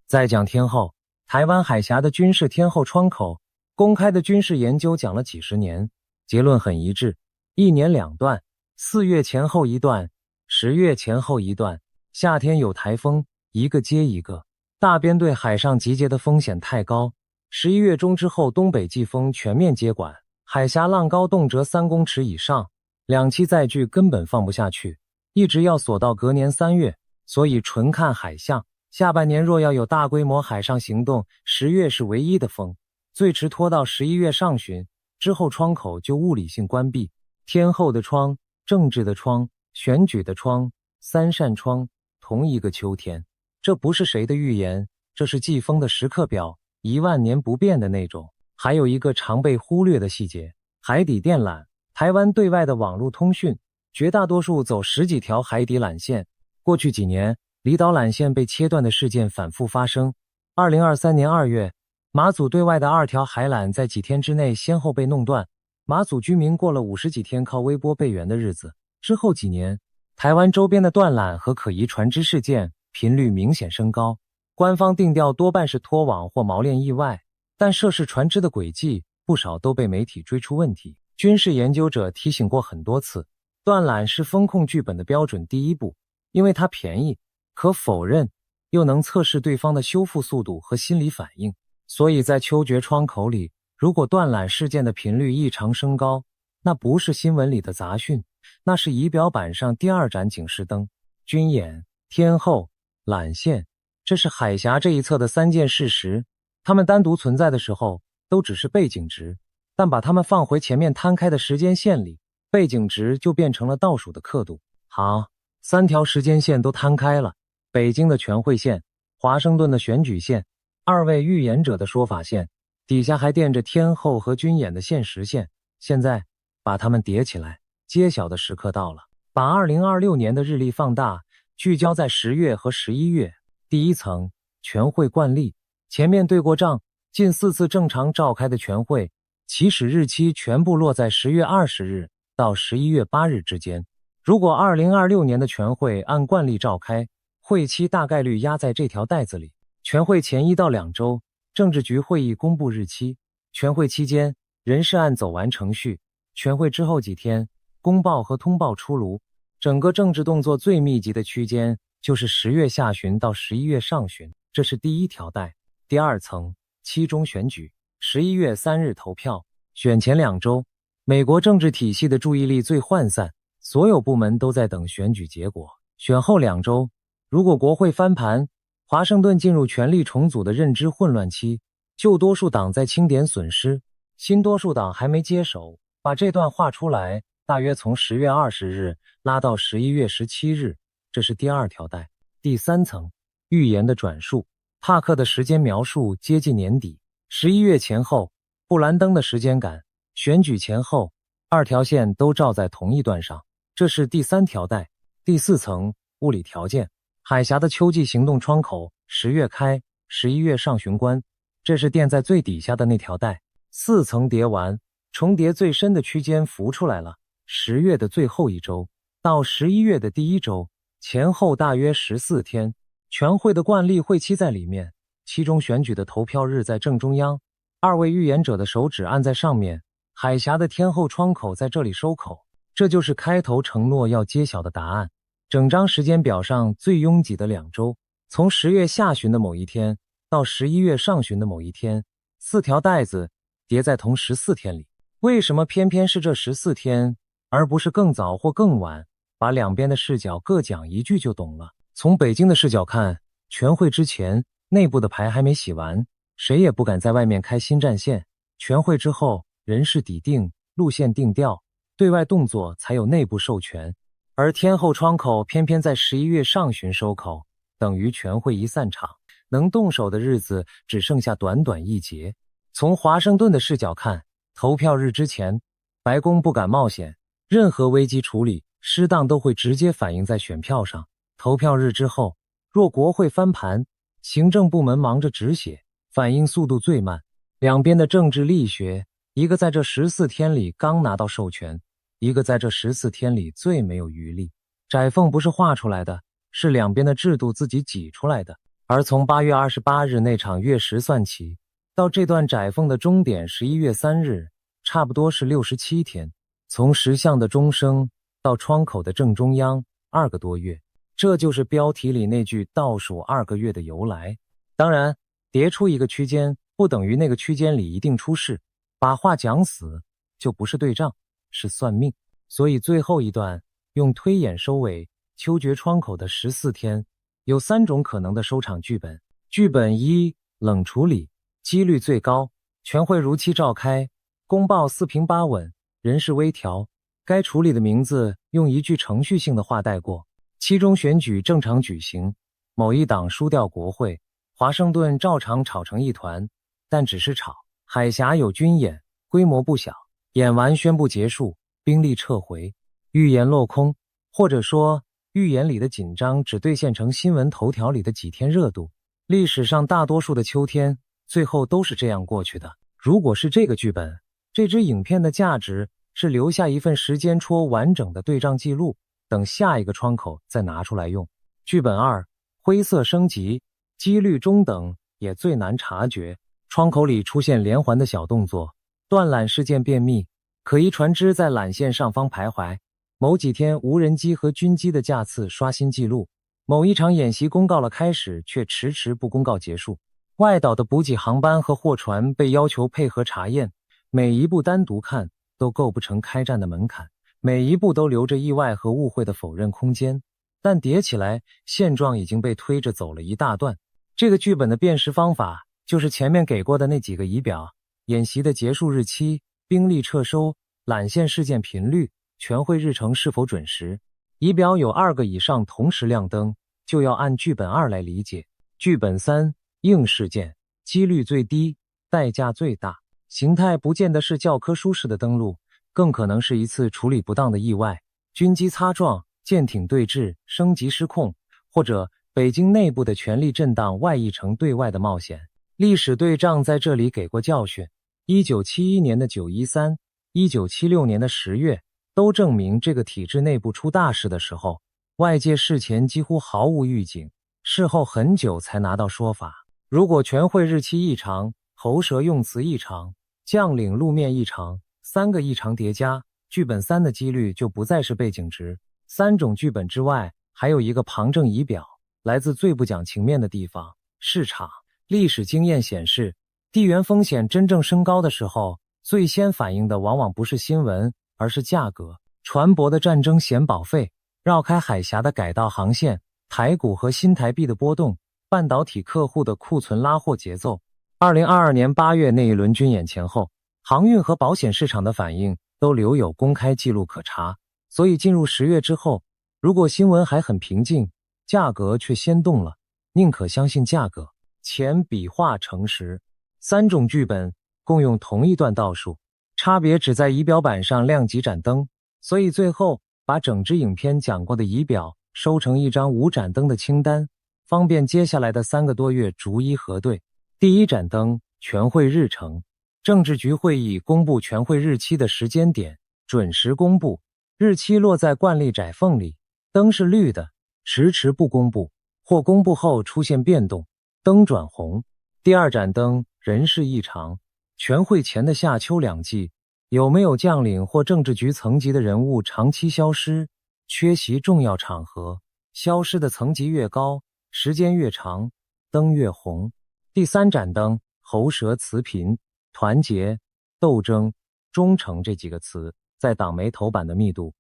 Speaker 1: 再讲天后，台湾海峡的军事天后窗口，公开的军事研究讲了几十年，结论很一致，1年2段，4月前后一段，10月前后一段，夏天有台风，一个接一个，大编队海上集结的风险太高，11月中之后东北季风全面接管，海峡浪高动辄3公尺以上，2栖载具根本放不下去，一直要锁到隔年3月，所以纯看海象。下半年若要有大规模海上行动，10月是唯一的风，最迟拖到11月上旬，之后窗口就物理性关闭。天后的窗，政治的窗，选举的窗，3扇窗，同一个秋天。这不是谁的预言，这是季风的时刻表，10000年不变的那种。还有一个常被忽略的细节，海底电缆。台湾对外的网络通讯绝大多数走10几条海底缆线，过去几年离岛缆线被切断的事件反复发生。2023年2月，马祖对外的2条海缆在几天之内先后被弄断，马祖居民过了50几天靠微波备援的日子。之后几年，台湾周边的断缆和可疑船只事件频率明显升高，官方定调多半是脱网或锚链意外，但涉事船只的轨迹不少都被媒体追出问题。军事研究者提醒过很多次，断缆是风控剧本的标准第一步，因为它便宜，可否认，又能测试对方的修复速度和心理反应。所以在秋决窗口里，如果断缆事件的频率异常升高，那不是新闻里的杂讯，那是仪表板上第2盏警示灯。军演、天后、缆线，这是海峡这一侧的3件事实，它们单独存在的时候都只是背景值，但把它们放回前面摊开的时间线里，背景值就变成了倒数的刻度。好，3条时间线都摊开了，北京的全会线，华盛顿的选举线，2位预言者的说法线，底下还垫着天后和军演的现实线。现在把它们叠起来，揭晓的时刻到了。把2026年的日历放大，聚焦在10月和11月。第一层，全会惯例，前面对过账，近4次正常召开的全会，起始日期全部落在10月20日到11月8日之间。如果2026年的全会按惯例召开，会期大概率压在这条带子里。全会前1到2周，政治局会议公布日期；全会期间，人事案走完程序；全会之后几天，公报和通报出炉。整个政治动作最密集的区间就是10月下旬到11月上旬，这是第1条带。第2层，期中选举，11月3日投票。选前2周，美国政治体系的注意力最涣散，所有部门都在等选举结果。选后2周，如果国会翻盘，华盛顿进入权力重组的认知混乱期，旧多数党在清点损失，新多数党还没接手，把这段画出来，大约从10月20日拉到11月17日，这是第2条带。第3层，预言的转述。帕克的时间描述接近年底，11月前后，布兰登的时间感，选举前后，2条线都照在同一段上，这是第3条带。第4层，物理条件。海峡的秋季行动窗口10月开，11月上巡关，这是垫在最底下的那条带。4层叠完，重叠最深的区间浮出来了，10月的最后一周到11月的第1周，前后大约14天。全会的惯例会期在里面，其中选举的投票日在正中央，2位预言者的手指按在上面，海峡的天后窗口在这里收口，这就是开头承诺要揭晓的答案。整张时间表上最拥挤的2周，从10月下旬的某一天到11月上旬的某一天，4条带子叠在同14天里。为什么偏偏是这14天，而不是更早或更晚？把两边的视角各讲一句就懂了。从北京的视角看，全会之前内部的牌还没洗完，谁也不敢在外面开新战线。全会之后，人事底定，路线定调，对外动作才有内部授权。而天后窗口偏偏在11月上旬收口，等于全会一散场，能动手的日子只剩下短短1节。从华盛顿的视角看，投票日之前，白宫不敢冒险，任何危机处理失当都会直接反映在选票上。投票日之后，若国会翻盘，行政部门忙着止血，反应速度最慢。两边的政治力学，一个在这14天里刚拿到授权，一个在这14天里最没有余力。窄缝不是画出来的，是两边的制度自己挤出来的。而从8月28日那场月食算起，到这段窄缝的终点11月3日，差不多是67天。从石像的钟声到窗口的正中央，2个多月。这就是标题里那句倒数2个月的由来。当然，叠出一个区间不等于那个区间里一定出事，把话讲死就不是对账，是算命。所以最后一段用推演收尾，秋决窗口的14天，有3种可能的收场剧本。剧本1，冷处理，几率最高，全会如期召开，公报4平8稳，人事微调，该处理的名字用一句程序性的话带过。期中选举正常举行，某一党输掉国会，华盛顿照常吵成一团，但只是吵。海峡有军演，规模不小，演完宣布结束，兵力撤回，预言落空，或者说预言里的紧张只兑现成新闻头条里的几天热度。历史上大多数的秋天最后都是这样过去的。如果是这个剧本，这支影片的价值是留下一份时间戳完整的对账记录，等下一个窗口再拿出来用。剧本2，灰色升级，几率中等，也最难察觉。窗口里出现连环的小动作，断缆事件便秘，可疑船只在缆线上方徘徊，某几天无人机和军机的架次刷新记录，某一场演习公告了开始，却迟迟不公告结束。外岛的补给航班和货船被要求配合查验，每一步单独看都构不成开战的门槛，每一步都留着意外和误会的否认空间，但叠起来，现状已经被推着走了一大段。这个剧本的辨识方法就是前面给过的那几个仪表：演习的结束日期、兵力撤收、缆线事件频率、全会日程是否准时。仪表有2个以上同时亮灯，就要按剧本2来理解。剧本3，硬事件，几率最低，代价最大。形态不见得是教科书式的登陆，更可能是一次处理不当的意外，军机擦撞、舰艇对峙、升级失控，或者北京内部的权力震荡外溢成对外的冒险。历史对仗在这里给过教训，1971年的913、1976年的10月都证明这个体制内部出大事的时候，外界事前几乎毫无预警，事后很久才拿到说法。如果全会日期异常，喉舌用词异常，将领路面异常，3个异常叠加，剧本3的几率就不再是背景值。3种剧本之外，还有一个旁证仪表，来自最不讲情面的地方，市场。历史经验显示，地缘风险真正升高的时候，最先反应的往往不是新闻，而是价格。船舶的战争险保费，绕开海峡的改道航线，台股和新台币的波动，半导体客户的库存拉货节奏。2022年8月那一轮军演前后，航运和保险市场的反应都留有公开记录可查，所以进入10月之后，如果新闻还很平静，价格却先动了，宁可相信价格。钱笔画诚实。3种剧本共用同一段倒数，差别只在仪表板上亮几盏灯，所以最后把整支影片讲过的仪表收成一张5盏灯的清单，方便接下来的3个多月逐一核对。第1盏灯，全会日程。政治局会议公布全会日期的时间点，准时公布，日期落在惯例窄缝里，灯是绿的，迟迟不公布，或公布后出现变动，灯转红。第2盏灯，人事异常。全会前的夏秋2季，有没有将领或政治局层级的人物长期消失，缺席重要场合，消失的层级越高，时间越长，灯越红。第3盏灯，喉舌词频。团结、斗争、忠诚这几个词在党媒头版的密度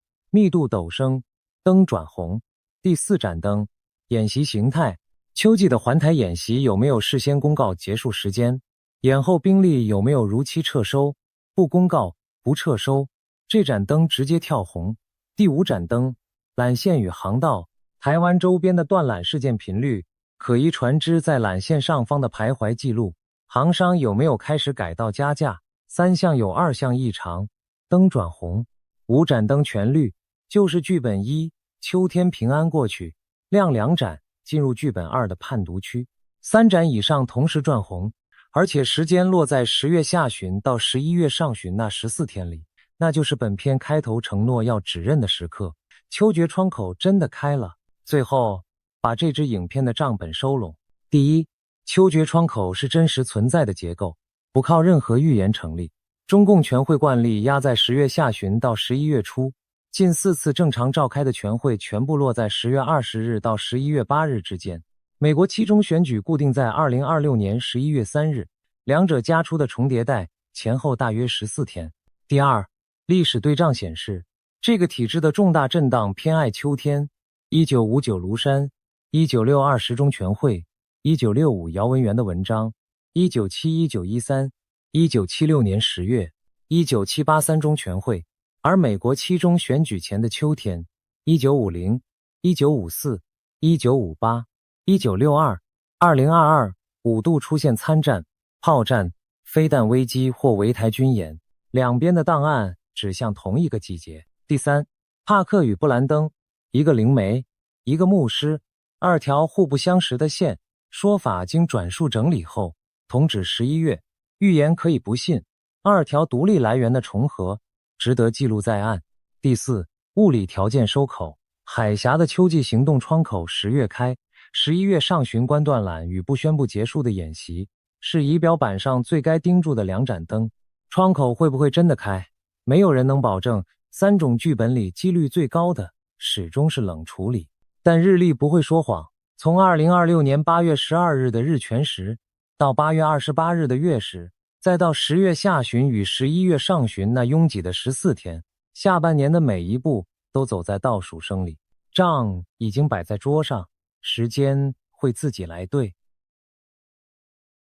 Speaker 1: 陡升，灯转红。第4盏灯，演习形态。秋季的环台演习有没有事先公告结束时间？演后兵力有没有如期撤收？不公告、不撤收，这盏灯直接跳红。第5盏灯，缆线与航道。台湾周边的断缆事件频率，可疑船只在缆线上方的徘徊记录。航商有没有开始改道加价？3项有2项异常，灯转红。5盏灯全绿，就是剧本1秋天平安过去，亮2盏进入剧本2的判读区，3盏以上同时转红，而且时间落在10月下旬到11月上旬那14天里，那就是本片开头承诺要指认的时刻。秋决窗口真的开了。最后把这支影片的账本收拢。第一，秋决窗口是真实存在的结构，不靠任何预言成立。中共全会惯例压在10月下旬到11月初，近4次正常召开的全会全部落在10月20日到11月8日之间。美国期中选举固定在2026年11月3日，两者加出的重叠带前后大约14天。第二，历史对仗显示，这个体制的重大震荡偏爱秋天。1959庐山，1962十中全会，1965姚文元的文章，1971、1913、1976年10月，1978三中全会，而美国期中选举前的秋天，1950、1954、1958、1962、2022 5度出现参战、炮战、飞弹危机或围台军演，两边的档案指向同一个季节。第三，帕克与布兰登，一个灵媒，一个牧师，2条互不相识的线，说法经转述整理后，同指11月，预言可以不信，2条独立来源的重合，值得记录在案。第四，物理条件收口，海峡的秋季行动窗口10月开，11月上旬关断缆与不宣布结束的演习，是仪表板上最该盯住的2盏灯。窗口会不会真的开？没有人能保证，3种剧本里几率最高的始终是冷处理。但日历不会说谎，从2026年8月12日的日全食，到8月28日的月食，再到10月下旬与11月上旬那拥挤的14天，下半年的每一步都走在倒数声里。账已经摆在桌上，时间会自己来对。